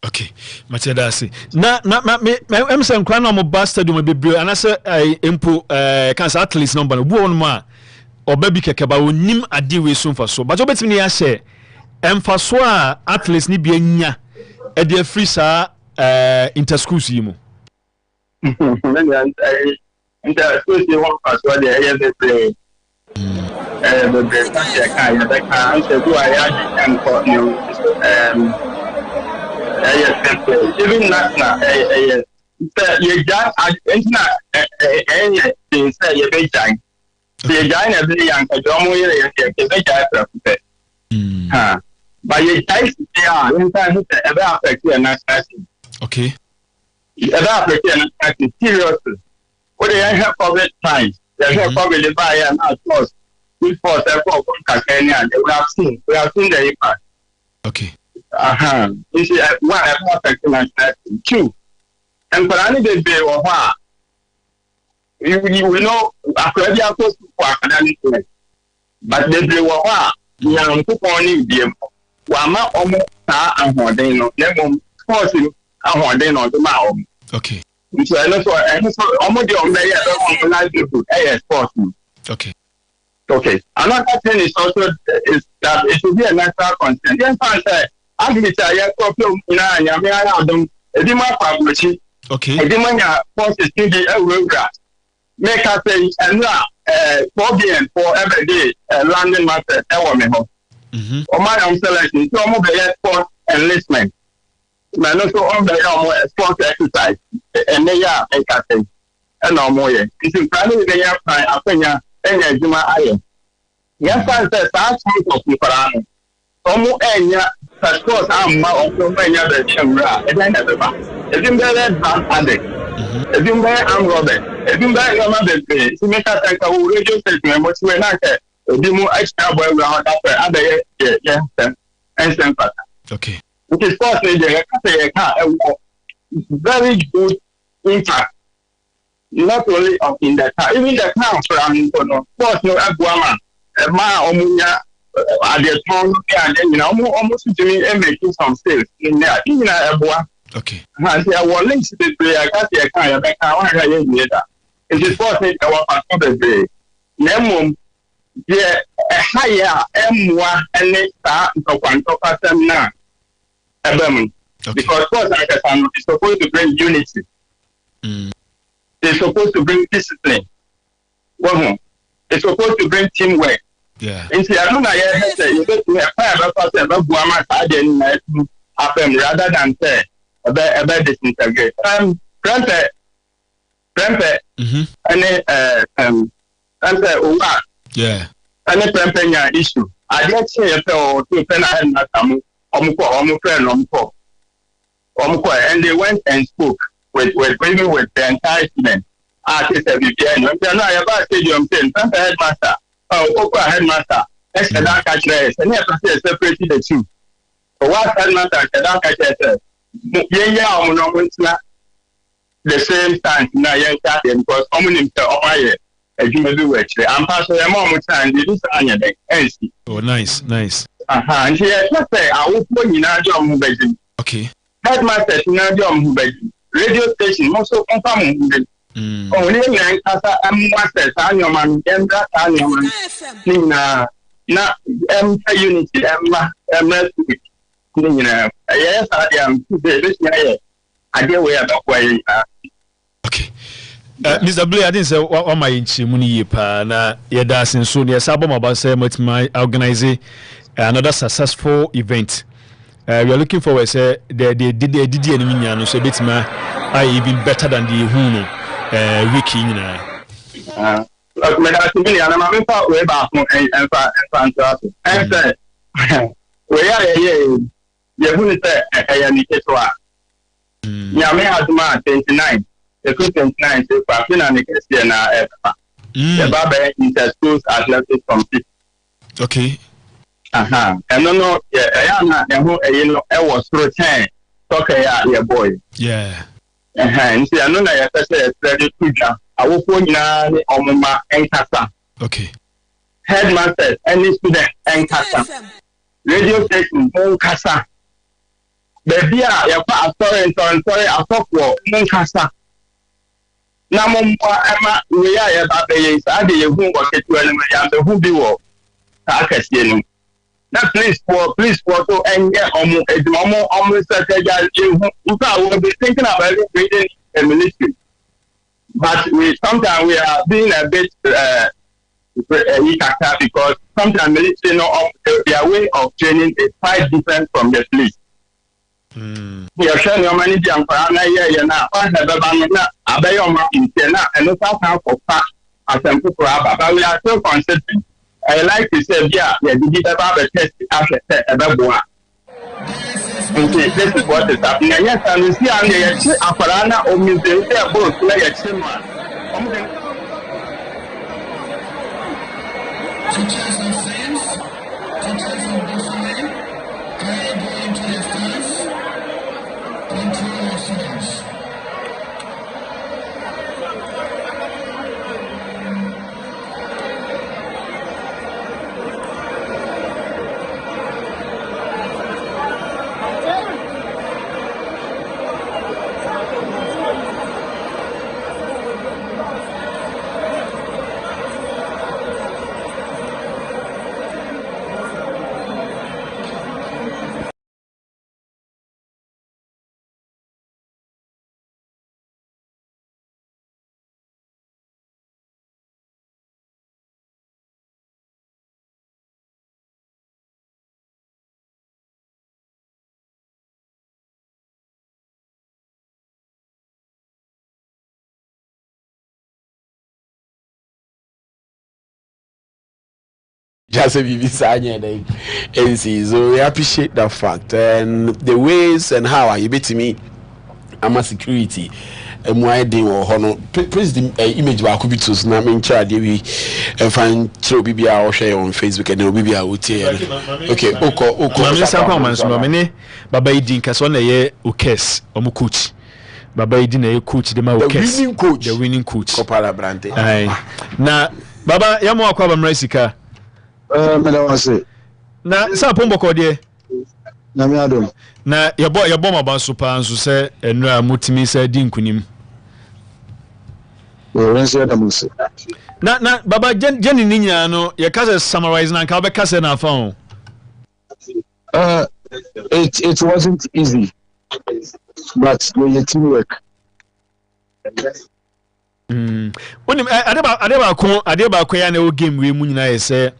A: Okay, Matedasi. Na I'm saying, Cranham bastard, you may be and I say, I impo cancer at least number one more. Or baby kekeba wo nim ade we so mfa so but obetimi ya share emfa so a at least ni bia nya e de free sa interschools yi mu
G: interschools yi won fa so de e dey play The British kind of answer do I and for you even national you got any thing say you be time the guy and the young but you guys in time ever affect your national
A: okay
G: ever affect your national seriously what they have public time they have public buy and of course before therefore Kenya we have seen the impact.
A: Okay.
G: You see, one affecting national two. And for any day or what you know already are supposed to academic but they do what young people only them. Wama almost and what they know, them forcing and what they know the mouth.
A: Okay.
G: So I know so almost the livelihood sports.
A: Okay.
G: Okay. Another thing is also is that it will be a natural consent. Then I say, I give it a problem in a edema publishing.
A: Okay.
G: Edema forces to be a road grass. Make us say, and now, for every day, landing master, or my own selection, so more the sport enlistment. Man, also on the sport exercise, and they are make us say, and no more. It's in planning the year, Enya juma aye. Yes, I said that's of the Omo enya passport amma of enya the chamra. And then never. If you bear that addict. If you bear am Robert. If you bear your mother pay. To make us like a radio station, which we not a demo extra boy around after other and
A: okay.
G: Which is possibly very good impact. Not only in the town, even the town surrounding course, no Aguama, Omuya, at the town, and then almost to me and making some sales in there, even Abua.
A: Okay.
G: And there were links to this way. I got the kind of back. I want to hear later. It is for me, I want to the day. Nemum, yeah, a higher M1 and next start to one to pass them now. Because course, I can is supposed to bring unity. They're supposed to bring discipline. It's supposed to bring teamwork.
A: Yeah.
G: And see, I don't know, you get to a private person, rather than say, about disintegrate. Grandpa, and
A: yeah.
G: And a Prampenya issue. I didn't say a to Penna and they went and spoke with the entire student. Artists every day. And when I about stadium saying, headmaster, headmaster, let's get that catch race. And you have to say separate the two. But what headmaster can that catch race? The same time, now you're starting because common himself, as you may do actually. I'm passing a moment time, this is Anya.
A: Oh, nice.
G: And here, let's say, I will put in our job.
A: Okay.
G: Headmaster in our job. Radio station also confirm only young as a master, Tanya man, and that Tanya man, na unity, yes, I am this idea we are not way.
A: Okay. Mr. Blair, I didn't say what my inchimuni pa na yadasin soon. Yes, album about say much my organize another successful event. We are looking forward say they did any so bit I even better than the Huno wiki
G: we are 29. The 29 is the Baba Inter-Schools Athletics Competition.
A: Okay.
G: And no, I was through 10. Okay, boy.
A: Yeah.
G: And see, I know that I said, ready to jump. I will put on my Enkasa.
A: Okay.
G: Headmasters, any student, Enkasa. Radio station, Enkasa. Baby, I talk for Enkasa. Now, Emma, we are about the years. I did who was it to the who be war. I can see now, please for to and get almost you will be thinking about creating a ministry. But sometimes we are being a bit because sometimes their way of training is quite different from the league. You're showing your money to now. I have a banana, a bay on my intent, and look out for fact as a people, but we are so consistent. I like to say, yeah, did you have a test after a one? Okay, this is what is happening. Yes, and you see, I'm the Aparana or Museum, they are both like a similar.
H: 2000 fans, 2000 Bosnia, I am going to the fans, control your fans.
N: Just a BBC, so we appreciate that fact and the ways and how you bet me. I'm a security. And why they were honor. Please the image of Akubitus. Now, I'm in charge. We find through BBR or share on Facebook and BBR will tell. Okay, Baba Idin Kasona ye ukes coach. Baba Idin ye coach the winning coach. The winning coach. Kopala Brante. Now, Baba Yamo Aquaba Mresika. Na sa pombo kodie na me adom na yebo maba so pa nso se enura mutimi se di nkunim na baba jeni ninya no ye ka se summarize na ka be ka se na fa on
I: it wasn't easy but we teamwork
A: onim adeba ko ya na o game we mu nyina ye se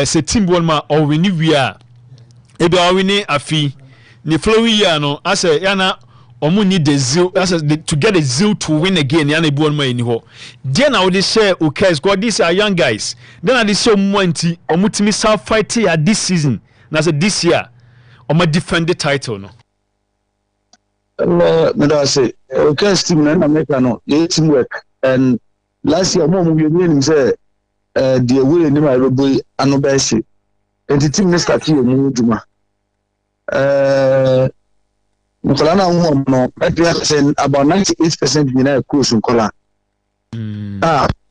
A: se team ball ma o win wi a e be o win afi ni following year no ase yana omu need the zeal to get a zeal to win again yana ball ma ni ho then I would say okay because these are young guys then I dey say omuanti omutimi self fight here this season na say this year omo defend the title no
I: me da say okay team na America no teamwork and last year mo we win say the way ni my boy anobese and the team start here mu duma Nkola na hu no about 98% ni course Nkola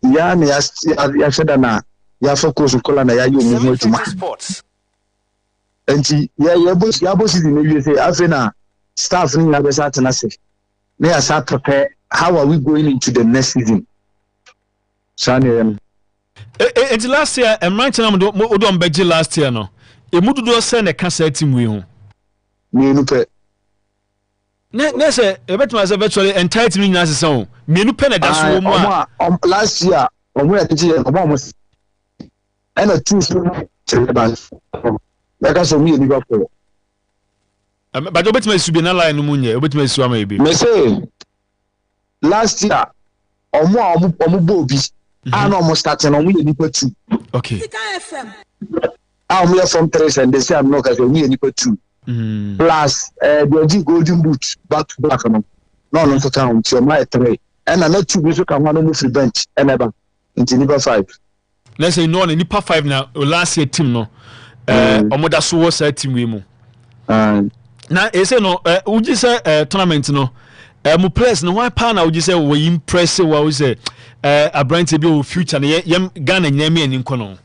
I: ya me ya sheda na ya focus Nkola na ya yo mu duma enti ya boss di na say afena staff ni na be sa tena se na ya start prepare how are we going into the next season sane
A: it's last year and right now we don't budget last year no e mududo se na ka sa team we ho
I: mienu pe
A: na say e betima say virtually entire team nyina se so mienu pe na da so mo a
I: last year omo ya tete omo and two so like so me ni go for
A: but obetima su bi na line no munye obetima su ama ebi
I: me say last year omo bobi I know I'm starting on we need 2.
A: Okay.
I: I'm here from 3 and they say I'm not because we need 2. Plus the golden boot back to back no to count so my 3 and another 2 we can one move the bench and ever into number 5.
A: Let's say no on nipa 5 now last year team no omoda so was team we mu. Na e say no uji say tournament no mo players no why pa na uji say we impress we we say Lebarante bi o future na yem Ghana nyame ani nko no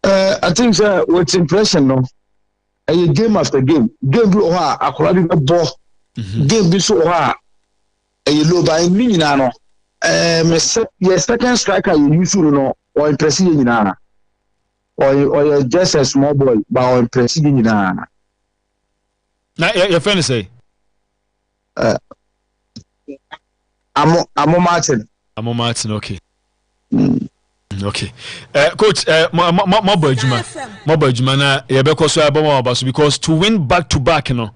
I: I think what's impression no a game after game bi o ha akora bi bo game bi so o ha a low by ni nyina no me second striker you use no or impress you nyina or just a small boy but or impress you nyina
A: na your friend say
I: Amo Martin,
A: okay. Okay. Coach, mobile juma na yebeko so aboma so because to win back to back no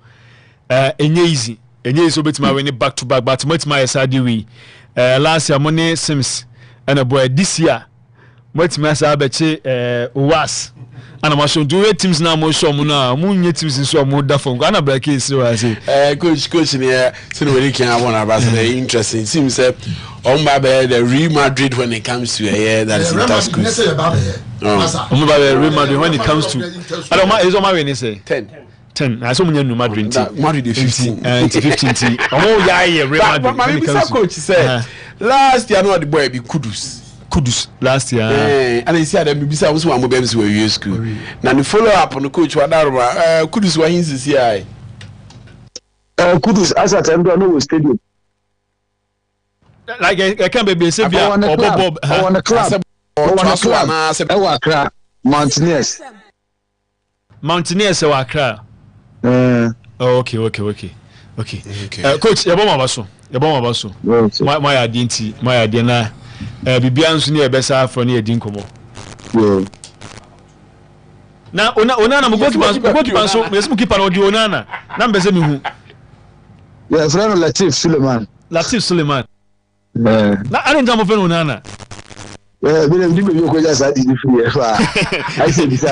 A: enye easy obetima win back to back but motima yesadi we last year money Sims and a boy this year motima sa beche was ana ma show do teams na mo show mo na mo nye teams so mo da fon ana break is so say
N: coach ne so we can one about the interesting seems on the Real Madrid when it comes to that is Interschool.
A: Real Madrid when it comes to I don't mind is on my way say 10 I saw Real Madrid 15 15 oh yeah Real Madrid when it comes to
N: coach said last year no the boy be Kudus
A: last year
N: and I see them be say we am be school na the follow up on the coach wadaroma Kudus wa hinsi see ai
I: Kudus as at no stadium
A: like I can't be say be
I: on the club Accra Mountaineers
A: or Accra okay coach yaboma baso my identity my idea na bibia nso ne ebesa afro ne edi nkomo na ona na goalkeeper so mesmu keeper no di ona na mbese mi hu
I: yeah friend Latif Suleiman
A: na ane njamo fe ona na
I: bile ndi be ko ja sa di free fa I say this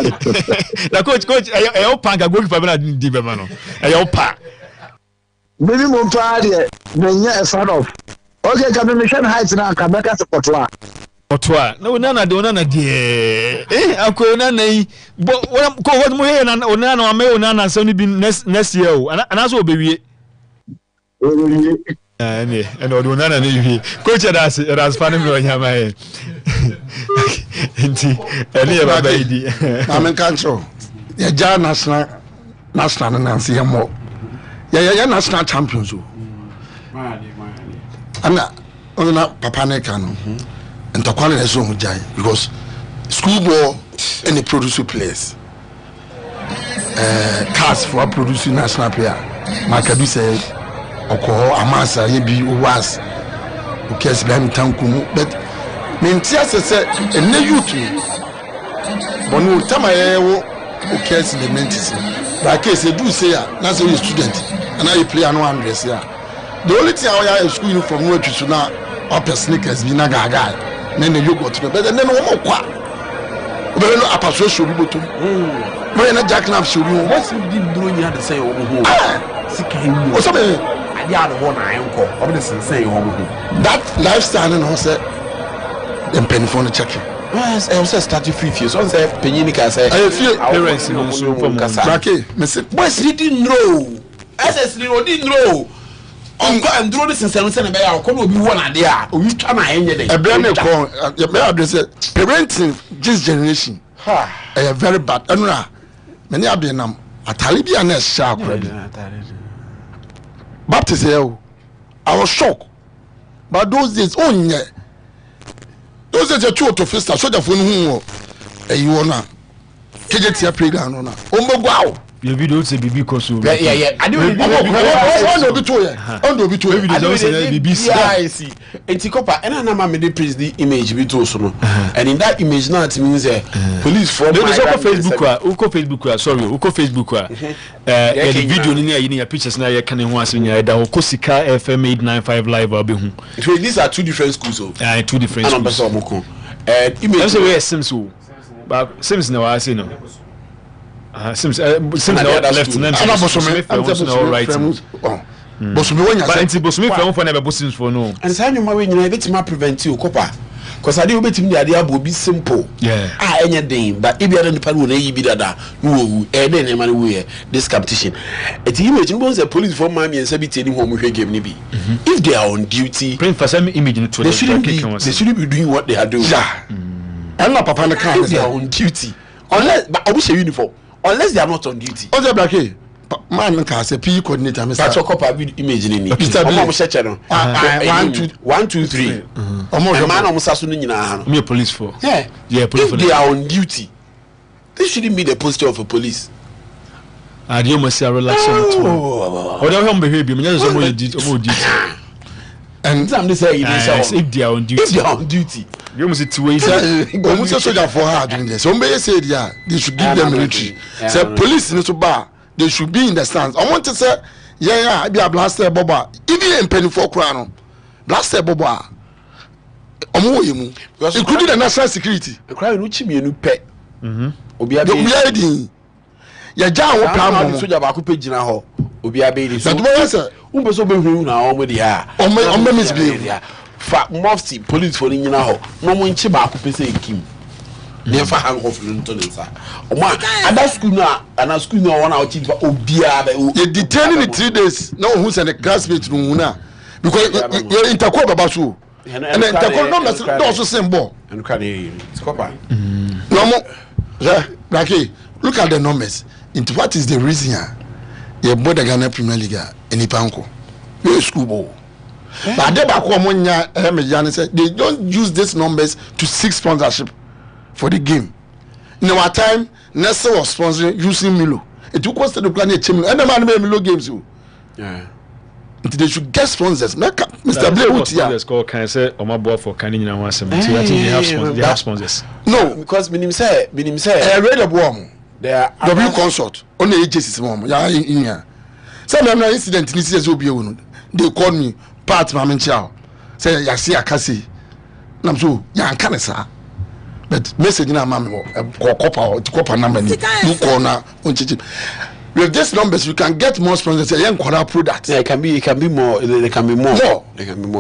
A: la coach ayo panga goalkeeper be na di be ma no ayo pa
I: maybe mo pa de nya a fan of okay come mission heights na ka make support
A: Otwa no nana de akọ nana yi bo what mo he na onana o me onana so ni bi next year o ana so obewie and onana na yi coach that's funny me onyama he enti ene ya baba idi
B: amen control ya ja national na nsi ya mo ya national champions o ana papa ne kanu and the quality is so high because schoolboy and the producer players cast for producing national player Makadu say oko amasa ye bi was okay se bam tankumu but mentia say ene youth bonu tamaye wo okay se the mentis but case do say na say you student and now you play no 100 year the only thing I wear school uniform no to na up sneakers bi na gaga nene yogurt but then no mo kwa we no apaso so bi botum we na jacknap so bi
N: what's the dro nya de say o mo sika yi
B: o so be
N: ade ade ho na enko o be say o mo
B: that lifestyle no say dem penifon check
N: yes I was start free fees so say penyinika say
B: I feel
A: parents no so from
B: brake me say
N: boys didn't know SS didn't know onko andro de sense no se na be ya ko no obi wo na de a o yitwa na enye de
B: ebra me ko ya me address parenting this generation very bad anura many abenam atale bia na sha akora bi baptist here I was shocked but those days onye those days you to festa so the phone hu eyi wona kejetia playground na ombogwa
A: your video say bibi koso
N: yeah I do
B: on obi to
A: video say bibi
N: see enti kopa ena na ma me dey praise the image bi to so no and in that image now it means police for
A: my Facebook sorry uko Facebook the video ni ayi ni pictures na ye kan ho aso nya da ho kosika FM 895 live abi hu
N: these are two different schools
A: two different schools
N: and image
A: so we Sims but Sims na wa say no Sims left name Bosome right
B: Bosome wanya
A: say Bosome from for na be Bosims for no
N: and say nyoma we nyina betima prevent you kopa cause ade obetimi de ade abo bi simple enye den but e bia de nipa no na yi bi dada no wu e de ne ma no wu this competition it image no say police for mami and say bi teni ho mo hwe game ni bi if they are on duty
A: print for some image no to
N: they shouldn't be doing what they are doing
B: and na papa na kan
N: if they are on duty unless but obi uniform unless they are not on duty
B: o say black man can say PE coordinator Mr.
N: But copy image ni omo cheche no 1 2 3 omo man omo saso no nyina no
A: me police for
N: police for they are on duty they shouldn't be the posture of a police
A: you must say relaxation o dey home behavior me just omo duty
N: and some they say
A: if they are on duty You must it way.
B: Almost a soldier for her doing this. Somebody said, yeah, they should give them military. Say police in the bar, they should be in the stands. I want to say, yeah, be a blaster boba. Even in penny for crown, blaster boba. Including the national security.
N: The crowd which me new pet.
B: Obiadi. Ya ja wo plan mo
N: so ja ba ko pagina ho obi abedi so
B: that one say
N: umbe so be hunu na o mo di ha
B: o me misbehave
N: fa mufti police for nyina ho no mo nchi ba ko pese ekim ne fa hang off no to nsa o ma ada school na ana school na wona o chi obi a
B: you detain in 3 days no who send the classmate no huna because you intercode baba so and intercode no na so symbol
N: and can you scopa
B: no mo yeah brake look at the numbers. Into what is the reason? You bought the Ghana Premier League in Ipanko. You're a schoolboy. But they don't use these numbers to seek sponsorship for the game. In our time, Nessa was sponsoring using Milo. It took us to the planet Chimilo. And the man made Milo games. Yeah. They should get sponsors. Mr. Blair,
A: can I say, Omar for Canning and Wassam? I think they have sponsors.
B: No,
N: because Minim say,
B: I read a bomb.
N: There
B: W consort only agencies mom ya in here. Some of incident in this will be they called me part Mamin Chow. Say ya see akasi. Nam so ya kan sa. But message na mam copper number ni. You call na onchichi. With these numbers you can get more sponsors and product.
N: Yeah, it can be more. They can be more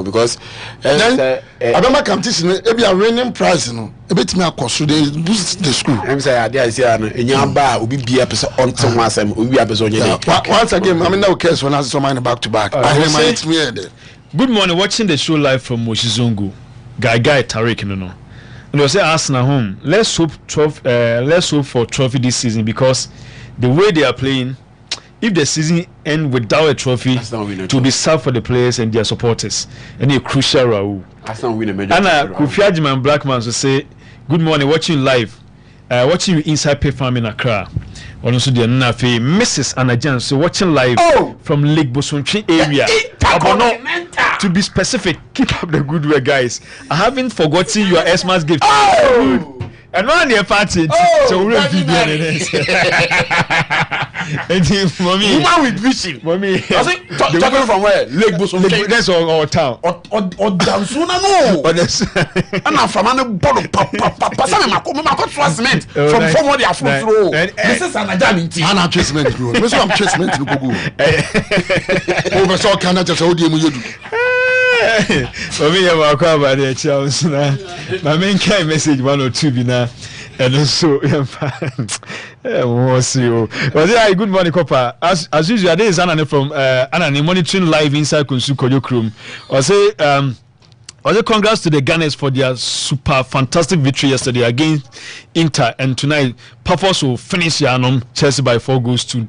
N: because
B: then Abama competition e be a winning prize no. E bet me akoso they boost the school.
N: I'm say I say enyamba obi bia person until wasem obi bia person onye.
B: Once again I mean now case when I saw mine back to back.
A: Good morning, watching the show live from Moshizongo. Guy Tariq no. And they say Arsenal home. Let's hope for trophy this season because the way they are playing, if the season end without a trophy, to be sad for the players and their supporters, and a crucial role. Anna Kufiajiman Blackman will say, "Good morning, watching live, watching you inside Pay Farm in Accra." Also, the Nafi Mrs. Anna Jones watching live from Lake Bosunchi area. To be specific, keep up the good work, guys. I haven't forgotten your Xmas gift. And one year party, so we're mommy,
N: woman with vision.
A: Mommy,
N: talking from where? Lake Bosom.
A: That's our town.
N: Or Dansuna no. And I'm from an bottle. Papa, some my cement from what they are from. This is an adamant.
B: Anna treatment. This is treatment. Over so Canada, so do you?
A: For me, I'm about the chance now. My main kind message 1 or 2 be now, and also, but yeah, good morning, Copper. As usual, there is Anna from Anna monitoring live inside Kunsu Koyo Room. Also, congrats to the Gunners for their super fantastic victory yesterday against Inter, and tonight Pafos will finish Chelsea by 4-2.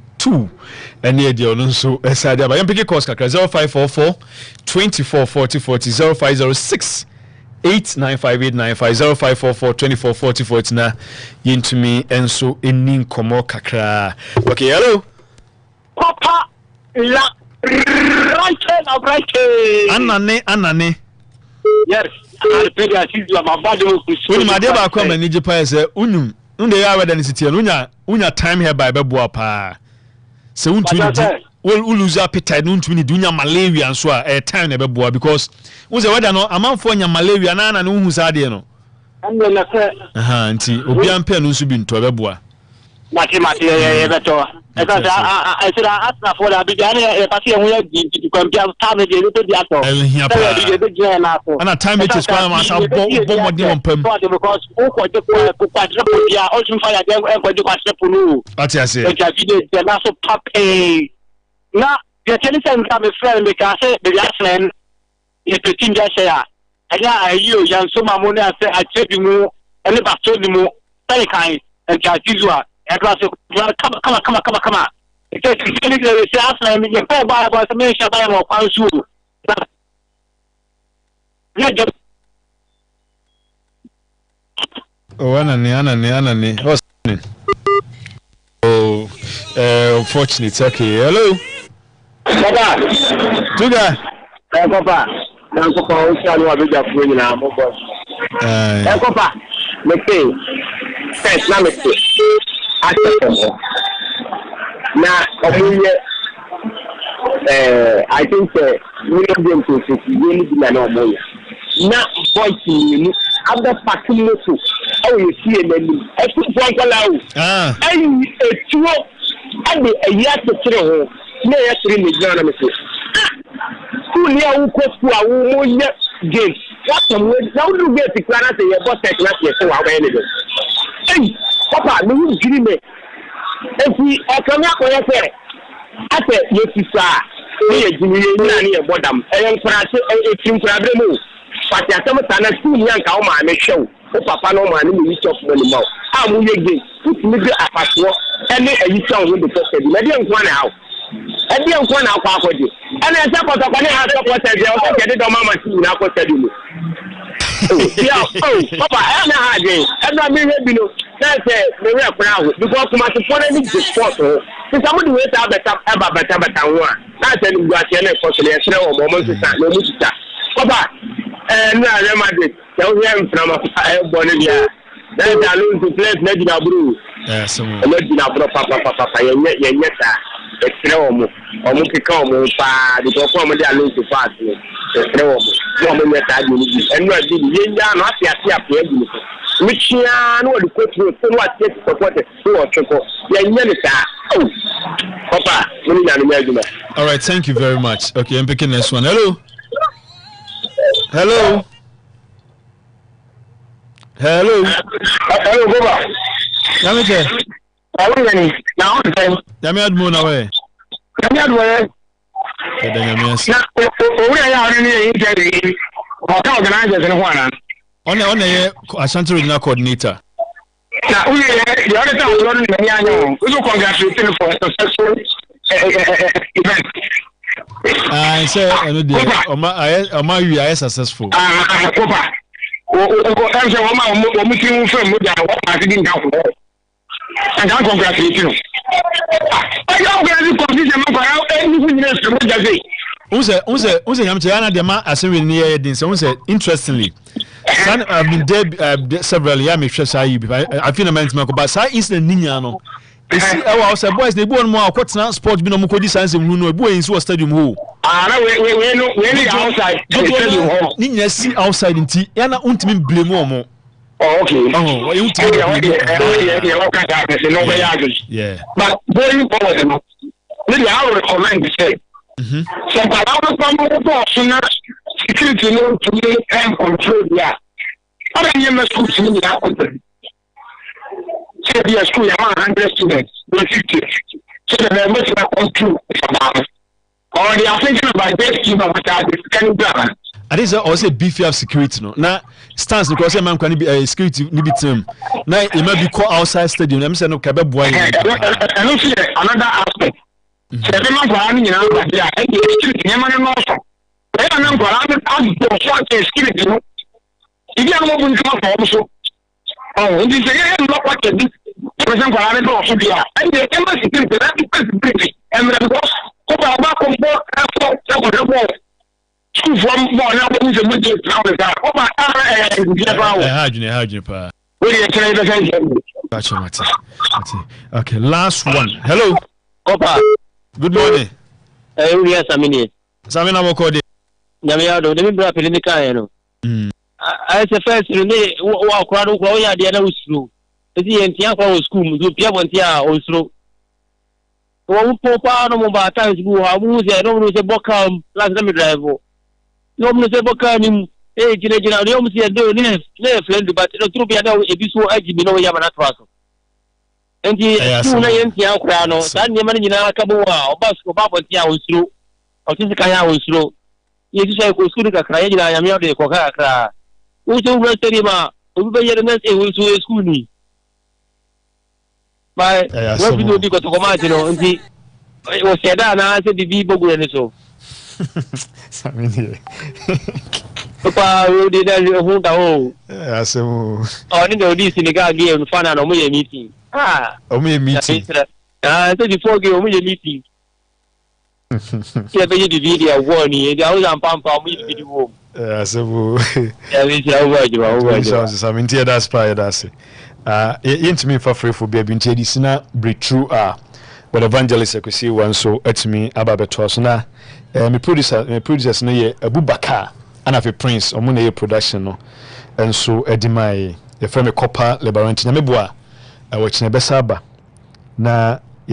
A: And near the also side by MPK cost 0544 24 40 40 0506 895895 0544 24 40 40 na into me and so in komo kakra. Okay, hello
J: Papa la right
A: Anane
J: yes I repeat as you my body
A: when my dear ba come and nije pa say unum unde ya weda ni sitie unya time here by beboa pa se untu will lose appetite untu ni dunya malaria nso a time na beboa because unse weda no amanfo nya malaria na no hu sa de no
J: na se
A: nti obi ampe no nso bi nto beboa
J: mati beto because I said ask for the beginning party who you compare time dey to be ato
A: ana time it is kwama sa bo modin on pam
J: because who ko de ko quadruple dia also fire dem e ko de quadruple no
A: ati ase
J: e ja video dey na so pape na the television come friend because the friend e petin dia share anya ayo yan so mamoni ase a chebi mu ene ba so ni mu tani kan e ja tizua and come on. It's asking me to buy about the mission by more council.
A: Oh, Anani. What's happening? Oh, unfortunate. Okay, hello.
J: Papa.
A: Tuga.
J: Papa. Now, Papa, we shall have a big boss. Kopa, me say, first na me say, na I think we are going to really be an omoya. Na voice ni abda pakin moto you see a point allow and etuo ade eya tetre na ya 3 million na me say school ya wo ko school awo mo ye game what am we now do get the class say your boss take class say wa we ni hey papa me you giri me efi akanya ko ye say ate ye fisa ni ye giri ye na ni ye bodam e nkrase e tim krabre mu pati atam sana school yan ka o ma me hwew o papa no ma ni me chop money ma am ye game put me be apaso ene ayi town we be talk di me dey nko na how e dey nko na akwa akodi ene se koto ko ni ha so ko tede o ke de do mama ti na ko tede mu papa e na ha dey e na me he bi no say me we akra ho because kuma to for any sport ho se somebody we ta beta ho a na say ni gwa tie na ko so le sere o mo so sa no mu tita papa na re ma dey se o here from e bo ni dia na da lu to place na di na buru so mo di na buru papa ye ta extra omo kika omo pa di to ko mo di alu to pass ni extra omo mo ta di ni enu adi ye nya no atia pe adi ni michia no di ko tro so no atia ko so choko ye nya ni ta papa mo ni na no me.
A: All right, thank you very much. Okay, I'm picking next one. Hello
J: Baba.
A: Yamike.
J: Now
A: Yami admo na we.
J: Yami adwo.
A: Yes.
J: Na we are any interview. What organizers in one.
A: On ye Ashanti regional coordinator.
J: Now we the other time we run many annual. We congratulate you for a successful event.
A: I say Oma you are successful.
J: Kopa. I'm saying Oma meeting from what I didn't count. And I congratulate you. I don't get the position of anything else to say.
A: Unse Yamchana de ma asemi near din so unse interestingly. Son I've been there several years me hwe say I feel man to but say incident ninya no. Esi e wa say boys dey born more kwotena sports bi no mo kodi sanse mu no ebu ensi stadium ho.
J: Na we outside stadium ho.
A: Ninya si outside nti ya na untimi blame omo.
J: Oh, okay.
A: Oh, you yeah.
J: But going forward, maybe I will recommend to say, so I will security to me and control. Yeah. I don't know school to me that country. Say be a school, 100 students, 50. So the members are control. Or they are thinking about this team of the can be.
A: I think also beefy up security no. Now stance because man can be security ni bitim. Now it might be call outside stadium. Let me say no kabe boy.
J: And also another aspect. So the man for any now but yeah, security never know so. They are not for any as security no. If you are not going to come also. Oh, and this is not what this person for any no so dia. And the embassy security that is and the boss go back on board after the ball. School from one now who's a budget now is that over
A: Hajune pa. Gotcha, Mate. Okay, last one. Hello.
K: Opa.
A: Good morning.
K: Yes, Samini.
A: Samina Mokode.
K: Yamiado, let me bring up in the car. I say first, you know, walk around where you are the other school. Is he in Tiago school? Do Piamontia also? One papa no more times who are moving, I don't know the Bocam, last time drive. No one say Bocam, eh, General, you almost do near friend, but no true be now if you so edgy, you know, you have an attraction. And the school name Tiago, San Yamanina Kabua, or Basco Papa Tiago through, or Tisakaya was through. You say, go school to Crayana, I am the Coca. Who's over Serima, who be a mess in which we school me. By what we do because of Comatino, and he was said, and I said the people and so. Papa, we did a home.
A: Yes, oh,
K: this in the guy game, fun and a meeting. Ah,
A: a meeting.
K: I said before game, a meeting. See, I the video warning, and I was on Pampa with video.
A: Asebu.
K: Yeah, we shall watch you.
A: I mean, that's probably that's it. Intimi for free for baby nti edisina breakthrough but evangelist ekwesi one so etimi ababeto so na me producers no ye Abubakar and afi Prince omo na ye production no enso edimai ye frame Copper Lebarante na meboa wachine besaba na